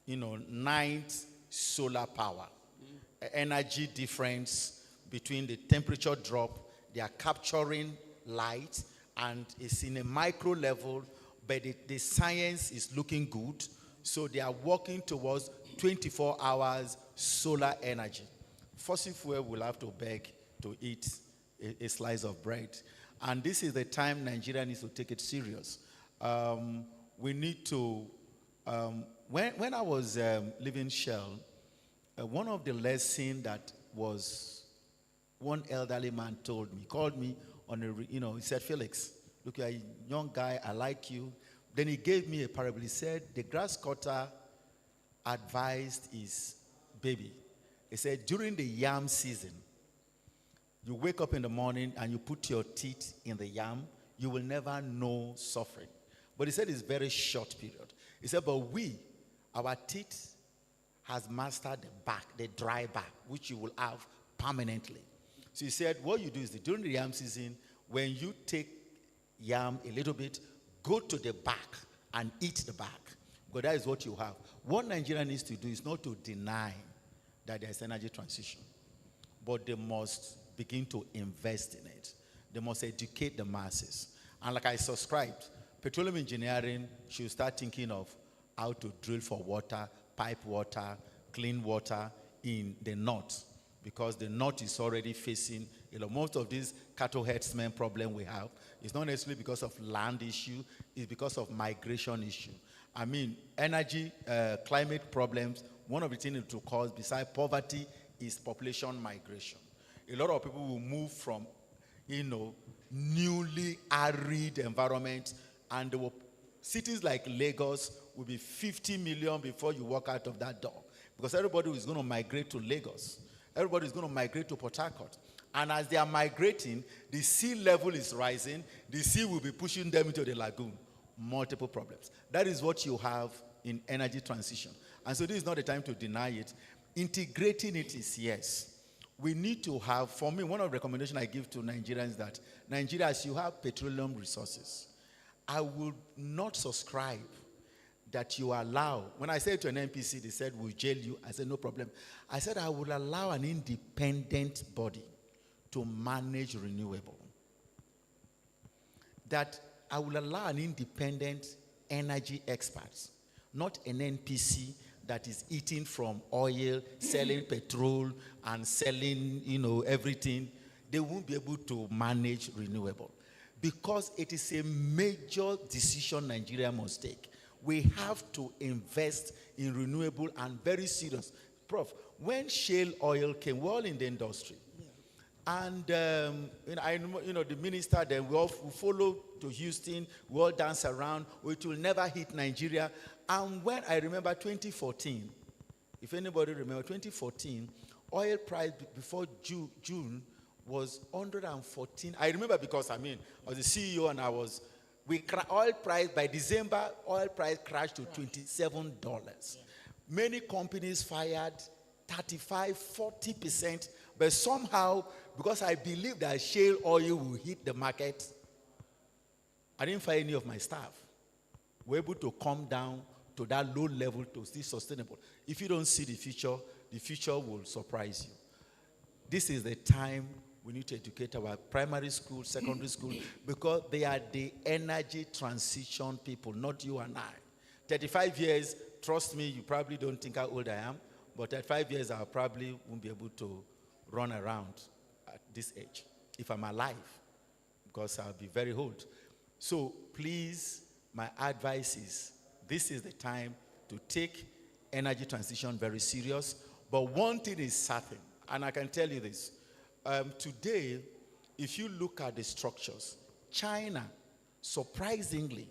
9th solar power. Energy difference between the temperature drop, they are capturing light, and it's in a micro level, but the science is looking good. So they are working towards 24 hours solar energy. Fossil fuel will have to beg to eat a slice of bread. And this is the time Nigeria needs to take it serious. We need to, when I was leaving Shell, one of the lessons that was one elderly man told me, called me on he said, Felix, look, you're a young guy, I like you. Then he gave me a parable. He said, the grass cutter advised his baby. He said, during the yam season, you wake up in the morning and you put your teeth in the yam, you will never know suffering. But he said it's very short period. He said, but our teeth has mastered the back, the dry back, which you will have permanently. So he said, what you do is during the yam season, when you take yam a little bit, go to the back and eat the back. Because that is what you have. What Nigeria needs to do is not to deny that there is energy transition, but they must begin to invest in it. They must educate the masses. And like I subscribed, petroleum engineering should start thinking of how to drill for water, pipe water, clean water in the north, because the north is already facing, most of these cattle herdsmen problem we have is not necessarily because of land issue, it's because of migration issue. I mean, energy, climate problems, one of the things to cause besides poverty is population migration. A lot of people will move from, newly arid environments, and cities like Lagos will be 50 million before you walk out of that door, because everybody is going to migrate to Lagos. Everybody is going to migrate to Port Harcourt. And as they are migrating, the sea level is rising. The sea will be pushing them into the lagoon. Multiple problems. That is what you have in energy transition. And so this is not the time to deny it. Integrating it is yes. We need to have, for me, one of the recommendations I give to Nigerians is that, Nigeria, as you have petroleum resources, I would not subscribe that you allow, when I said to an NPC, they said, we'll jail you. I said, no problem. I said, I would allow an independent body to manage renewable. That I will allow an independent energy experts, not an NPC that is eating from oil, selling petrol, and selling, everything. They won't be able to manage renewable, because it is a major decision Nigeria must take. We have to invest in renewable, and very serious. Prof, when shale oil came, we're all in the industry. And the minister, then we all follow to Houston, we all dance around, it will never hit Nigeria. And when I remember 2014, if anybody remember 2014, oil price before June was 114. I remember because I was the CEO and oil price, by December, oil price crashed to $27. Many companies fired 35-40%, but somehow, because I believe that shale oil will hit the market, I didn't fire any of my staff. We're able to come down to that low level to still sustainable. If you don't see the future will surprise you. This is the time we need to educate our primary school, secondary school, because they are the energy transition people, not you and I. 35 years, trust me, you probably don't think how old I am, but at 5 years, I probably won't be able to run around at this age, if I'm alive, because I'll be very old. So please, my advice is, this is the time to take energy transition very serious. But one thing is certain, and I can tell you this. Today, if you look at the structures, China, surprisingly,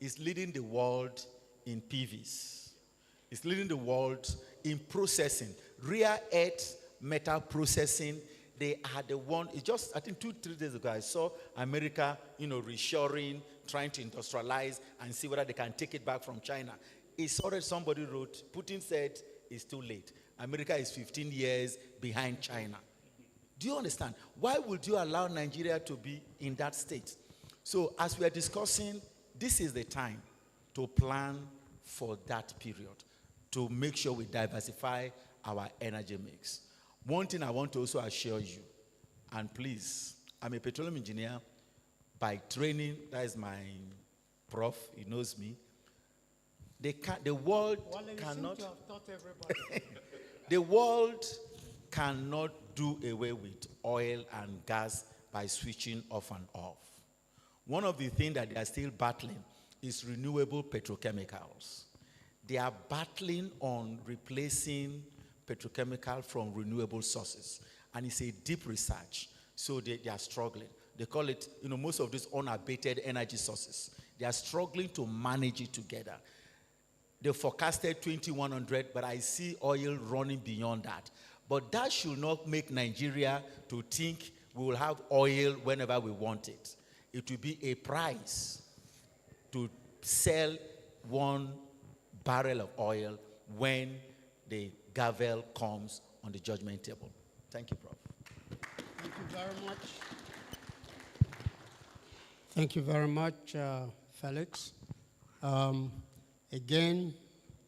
is leading the world in PVs. It's leading the world in processing. Rare earth metal processing, they are the one. It's just, I think 2-3 days ago, I saw America, reshoring, trying to industrialize and see whether they can take it back from China. It's already, somebody wrote, Putin said it's too late. America is 15 years behind China. Do you understand? Why would you allow Nigeria to be in that state? So as we are discussing, this is the time to plan for that period, to make sure we diversify our energy mix. One thing I want to also assure you, and please, I'm a petroleum engineer by training. That is my prof, he knows me. The world cannot. The world cannot do away with oil and gas by switching off and off. One of the things that they are still battling is renewable petrochemicals. They are battling on replacing petrochemical from renewable sources. And it's a deep research. So they are struggling. They call it, most of these unabated energy sources. They are struggling to manage it together. They forecasted 2100, but I see oil running beyond that. But that should not make Nigeria to think we will have oil whenever we want it. It will be a price to sell 1 barrel of oil when the gavel comes on the judgment table. Thank you, Prof. Thank you very much. Thank you very much, Felix. Again,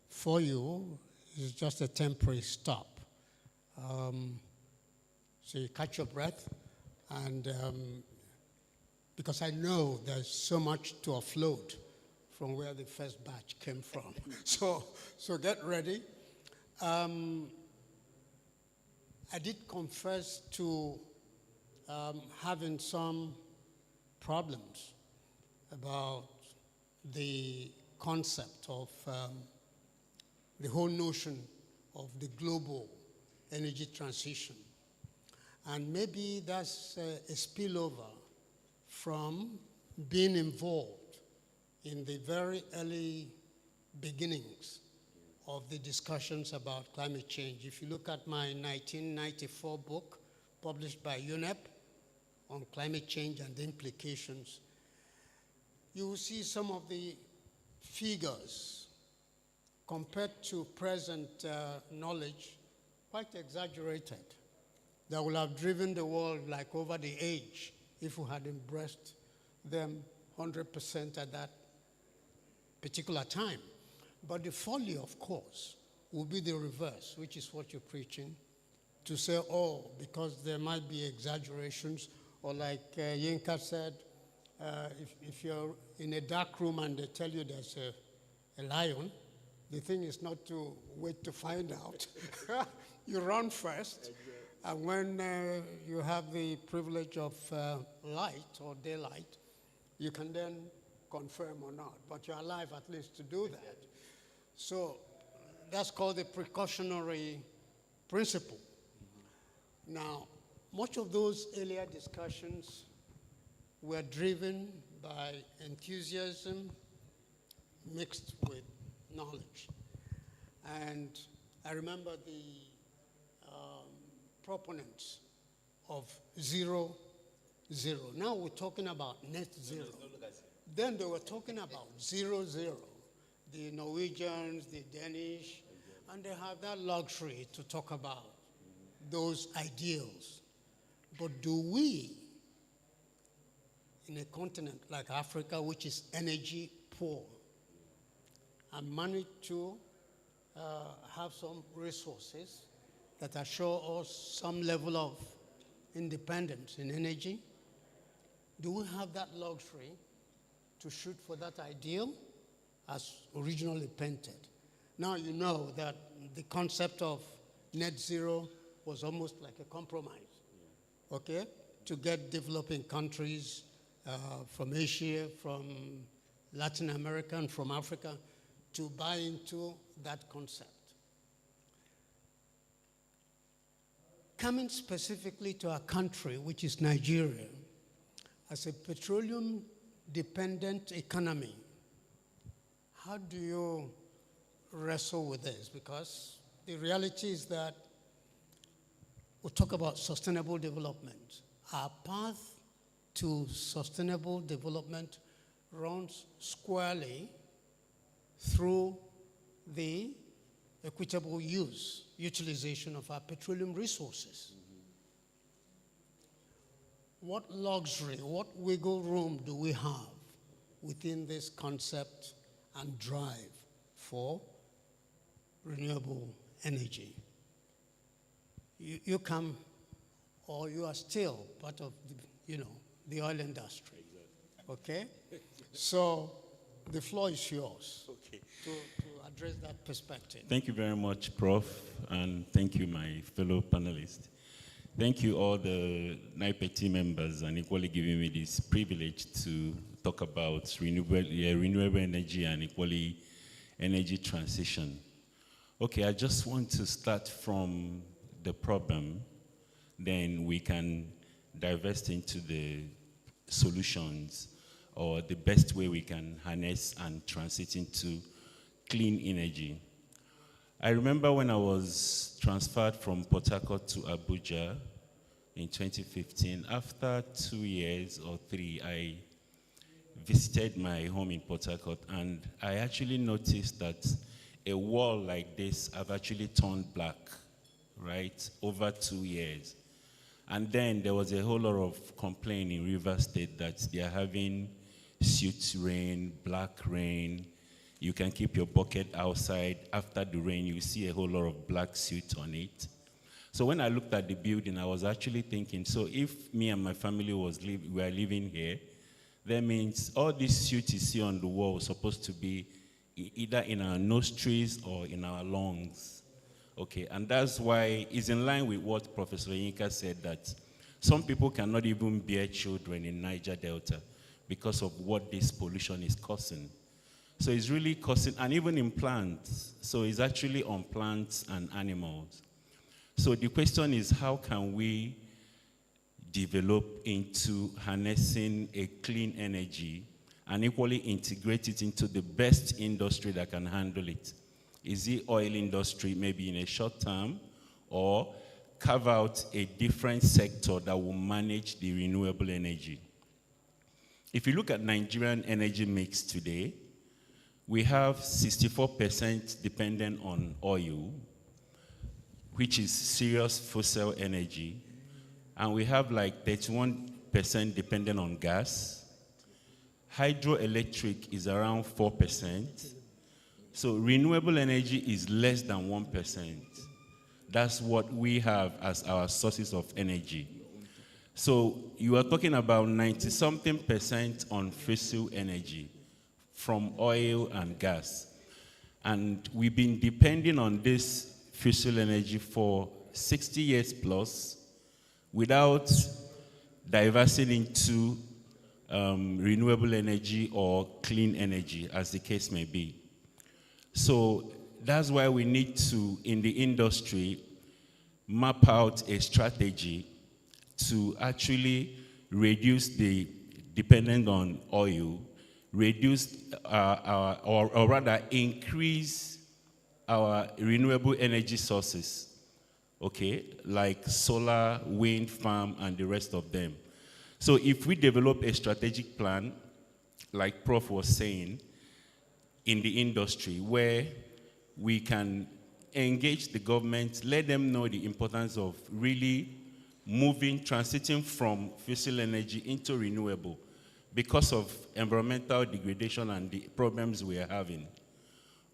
for you, it's just a temporary stop. So you catch your breath, and because I know there's so much to offload from where the first batch came from. So get ready. I did confess to having some problems about the concept of the whole notion of the global energy transition. And maybe that's a spillover from being involved in the very early beginnings of the discussions about climate change. If you look at my 1994 book, published by UNEP, on climate change and the implications, you will see some of the figures compared to present knowledge, quite exaggerated, that will have driven the world like over the age if we had embraced them 100% at that particular time. But the folly, of course, will be the reverse, which is what you're preaching, to say, oh, because there might be exaggerations, or like Yinka said, if you're in a dark room and they tell you there's a lion, the thing is not to wait to find out. You run first, and when you have the privilege of light or daylight, you can then confirm or not, but you're alive at least to do that. So that's called the precautionary principle. Now, much of those earlier discussions were driven by enthusiasm mixed with knowledge. And I remember the proponents of 0, 0. Now we're talking about net zero. Then they were talking about 0, 0. The Norwegians, the Danish, and they have that luxury to talk about those ideals. But do we, in a continent like Africa, which is energy poor, and manage to have some resources that assure us some level of independence in energy? Do we have that luxury to shoot for that ideal as originally painted? Now you know that the concept of net zero was almost like a compromise, okay, to get developing countries from Asia, from Latin America, and from Africa to buy into that concept. Coming specifically to our country, which is Nigeria, as a petroleum-dependent economy, how do you wrestle with this? Because the reality is that we talk about sustainable development. Our path to sustainable development runs squarely through the equitable utilization of our petroleum resources. What luxury, what wiggle room do we have within this concept and drive for renewable energy? You come, or you are still part of the oil industry, okay? So the floor is yours to address that perspective. Thank you very much, Prof., and thank you, my fellow panelists. Thank you, all the NIPetE members, and equally giving me this privilege to talk about renewable energy and equally energy transition. Okay, I just want to start from the problem, then we can divest into the solutions or the best way we can harness and transit into clean energy. I remember when I was transferred from Port Harcourt to Abuja in 2015, after 2 years or 3, I visited my home in Port Harcourt, and I actually noticed that a wall like this have actually turned black, right, over 2 years. And then there was a whole lot of complaint in Rivers State that they are having soot rain, black rain. You can keep your bucket outside. After the rain, you see a whole lot of black soot on it. So when I looked at the building, I was actually thinking, so if me and my family were living here, that means all this soot you see on the wall is supposed to be either in our nostrils or in our lungs. Okay, and that's why it's in line with what Professor Yinka said, that some people cannot even bear children in Niger Delta because of what this pollution is causing. So it's really causing, and even in plants, so it's actually on plants and animals. So the question is, how can we develop into harnessing a clean energy and equally integrate it into the best industry that can handle it? Is the oil industry maybe in a short term, or carve out a different sector that will manage the renewable energy? If you look at Nigerian energy mix today, we have 64% dependent on oil, which is serious fossil energy, and we have like 31% dependent on gas. Hydroelectric is around 4%. So renewable energy is less than 1%. That's what we have as our sources of energy. So you are talking about 90-something% on fossil energy from oil and gas. And we've been depending on this fossil energy for 60 years plus without diversing into renewable energy or clean energy, as the case may be. So that's why we need to, in the industry, map out a strategy to actually reduce the dependence on oil, reduce or rather increase our renewable energy sources, okay, like solar, wind farm, and the rest of them. So if we develop a strategic plan, like Prof was saying, in the industry, where we can engage the government, let them know the importance of really transiting from fossil energy into renewable because of environmental degradation and the problems we are having.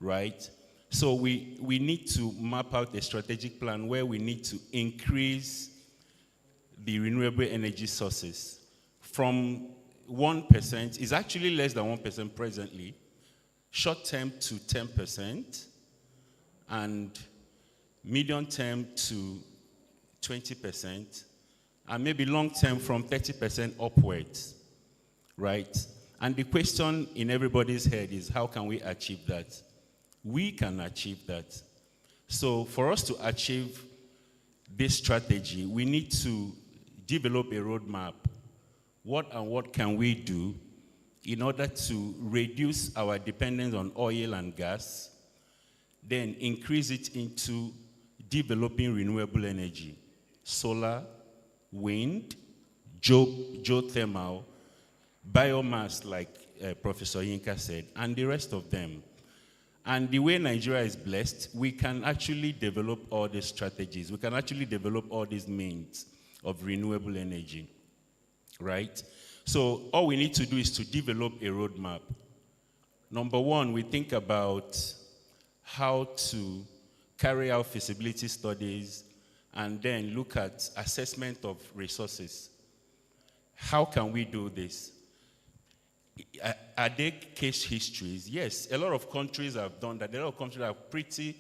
right? So we need to map out a strategic plan where we need to increase the renewable energy sources from 1%, is actually less than 1% presently, short term to 10%, and medium term to 20%, and maybe long term from 30% upwards, right? And the question in everybody's head is, how can we achieve that? We can achieve that. So for us to achieve this strategy, we need to develop a roadmap. What can we do in order to reduce our dependence on oil and gas, then increase it into developing renewable energy, solar, wind, geothermal, biomass, like Professor Yinka said, and the rest of them. And the way Nigeria is blessed, we can actually develop all these strategies. We can actually develop all these means of renewable energy, right? So all we need to do is to develop a roadmap. Number one, we think about how to carry out feasibility studies and then look at assessment of resources. How can we do this? Are there case histories? Yes, a lot of countries have done that. A lot of countries are pretty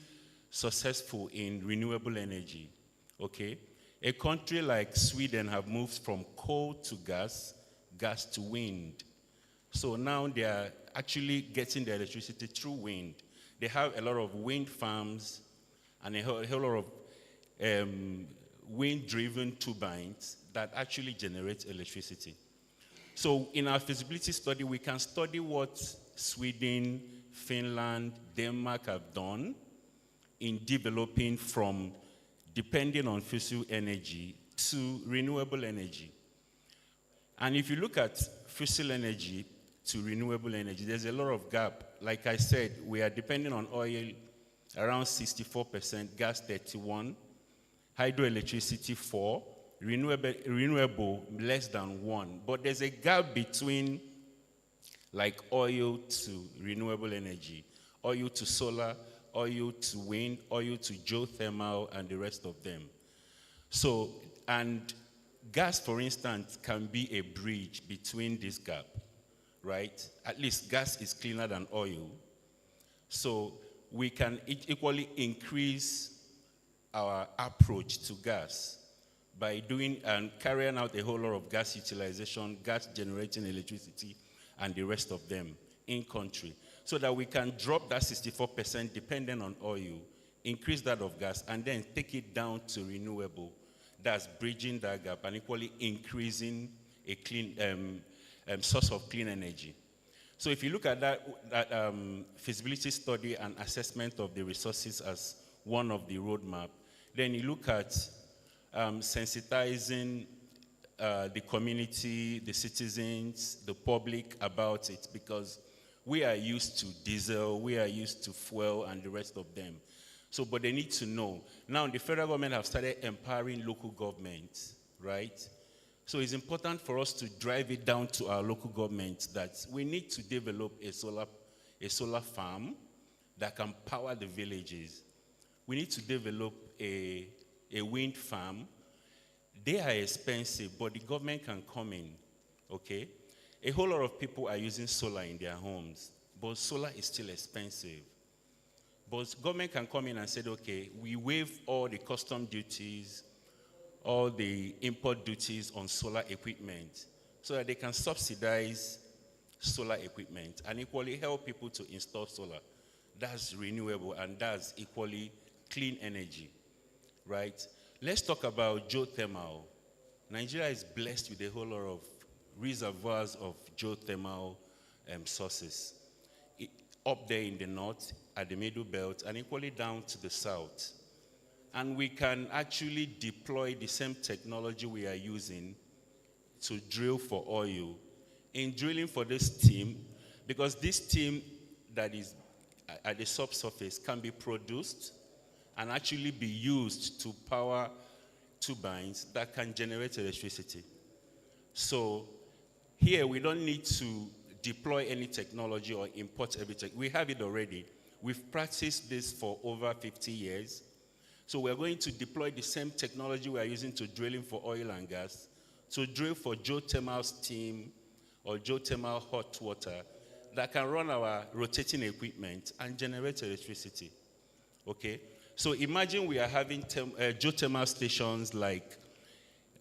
successful in renewable energy, okay? A country like Sweden have moved from coal to gas, gas to wind. So now they are actually getting their electricity through wind. They have a lot of wind farms and a whole lot of wind-driven turbines that actually generate electricity. So in our feasibility study, we can study what Sweden, Finland, Denmark have done in developing from depending on fossil energy to renewable energy. And if you look at fossil energy to renewable energy, there's a lot of gap. Like I said, we are depending on oil around 64%, gas 31%, hydroelectricity 4%, renewable less than 1%. But there's a gap between like oil to renewable energy, oil to solar, oil to wind, oil to geothermal, and the rest of them. So, and gas, for instance, can be a bridge between this gap, right? At least gas is cleaner than oil. So we can equally increase our approach to gas by doing and carrying out a whole lot of gas utilization, gas generating electricity, and the rest of them in country, so that we can drop that 64% dependent on oil, increase that of gas, and then take it down to renewable. That's bridging that gap and equally increasing a clean source of clean energy. So if you look at that feasibility study and assessment of the resources as one of the roadmap, then you look at sensitizing the community, the citizens, the public about it, because we are used to diesel, we are used to fuel and the rest of them. So, but they need to know. Now, the federal government have started empowering local governments, right? So it's important for us to drive it down to our local governments that we need to develop a solar farm that can power the villages. We need to develop a wind farm. They are expensive, but the government can come in, okay? A whole lot of people are using solar in their homes, but solar is still expensive. But government can come in and say, okay, we waive all the custom duties, all the import duties on solar equipment, so that they can subsidize solar equipment and equally help people to install solar. That's renewable and that's equally clean energy, right? Let's talk about geothermal. Nigeria is blessed with a whole lot of reservoirs of geothermal sources. Up there in the north, at the middle belt, and equally down to the south. And we can actually deploy the same technology we are using to drill for oil. In drilling for this steam, because this steam that is at the subsurface can be produced and actually be used to power turbines that can generate electricity. So here we don't need to deploy any technology or import everything. We have it already. We've practiced this for over 50 years. So we're going to deploy the same technology we are using to drilling for oil and gas, to drill for geothermal steam or geothermal hot water that can run our rotating equipment and generate electricity. Okay? So imagine we are having geothermal stations like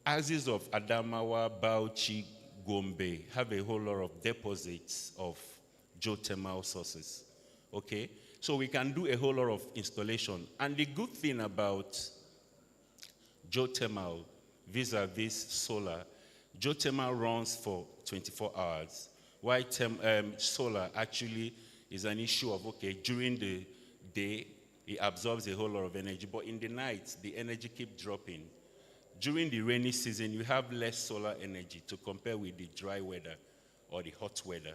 Axis of Adamawa, Bauchi, Gombe have a whole lot of deposits of geothermal sources. Okay? So we can do a whole lot of installation. And the good thing about geothermal vis-a-vis solar, geothermal runs for 24 hours, while solar actually is an issue of, okay, during the day, it absorbs a whole lot of energy, but in the night, the energy keeps dropping. During the rainy season, you have less solar energy to compare with the dry weather or the hot weather.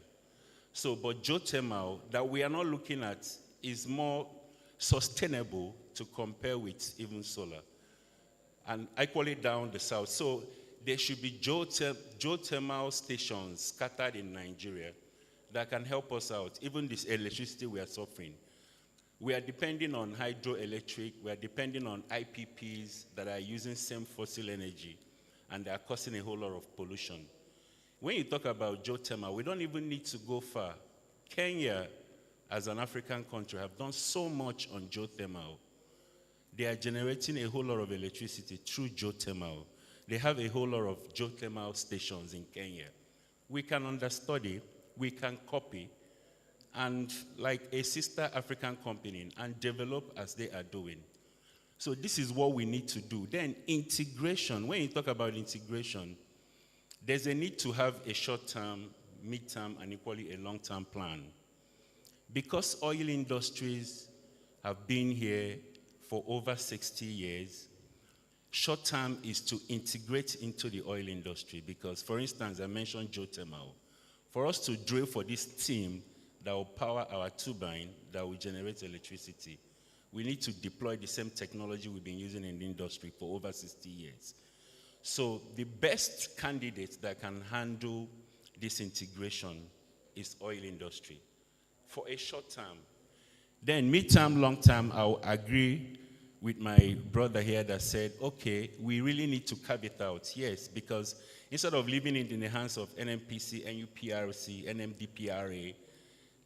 So, but geothermal that we are not looking at is more sustainable to compare with even solar. And equally down the south. So there should be geothermal stations scattered in Nigeria that can help us out, even this electricity we are suffering. We are depending on hydroelectric, we are depending on IPPs that are using same fossil energy, and they are causing a whole lot of pollution. When you talk about geothermal, we don't even need to go far. Kenya, as an African country, have done so much on geothermal. They are generating a whole lot of electricity through geothermal. They have a whole lot of geothermal stations in Kenya. We can understudy, we can copy, and like a sister African company, and develop as they are doing. So this is what we need to do. Then integration, when you talk about integration, there's a need to have a short-term, mid-term, and equally a long-term plan. Because oil industries have been here for over 60 years, short-term is to integrate into the oil industry because, for instance, I mentioned geothermal. For us to drill for this steam that will power our turbine that will generate electricity, we need to deploy the same technology we've been using in the industry for over 60 years. So the best candidate that can handle this integration is oil industry for a short term. Then mid-term, long-term, I'll agree with my brother here that said, okay, we really need to carve it out. Yes, because instead of leaving it in the hands of NNPC, NUPRC, NMDPRA,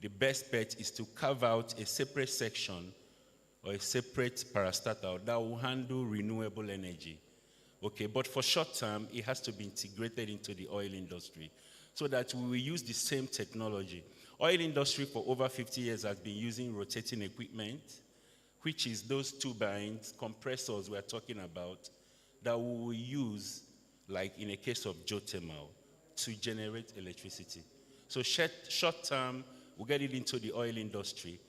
the best bet is to carve out a separate section or a separate parastatal that will handle renewable energy. Okay, but for short term, it has to be integrated into the oil industry so that we will use the same technology. Oil industry for over 50 years has been using rotating equipment, which is those turbines, compressors we're talking about, that we will use, like in a case of geothermal, to generate electricity. So short term, we'll get it into the oil industry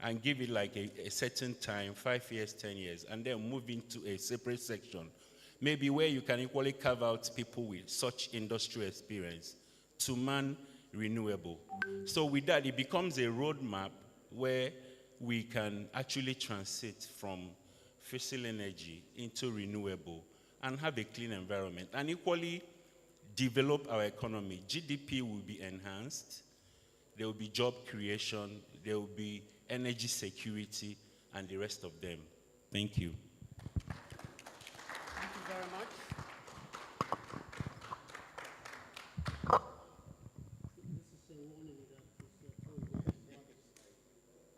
and give it like a certain time, 5 years, 10 years, and then move into a separate section, maybe where you can equally carve out people with such industrial experience to man renewable. So with that, it becomes a roadmap where we can actually transit from fossil energy into renewable and have a clean environment and equally develop our economy. GDP will be enhanced, there will be job creation, there will be energy security, and the rest of them. Thank you. Thank you very much. This is a warning that it's your turn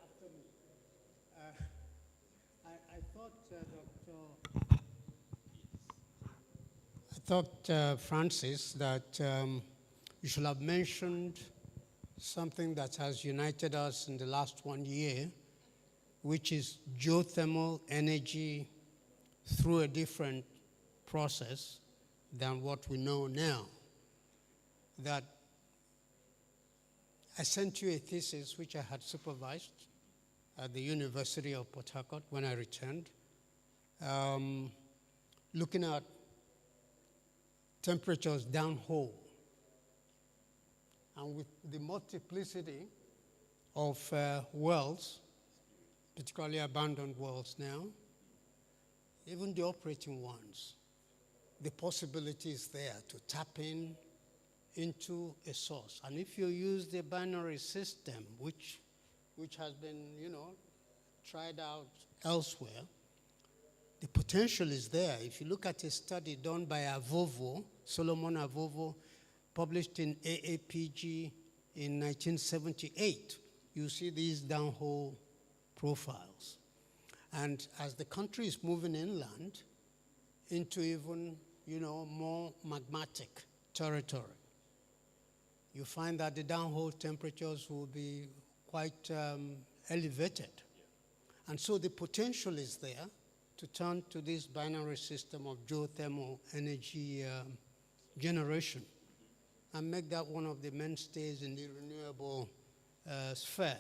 after me. I thought, Francis, that you should have mentioned something that has united us in the last 1 year, which is geothermal energy through a different process than what we know now. That I sent you a thesis which I had supervised at the University of Port Harcourt when I returned, looking at temperatures downhole. And with the multiplicity of wells, particularly abandoned wells now, even the operating ones, the possibility is there to tap into a source. And if you use the binary system, which which has been, tried out elsewhere, the potential is there. If you look at a study done by Avovo, Solomon Avovo, published in AAPG in 1978, you see these downhole profiles. And as the country is moving inland into even, more magmatic territory, you find that the downhole temperatures will be quite elevated. And so the potential is there to turn to this binary system of geothermal energy generation and make that one of the mainstays in the renewable sphere.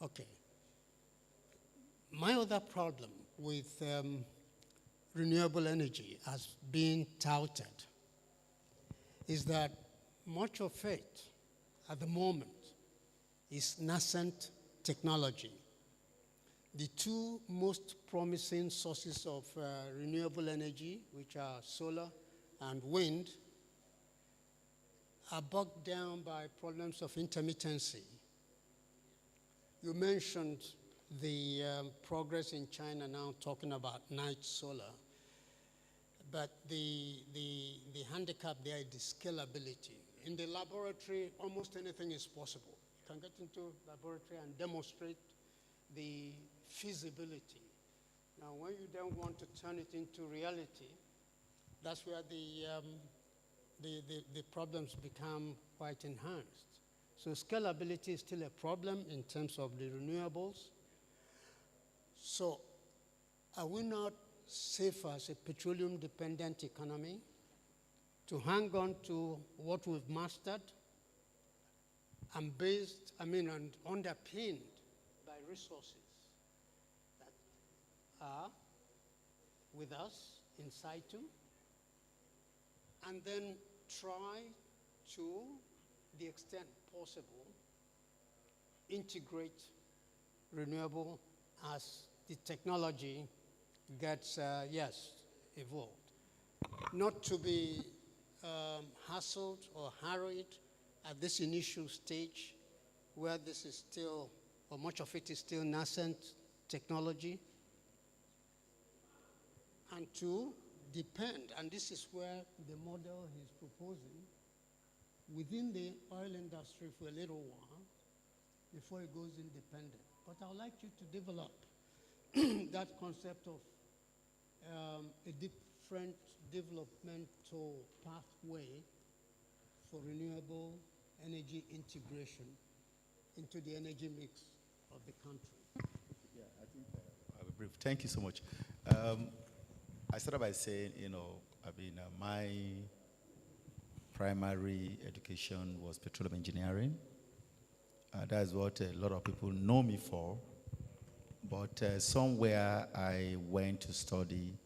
Okay. My other problem with renewable energy as being touted is that much of it at the moment is nascent technology. The two most promising sources of renewable energy, which are solar and wind, are bogged down by problems of intermittency. You mentioned the progress in China now talking about night solar, but the handicap there is the scalability. In the laboratory, almost anything is possible. You can get into laboratory and demonstrate the feasibility. Now, when you then want to turn it into reality, that's where the problems become quite enhanced. So scalability is still a problem in terms of the renewables. So are we not safer as a petroleum-dependent economy to hang on to what we've mastered and and underpinned by resources that are with us in situ, and then try to the extent possible integrate renewable as the technology gets, evolved. Not to be hassled or harried at this initial stage where this is still, or much of it is still nascent technology, and to depend, and this is where the model he's proposing, within the oil industry for a little while before it goes independent. But I would like you to develop that concept of a different developmental pathway for renewable energy integration into the energy mix of the country. Yeah, I think I'll be brief. Thank you so much. I started by saying, my primary education was petroleum engineering. That's what a lot of people know me for. But somewhere I went to study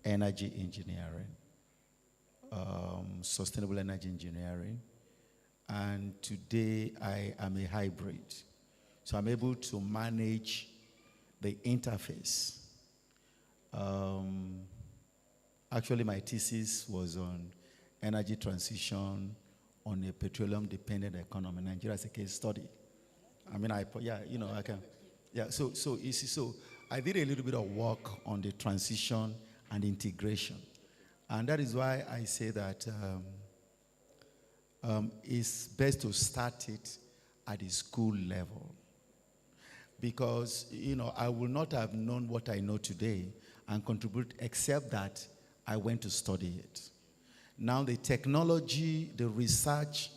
energy engineering, sustainable energy engineering. And today I am a hybrid. So I'm able to manage the interface. Actually, my thesis was on energy transition on a petroleum-dependent economy. Nigeria is a case study. I can. Yeah, so you see, so I did a little bit of work on the transition and integration. And that is why I say that it's best to start it at the school level. Because, I would not have known what I know today and contribute except that I went to study it. Now the technology, the research,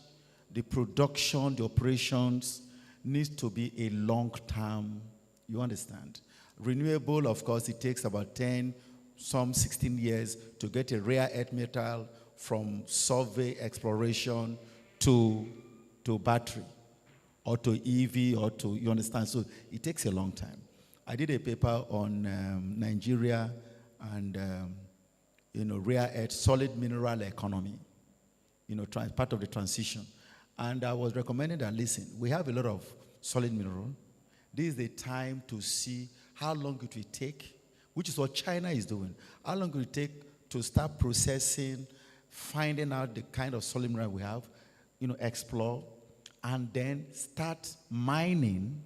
the production, the operations needs to be a long-term, you understand? Renewable, of course, it takes about 10, some 16 years to get a rare earth metal from survey exploration to battery or to EV or to, you understand? So it takes a long time. I did a paper on Nigeria and, rare earth solid mineral economy, part of the transition. And I was recommending that, listen, we have a lot of solid mineral. This is the time to see how long it will take, which is what China is doing. How long will it take to start processing, finding out the kind of solid mineral we have, explore, and then start mining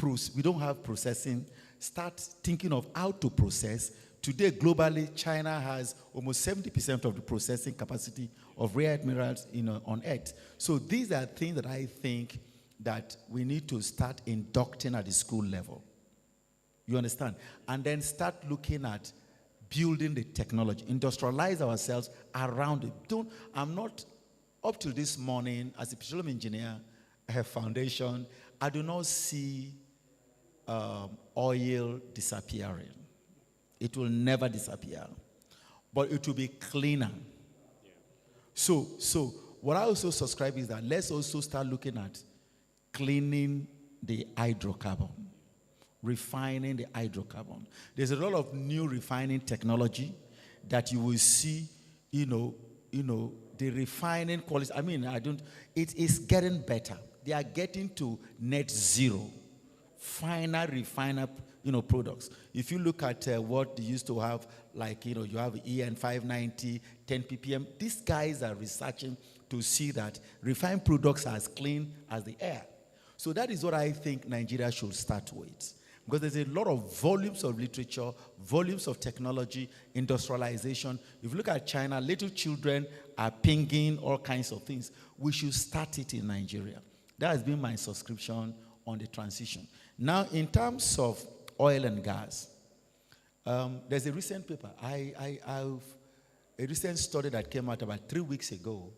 we don't have processing. Start thinking of how to process. Today, globally, China has almost 70% of the processing capacity of rare earth minerals on Earth. So these are things that I think that we need to start inducting at the school level. You understand? And then start looking at building the technology, industrialize ourselves around it. I'm not, up till this morning, as a petroleum engineer, I have foundation, I do not see oil disappearing. It will never disappear. But it will be cleaner. Yeah. So what I also subscribe is that let's also start looking at cleaning the hydrocarbon, refining the hydrocarbon. There's a lot of new refining technology that you will see, the refining quality. I mean, it is getting better. They are getting to net zero, finer refiner, products. If you look at what they used to have, like, you have EN 590, 10 ppm, these guys are researching to see that refined products are as clean as the air. So that is what I think Nigeria should start with. Because there's a lot of volumes of literature, volumes of technology, industrialization. If you look at China, little children are pinging all kinds of things. We should start it in Nigeria. That has been my subscription on the transition. Now, in terms of oil and gas, there's a recent paper. I've a recent study that came out about 3 weeks ago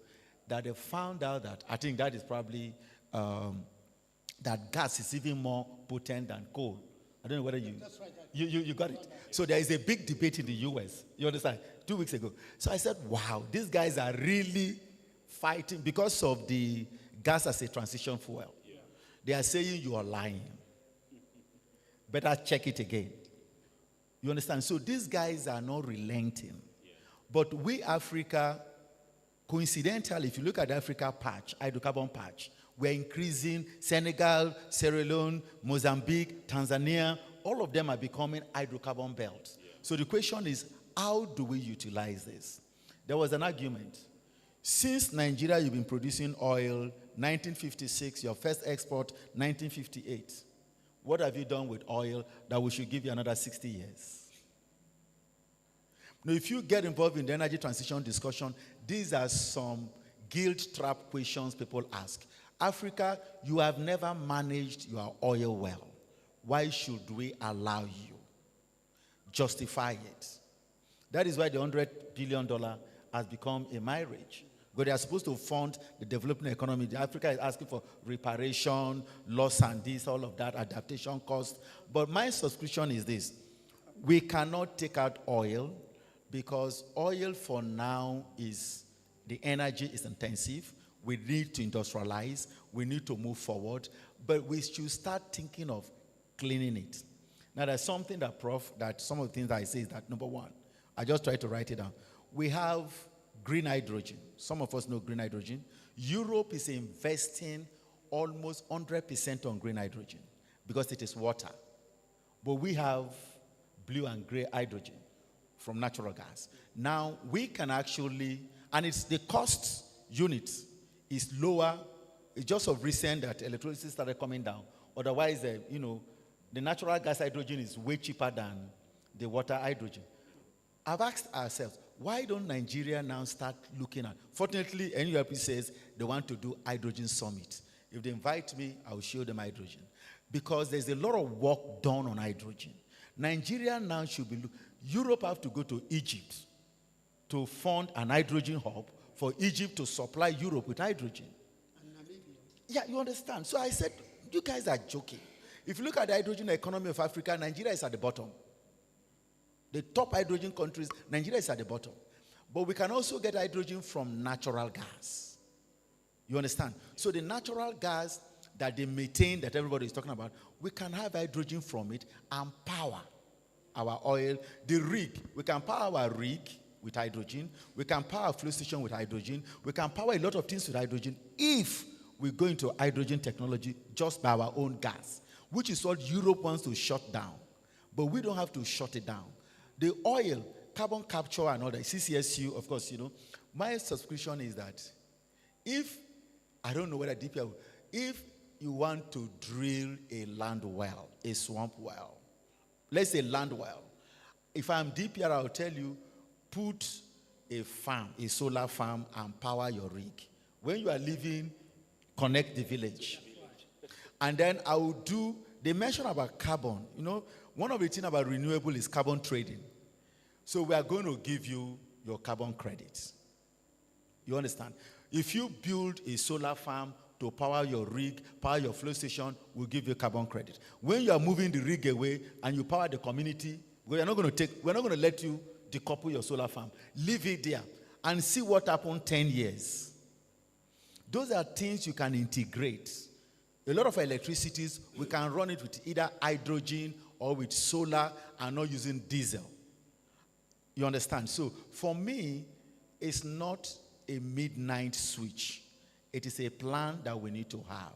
that they found out that, I think that is probably, that gas is even more potent than coal. I don't know whether you got it. So there is a big debate in the US. You understand? 2 weeks ago. So I said, wow, these guys are really fighting because of the gas as a transition fuel. Yeah. They are saying you are lying. Better check it again. You understand? So these guys are not relenting. Yeah. But we, Africa, coincidentally, if you look at the Africa patch, hydrocarbon patch, we're increasing. Senegal, Sierra Leone, Mozambique, Tanzania, all of them are becoming hydrocarbon belts. Yeah. So the question is, how do we utilize this? There was an argument. Since Nigeria, you've been producing oil, 1956, your first export, 1958. What have you done with oil that we should give you another 60 years? Now, if you get involved in the energy transition discussion, these are some guilt trap questions people ask. Africa, you have never managed your oil well. Why should we allow you? Justify it. That is why the $100 billion has become a marriage. But they are supposed to fund the developing economy. Africa is asking for reparation, loss and this, all of that, adaptation cost. But my subscription is this. We cannot take out oil because oil for now is, the energy is intensive. We need to industrialize. We need to move forward. But we should start thinking of cleaning it. Now, there's something that, Prof, that some of the things that I say is that, number one, I just try to write it down. We have green hydrogen. Some of us know green hydrogen. Europe is investing almost 100% on green hydrogen because it is water. But we have blue and gray hydrogen from natural gas. Now, we can actually, and it's the cost unit is lower. It's just of recent that electricity started coming down. Otherwise, the natural gas hydrogen is way cheaper than the water hydrogen. I've asked ourselves, why don't Nigeria now start looking at, fortunately, NURP says they want to do hydrogen summit. If they invite me, I will show them hydrogen. Because there's a lot of work done on hydrogen. Nigeria now should be, Europe have to go to Egypt to fund an hydrogen hub for Egypt to supply Europe with hydrogen. Yeah, you understand. So I said, you guys are joking. If you look at the hydrogen economy of Africa, Nigeria is at the bottom. The top hydrogen countries, Nigeria is at the bottom. But we can also get hydrogen from natural gas. You understand? So the natural gas that they maintain, that everybody is talking about, we can have hydrogen from it and power our oil. The rig, we can power our rig with hydrogen. We can power a fuel station with hydrogen. We can power a lot of things with hydrogen if we go into hydrogen technology just by our own gas, which is what Europe wants to shut down. But we don't have to shut it down. The oil, carbon capture and all that, CCSU, of course, my subscription is that if, I don't know whether DPR, if you want to drill a land well, a swamp well. Let's say land well. If I'm DPR, I'll tell you, put a farm, a solar farm, and power your rig. When you are leaving, connect the village. And then I will do, they mention about carbon. You know, one of the things about renewable is carbon trading. So we are going to give you your carbon credits. You understand? If you build a solar farm to power your rig, power your flow station, we'll give you carbon credit. When you are moving the rig away and you power the community, we're not going to let you decouple your solar farm. Leave it there and see what happens 10 years. Those are things you can integrate. A lot of electricities, we can run it with either hydrogen or with solar and not using diesel. You understand? So for me, it's not a midnight switch. It is a plan that we need to have.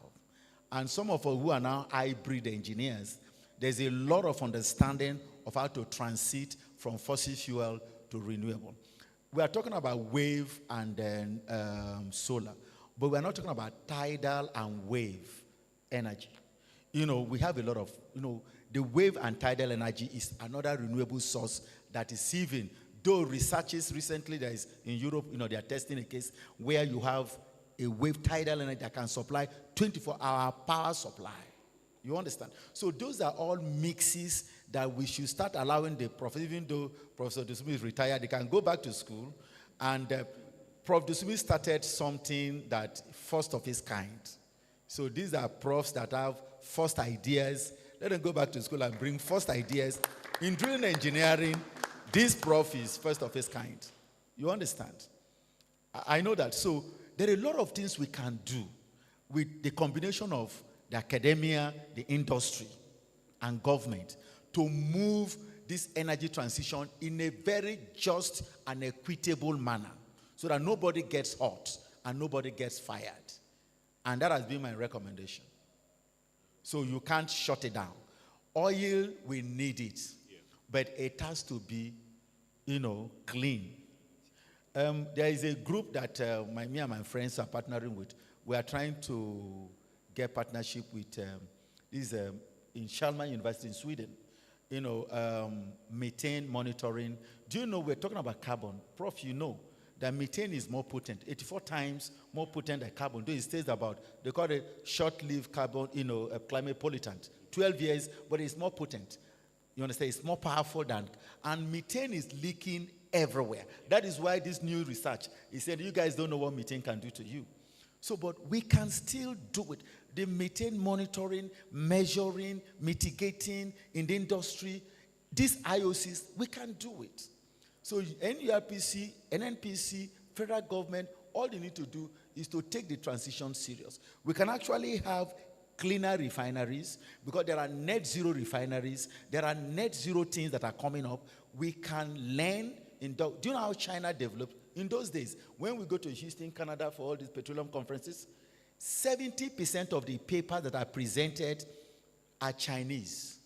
And some of us who are now hybrid engineers, there's a lot of understanding of how to transit from fossil fuel to renewable. We are talking about wave and then solar, but we're not talking about tidal and wave energy. You know, we have a lot of, the wave and tidal energy is another renewable source that is even, though researchers recently, there is in Europe, they are testing a case where you have a wave tidal energy that can supply 24-hour power supply. You understand? So those are all mixes that we should start allowing the professor, even though Professor Dusumi is retired, they can go back to school. And Prof. Dusumi started something that first of its kind. So these are profs that have first ideas. Let them go back to school and bring first ideas. In drilling engineering, this prof is first of its kind. You understand? I know that. So there are a lot of things we can do with the combination of the academia, the industry, and government to move this energy transition in a very just and equitable manner so that nobody gets hurt and nobody gets fired. And that has been my recommendation. So you can't shut it down. Oil, we need it. Yeah. But it has to be, clean. There is a group that me and my friends are partnering with. We are trying to get partnership with in Chalmers University in Sweden. Methane monitoring. Do you know we're talking about carbon? Prof, that methane is more potent, 84 times more potent than carbon. Though it stays about, they call it short-lived carbon, climate pollutant. 12 years, but it's more potent. You understand? It's more powerful than, and methane is leaking everywhere. That is why this new research, he said, you guys don't know what methane can do to you. So, but we can still do it. The methane monitoring, measuring, mitigating in the industry, these IOCs, we can do it. So NURPC, NNPC, federal government, all they need to do is to take the transition serious. We can actually have cleaner refineries because there are net zero refineries. There are net zero things that are coming up. We can learn. Do you know how China developed? In those days, when we go to Houston, Canada for all these petroleum conferences, 70% of the papers that are presented are Chinese.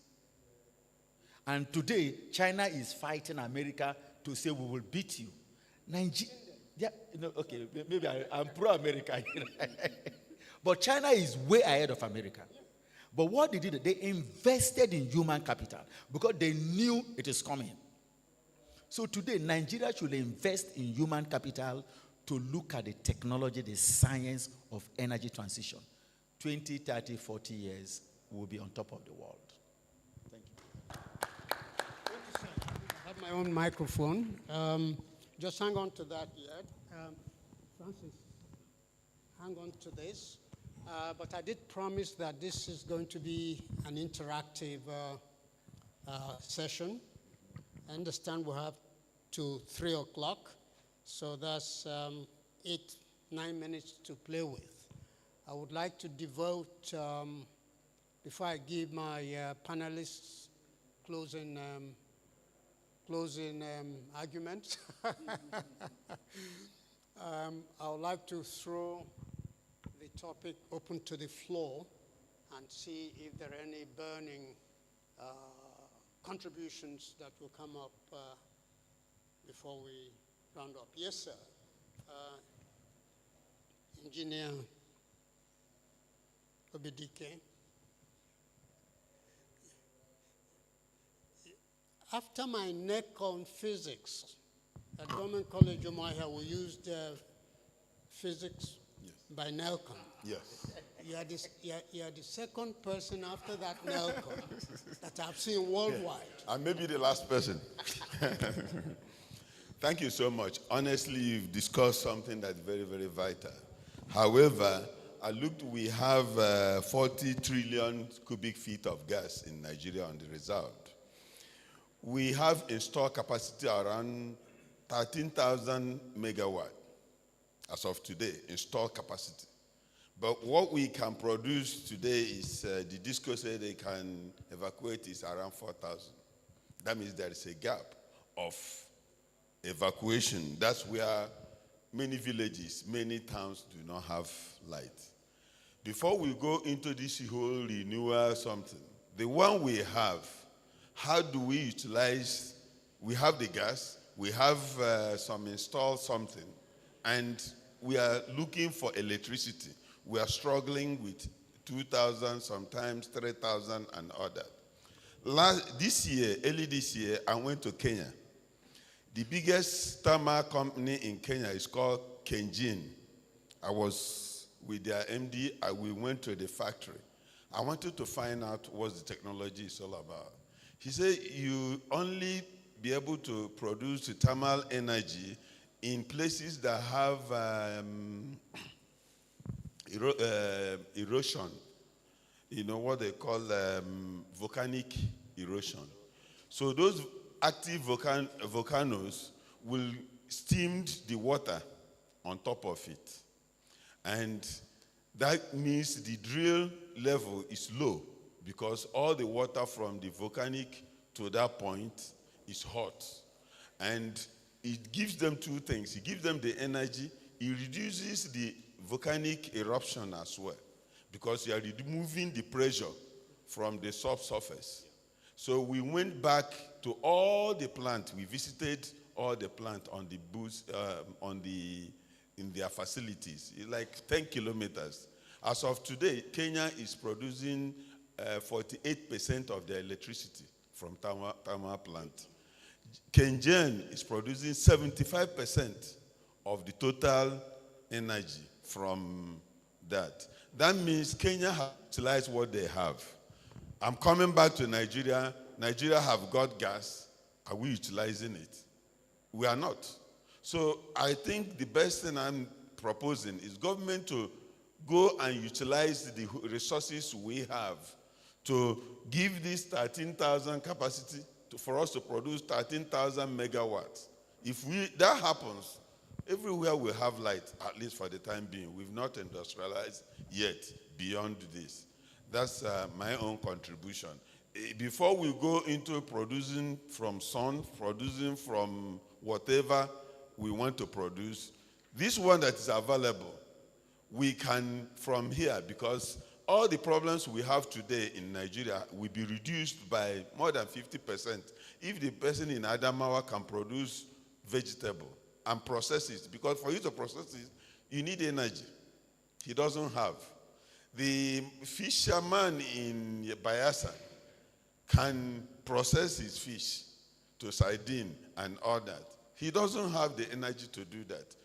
And today, China is fighting America to say we will beat you. Okay, maybe I'm pro-America. But China is way ahead of America. But what they did, they invested in human capital because they knew it is coming. So today, Nigeria should invest in human capital to look at the technology, the science of energy transition. 20, 30, 40 years, we'll be on top of the world. Thank you. I have my own microphone. Just hang on to that yet. Francis, hang on to this. But I did promise that this is going to be an interactive session. I understand we have to 3 o'clock, so that's 9 minutes to play with. I would like to devote, before I give my panelists closing argument, I would like to throw the topic open to the floor and see if there are any burning contributions that will come up before we round up. Yes, sir. Engineer Obidike. After my NEC on physics at Government College Umuahia, we used physics by NELCON. Yes. You are the second person after that NELCON that I've seen worldwide. And maybe the last person. Thank you so much. Honestly, you've discussed something that's very, very vital. However, I looked, we have 40 trillion cubic feet of gas in Nigeria on the reserve. We have installed capacity around 13,000 megawatt as of today, installed capacity. But what we can produce today is, the DISCO said they can evacuate is around 4,000. That means there is a gap of evacuation. That's where many villages, many towns do not have light. Before we go into this whole renewal something, the one we have, how do we utilize, we have the gas, we have some installed something, and we are looking for electricity. We are struggling with 2,000, sometimes 3,000 and other. Early this year, I went to Kenya. The biggest thermal company in Kenya is called Kenjin. I was with their MD, we went to the factory. I wanted to find out what the technology is all about. He said, you only be able to produce thermal energy in places that have erosion. You know what they call volcanic erosion. So those active volcanoes will steam the water on top of it. And that means the drill level is low because all the water from the volcanic to that point is hot. And it gives them two things. It gives them the energy. It reduces the volcanic eruption as well because you are removing the pressure from the subsurface. So we went back to all the plants. We visited all the plants on the booth, in their facilities. It's like 10 kilometers. As of today, Kenya is producing 48% of their electricity from thermal plant. Kenyan is producing 75% of the total energy from that. That means Kenya has utilized what they have. I'm coming back to Nigeria. Nigeria have got gas. Are we utilizing it? We are not. So I think the best thing I'm proposing is government to go and utilize the resources we have to give this 13,000 capacity for us to produce 13,000 megawatts. If that happens, everywhere will have light, at least for the time being. We've not industrialized yet beyond this. That's my own contribution. Before we go into producing from sun, producing from whatever we want to produce, this one that is available, we can from here, because all the problems we have today in Nigeria will be reduced by more than 50% if the person in Adamawa can produce vegetable and process it. Because for you to process it, you need energy. He doesn't have. The fisherman in Bayelsa can process his fish to sardine and all that. He doesn't have the energy to do that.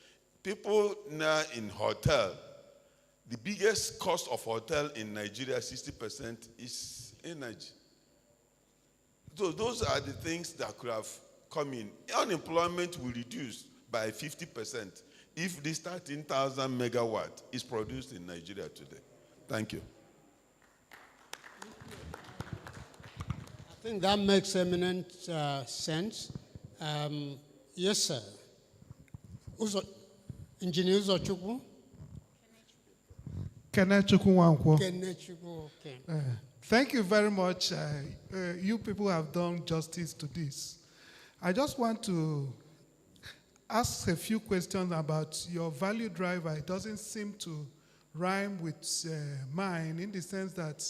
People now in hotel, the biggest cost of hotel in Nigeria, 60% is energy. So those are the things that could have come in. Unemployment will reduce by 50% if this 13,000 megawatt is produced in Nigeria today. Thank you. I think that makes eminent sense. Yes, sir. Engineer Uzochukwu? Kenechukwu. Kenechukwu, okay. Thank you very much. You people have done justice to this. I just want to ask a few questions about your value driver. It doesn't seem to rhyme with mine in the sense that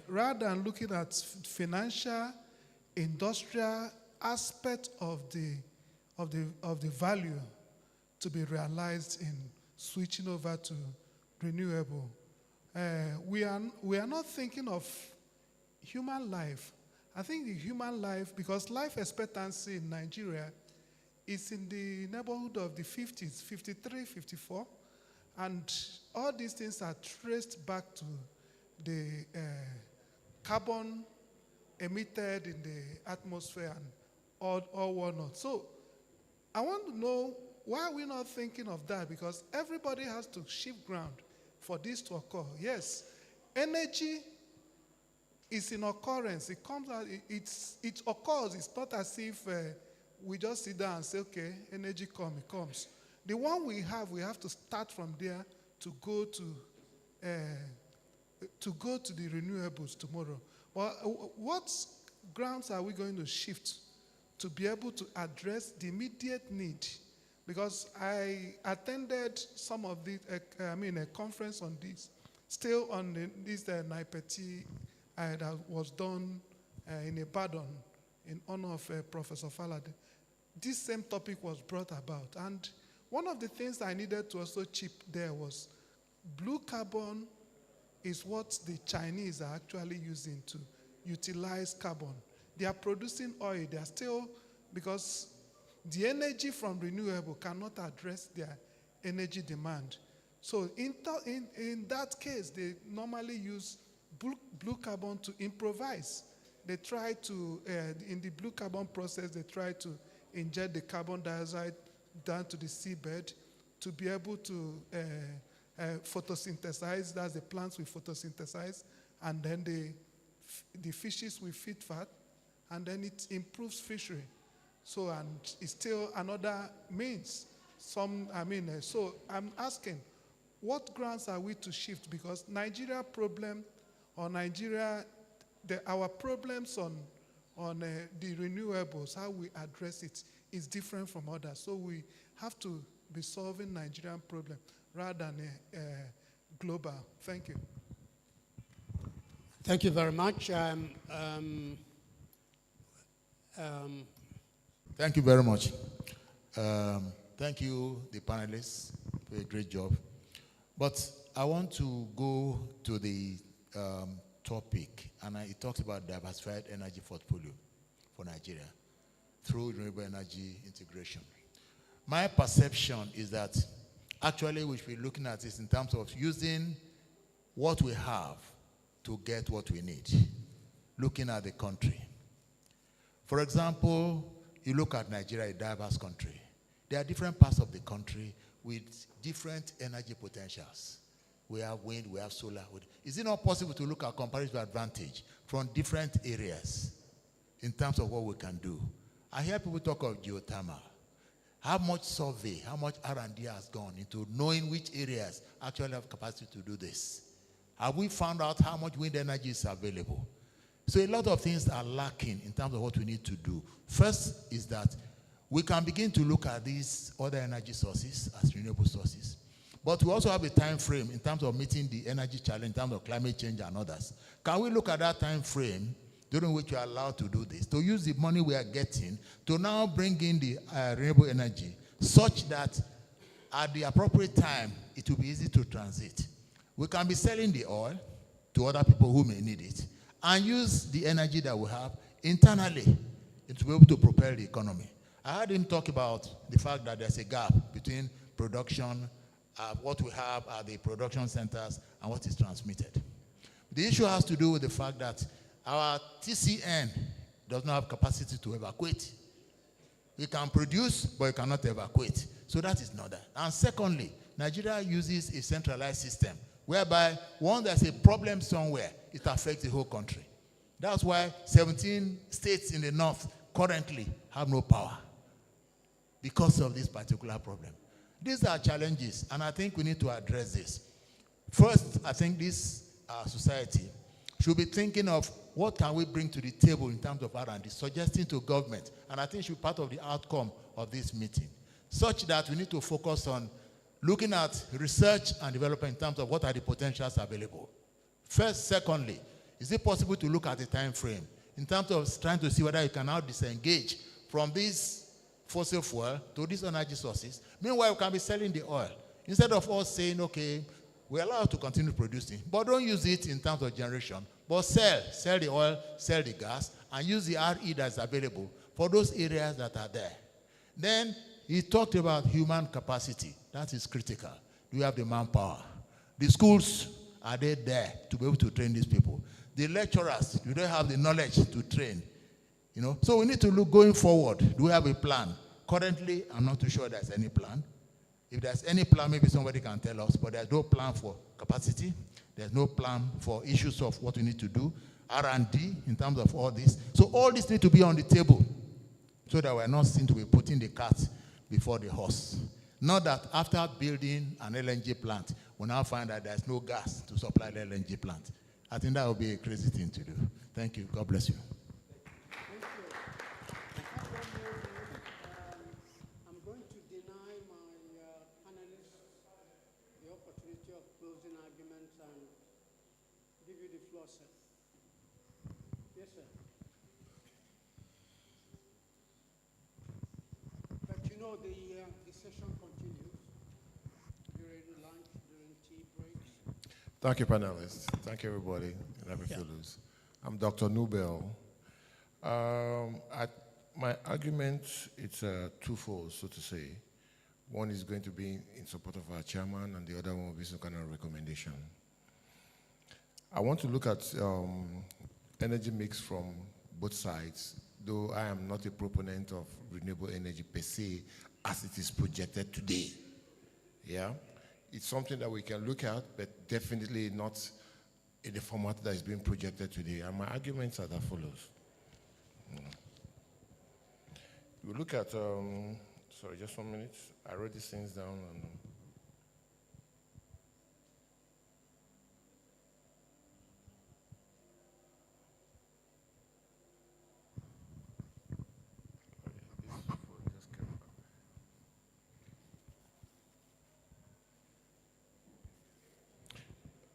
rather than looking at financial, industrial aspect of the value to be realized in switching over to renewable, we are not thinking of human life. I think the human life, because life expectancy in Nigeria is in the neighborhood of the 50s, 53, 54, and all these things are traced back to the carbon emitted in the atmosphere and all whatnot. So I want to know, why are we not thinking of that? Because everybody has to shift ground for this to occur. Yes, energy is in occurrence. It comes out, it occurs. It's not as if we just sit down and say, okay, energy it comes. The one we have to start from there to go to the renewables tomorrow. Well, what grounds are we going to shift to be able to address the immediate need? Because I attended some of the, a conference on this, still on this NIPetE that was done in Ibadan in honor of Professor Falade. This same topic was brought about. And one of the things I needed to also chip there was blue carbon is what the Chinese are actually using to utilize carbon. They are producing oil. They are still, because the energy from renewable cannot address their energy demand. So in that case, they normally use blue carbon to improvise. They try to, in the blue carbon process, they try to inject the carbon dioxide down to the seabed to be able to photosynthesize. That's the plants will photosynthesize, and then the fishes will feed fat, and then it improves fishery. So, and it's still another means. So I'm asking, what grounds are we to shift? Because Nigeria problem, or our problems on the renewables, how we address it is different from others. So we have to be solving Nigerian problem rather than global. Thank you. Thank you very much. Thank you very much. Thank you, the panelists, for a great job. But I want to go to the topic, and it talks about diversified energy portfolio for Nigeria through renewable energy integration. My perception is that actually we should be looking at this in terms of using what we have to get what we need, looking at the country. For example, you look at Nigeria, a diverse country. There are different parts of the country with different energy potentials. We have wind, we have solar. Is it not possible to look at comparative advantage from different areas in terms of what we can do? I hear people talk of geothermal. How much survey, how much R&D has gone into knowing which areas actually have capacity to do this? Have we found out how much wind energy is available? So a lot of things are lacking in terms of what we need to do. First is that we can begin to look at these other energy sources as renewable sources. But we also have a time frame in terms of meeting the energy challenge, in terms of climate change and others. Can we look at that time frame during which we are allowed to do this, to use the money we are getting to now bring in the renewable energy such that at the appropriate time, it will be easy to transit. We can be selling the oil to other people who may need it and use the energy that we have internally to be able to propel the economy. I heard him talk about the fact that there's a gap between production, what we have at the production centers, and what is transmitted. The issue has to do with the fact that our TCN does not have capacity to evacuate. We can produce, but it cannot evacuate. So that is not that. And secondly, Nigeria uses a centralized system whereby once there's a problem somewhere, it affects the whole country. That's why 17 states in the north currently have no power because of this particular problem. These are challenges, and I think we need to address this. First, I think this society should be thinking of what can we bring to the table in terms of R&D, suggesting to government, and I think it should be part of the outcome of this meeting, such that we need to focus on looking at research and development in terms of what are the potentials available. First, secondly, is it possible to look at the time frame in terms of trying to see whether you can now disengage from these fossil fuel to these energy sources? Meanwhile, we can be selling the oil. Instead of us saying, okay, we allow you to continue producing, but don't use it in terms of generation, but sell the oil, sell the gas, and use the RE that's available for those areas that are there. Then he talked about human capacity. That is critical. Do you have the manpower? The schools, are they there to be able to train these people? The lecturers, do they have the knowledge to train? You know, so we need to look going forward. Do we have a plan? Currently, I'm not too sure there's any plan. If there's any plan, maybe somebody can tell us, but there's no plan for capacity. There's no plan for issues of what we need to do, R&D in terms of all this. So all this need to be on the table so that we're not seen to be putting the cart before the horse. Not that after building an LNG plant, we now find that there's no gas to supply the LNG plant. I think that would be a crazy thing to do. Thank you. God bless you. I'm going to deny my panelists the opportunity of closing arguments and give you the floor, sir. Yes, sir. But you know, the session continues during lunch, during tea breaks. Thank you, panelists. Thank you, everybody. Fellows. I'm Dr. Nubel. My argument, it's twofold, so to say. One is going to be in support of our chairman, and the other one will be some kind of recommendation. I want to look at energy mix from both sides, though I am not a proponent of renewable energy per se, as it is projected today. Yeah? It's something that we can look at, but definitely not in the format that is being projected today. And my arguments are as follows. We look at, sorry, just 1 minute. I wrote these things down.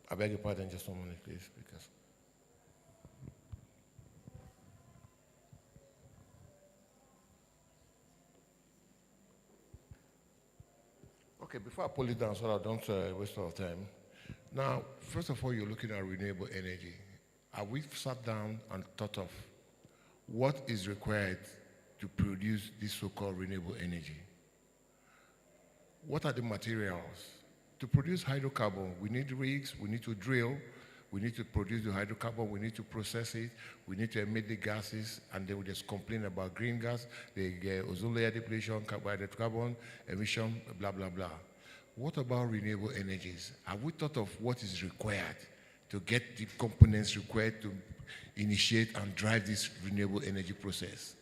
I beg your pardon, just 1 minute, please, because. Okay, before I pull it down so that I don't waste our time. Now, first of all, you're looking at renewable energy. Have we sat down and thought of what is required to produce this so-called renewable energy? What are the materials? To produce hydrocarbon, we need rigs, we need to drill, we need to produce the hydrocarbon, we need to process it, we need to emit the gases, and then we just complain about green gas, the ozone layer depletion, carbon emission, blah, blah, blah. What about renewable energies? Have we thought of what is required to get the components required to initiate and drive this renewable energy process?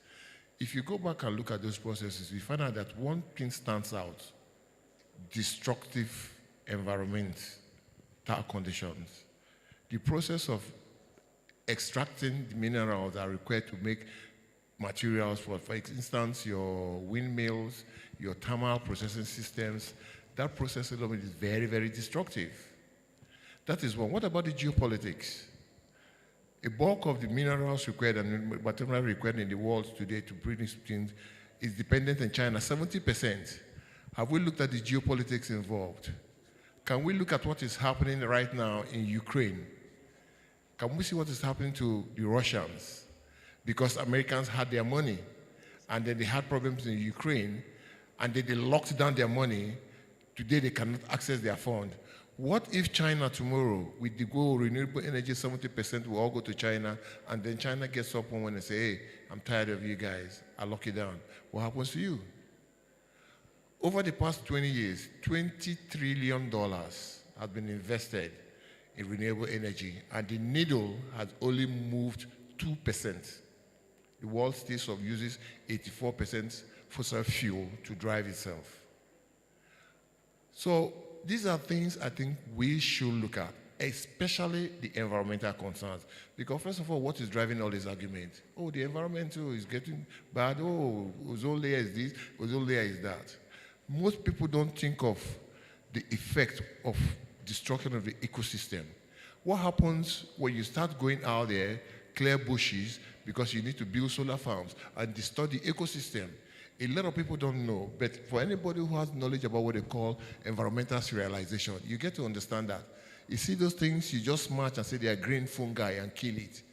If you go back and look at those processes, we find out that one thing stands out: destructive environmental conditions. The process of extracting the minerals that are required to make materials for instance, your windmills, your thermal processing systems, that process alone is very, very destructive. That is one. What about the geopolitics? A bulk of the minerals required and materials required in the world today to produce things is dependent on China, 70%. Have we looked at the geopolitics involved? Can we look at what is happening right now in Ukraine? Can we see what is happening to the Russians? Because Americans had their money, and then they had problems in Ukraine, and then they locked down their money. Today they cannot access their fund. What if China tomorrow, with the goal of renewable energy, 70% will all go to China, and then China gets up one and say, hey, I'm tired of you guys, I'll lock it down. What happens to you? Over the past 20 years, $20 trillion has been invested in renewable energy, and the needle has only moved 2%. The world still uses 84% fossil fuel to drive itself. So these are things I think we should look at, especially the environmental concerns. Because first of all, what is driving all these arguments? Oh, the environmental is getting bad. Oh, ozone layer is this, ozone layer is that. Most people don't think of the effect of destruction of the ecosystem. What happens when you start going out there, clear bushes, because you need to build solar farms and distort the ecosystem? A lot of people don't know, but for anybody who has knowledge about what they call environmental serialization, you get to understand that. You see those things, you just march and say they are green fungi and kill it.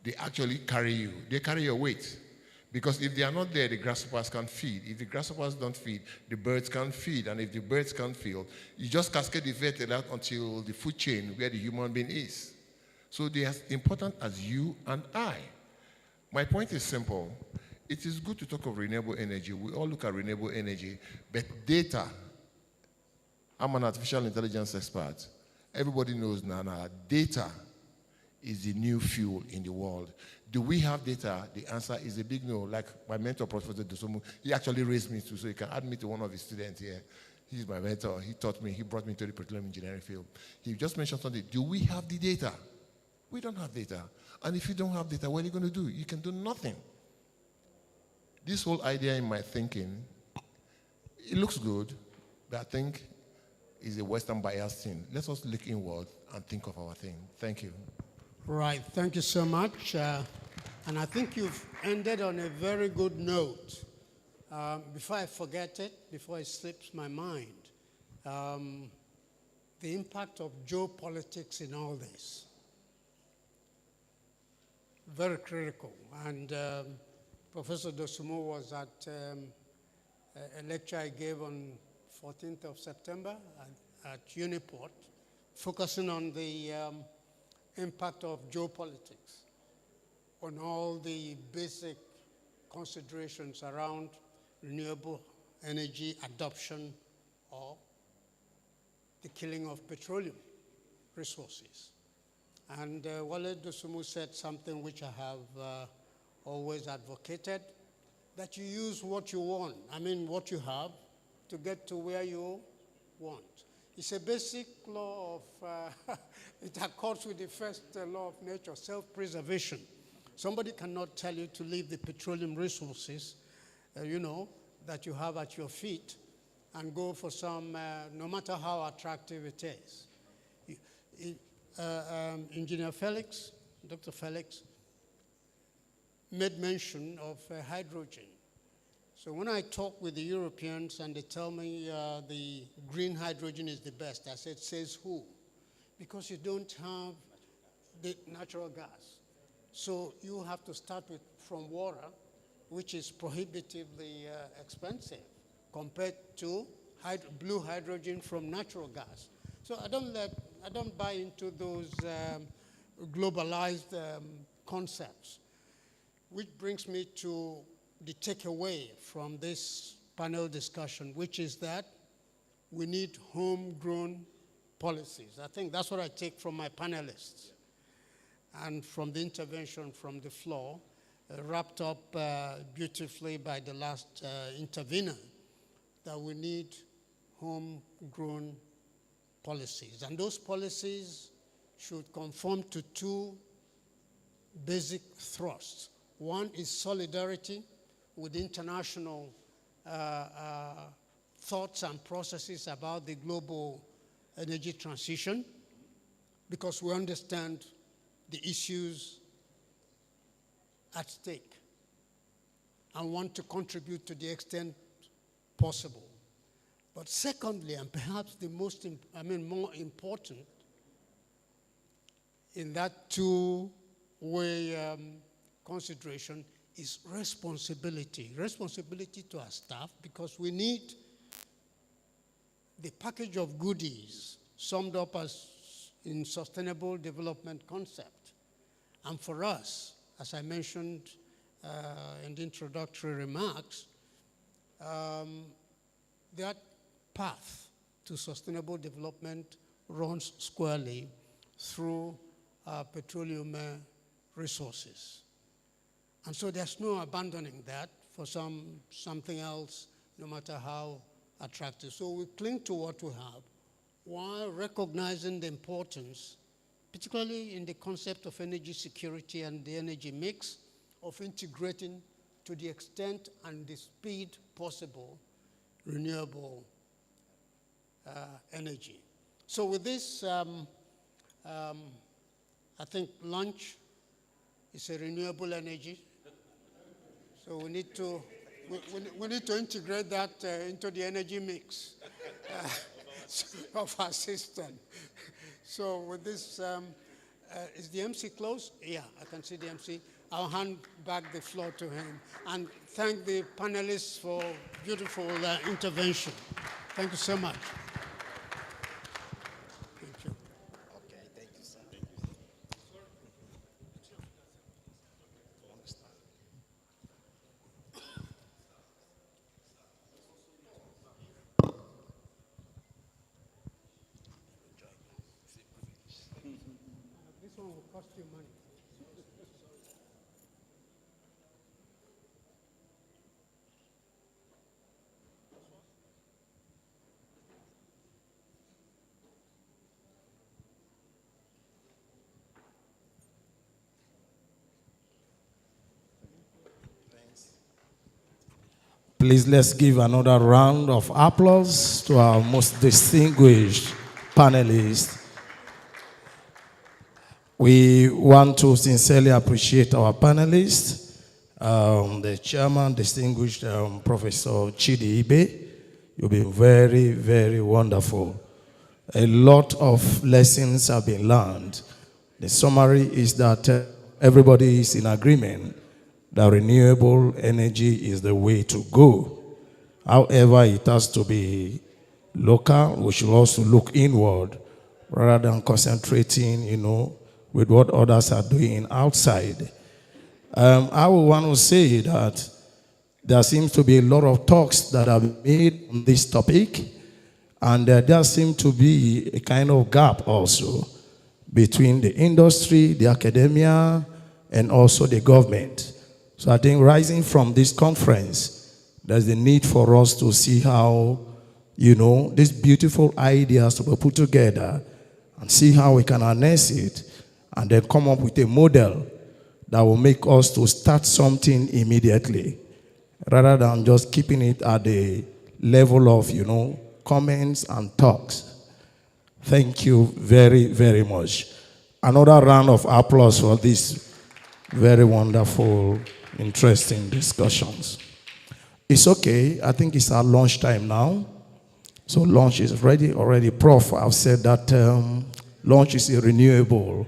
They actually carry you. They carry your weight. Because if they are not there, the grasshoppers can't feed. If the grasshoppers don't feed, the birds can't feed. And if the birds can't feed, you just cascade the effect out until the food chain where the human being is. So they are as important as you and I. My point is simple. It is good to talk of renewable energy. We all look at renewable energy, but data, I'm an artificial intelligence expert. Everybody knows now, data is the new fuel in the world. Do we have data? The answer is a big no. Like my mentor, Professor Dosomu, he actually raised me to, so he can add me to one of his students here. He's my mentor. He taught me, he brought me to the petroleum engineering field. He just mentioned something. Do we have the data? We don't have data. And if you don't have data, what are you going to do? You can do nothing. This whole idea in my thinking, it looks good, but I think it's a Western bias thing. Let us look inward and think of our thing. Thank you. Right, thank you so much. And I think you've ended on a very good note. Before I forget it, before it slips my mind, the impact of geopolitics in all this. Very critical. And Professor Dosumu was at a lecture I gave on 14th of September at NIPetE, focusing on the impact of geopolitics on all the basic considerations around renewable energy adoption or the killing of petroleum resources. And Wale Dosumu said something which I have always advocated, that you use what you want, what you have, to get to where you want. It's a basic law of, it accords with the first law of nature, self-preservation. Somebody cannot tell you to leave the petroleum resources, that you have at your feet and go for some, no matter how attractive it is. Engineer Felix, Dr. Felix, made mention of hydrogen. So when I talk with the Europeans and they tell me the green hydrogen is the best, I said, says who? Because you don't have the natural gas. So you have to start from water, which is prohibitively expensive compared to blue hydrogen from natural gas. So I don't buy into those globalized concepts. Which brings me to the takeaway from this panel discussion, which is that we need homegrown policies. I think that's what I take from my panelists and from the intervention from the floor, wrapped up beautifully by the last intervener, that we need homegrown policies. And those policies should conform to two basic thrusts. One is solidarity with international thoughts and processes about the global energy transition, because we understand the issues at stake and want to contribute to the extent possible. But secondly, and perhaps the more important in that two-way consideration is responsibility. Responsibility to our staff, because we need the package of goodies summed up as in sustainable development concept. And for us, as I mentioned in the introductory remarks, that path to sustainable development runs squarely through petroleum resources. And so there's no abandoning that for something else, no matter how attractive. So we cling to what we have while recognizing the importance, particularly in the concept of energy security and the energy mix, of integrating to the extent and the speed possible renewable energy. So with this, I think lunch is a renewable energy. So we need to We need to integrate that into the energy mix of our system. So with this, is the MC closed? Yeah, I can see the MC. I'll hand back the floor to him and thank the panelists for beautiful intervention. Thank you so much. Thank you. Okay, thank you, sir. This one will cost you money. Please let's give another round of applause to our most distinguished panelists. We want to sincerely appreciate our panelists, the chairman, distinguished Professor Chidi Ibe. You've been very, very wonderful. A lot of lessons have been learned. The summary is that everybody is in agreement that renewable energy is the way to go. However, it has to be local. We should also look inward rather than concentrating, with what others are doing outside. I would want to say that there seems to be a lot of talks that have been made on this topic, and there seems to be a kind of gap also between the industry, the academia, and also the government. So I think rising from this conference, there's the need for us to see how, these beautiful ideas to be put together and see how we can harness it and then come up with a model that will make us to start something immediately rather than just keeping it at the level of, comments and talks. Thank you very, very much. Another round of applause for this very wonderful, interesting discussions. It's okay. I think it's our lunch time now. So lunch is ready already. Prof, I've said that lunch is a renewable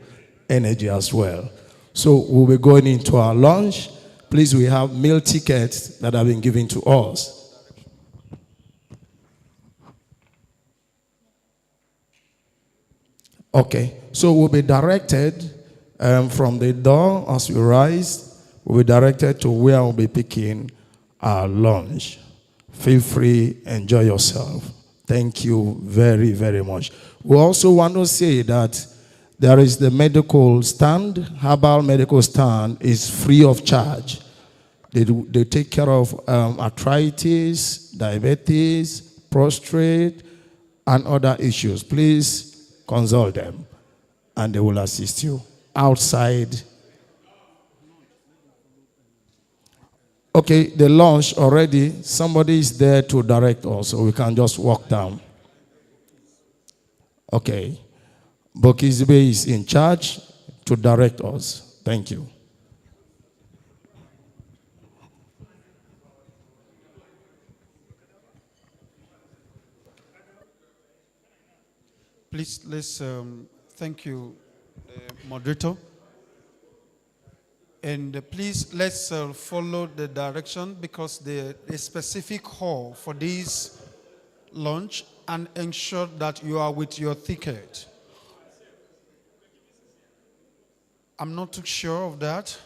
energy as well. So we'll be going into our lunch. Please, we have meal tickets that have been given to us. Okay, so we'll be directed from the door as we rise. We'll be directed to where we'll be picking our lunch. Feel free, enjoy yourself. Thank you very, very much. We also want to say that there is the medical stand. Herbal medical stand is free of charge. They take care of arthritis, diabetes, prostate, and other issues. Please consult them, and they will assist you outside. Okay, the lunch already, somebody is there to direct us, so we can just walk down. Okay. Bokizbe is in charge to direct us. Thank you. Please, let's thank you, moderator. And please, let's follow the direction because the specific hall for this lunch and ensure that you are with your ticket. I'm not too sure of that.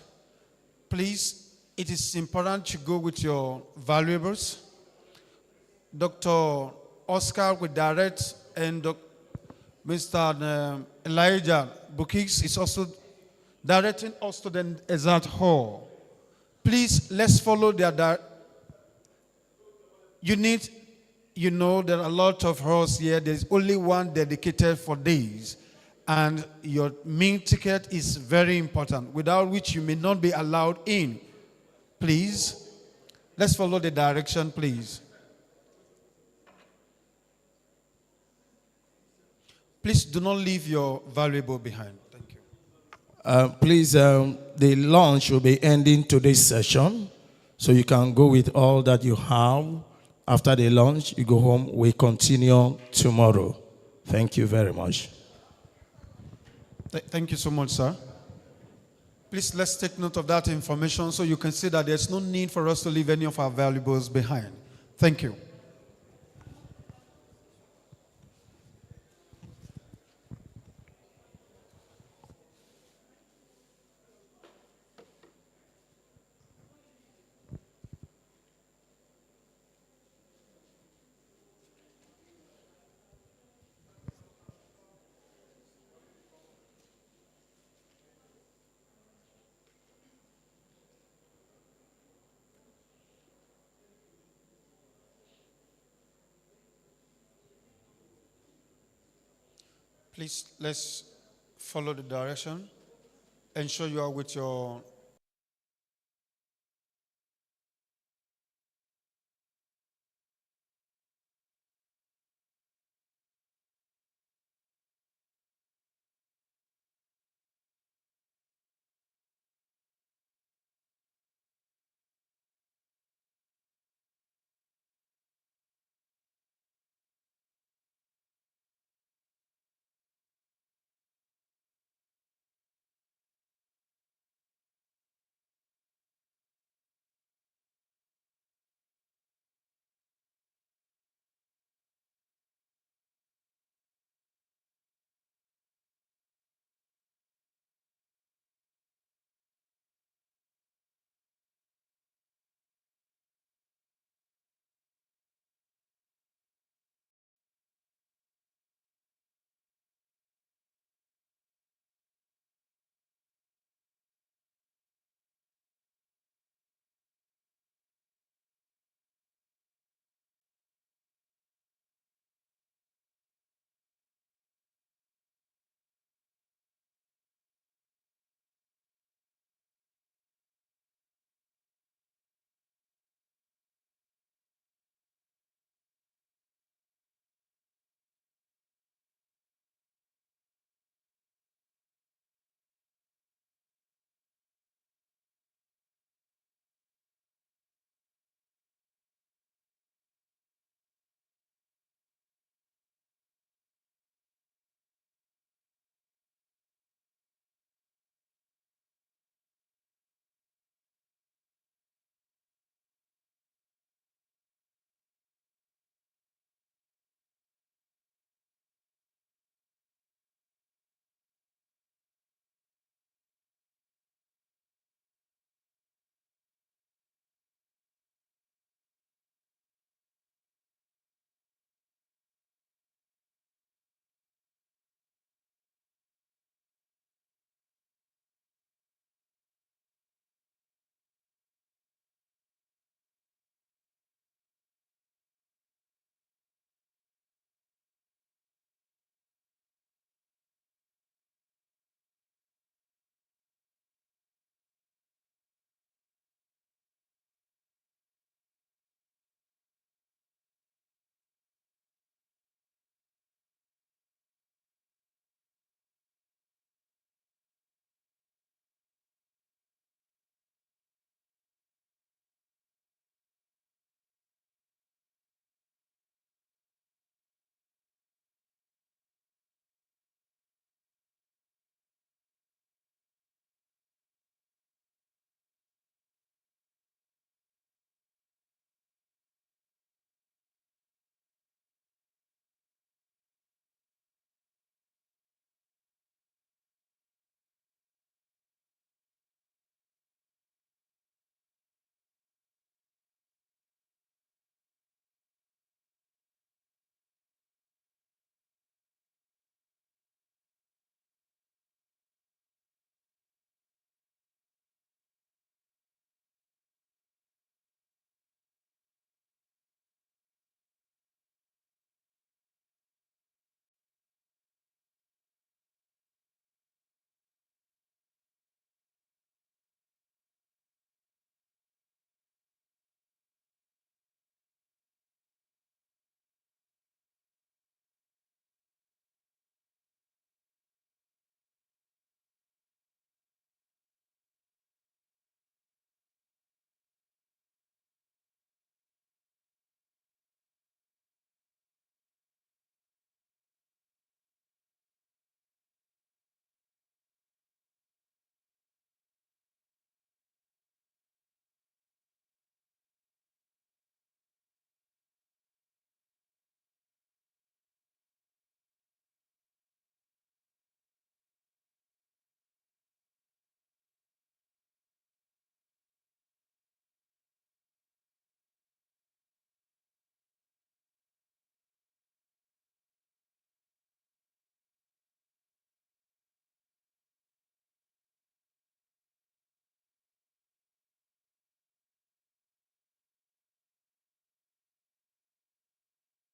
Please, it is important to go with your valuables. Dr. Oscar will direct, and Mr. Elijah Bukis is also directing us to the exact hall. Please, let's follow their you know there are a lot of halls here. There's only one dedicated for these. And your meal ticket is very important, without which you may not be allowed in. Please, let's follow the direction, please. Please do not leave your valuable behind. Thank you. Please, the lunch will be ending today's session. So you can go with all that you have. After the lunch, you go home. We continue tomorrow. Thank you very much. Thank you so much, sir. Please, let's take note of that information so you can see that there's no need for us to leave any of our valuables behind. Thank you. Please, let's follow the direction. Ensure you are with your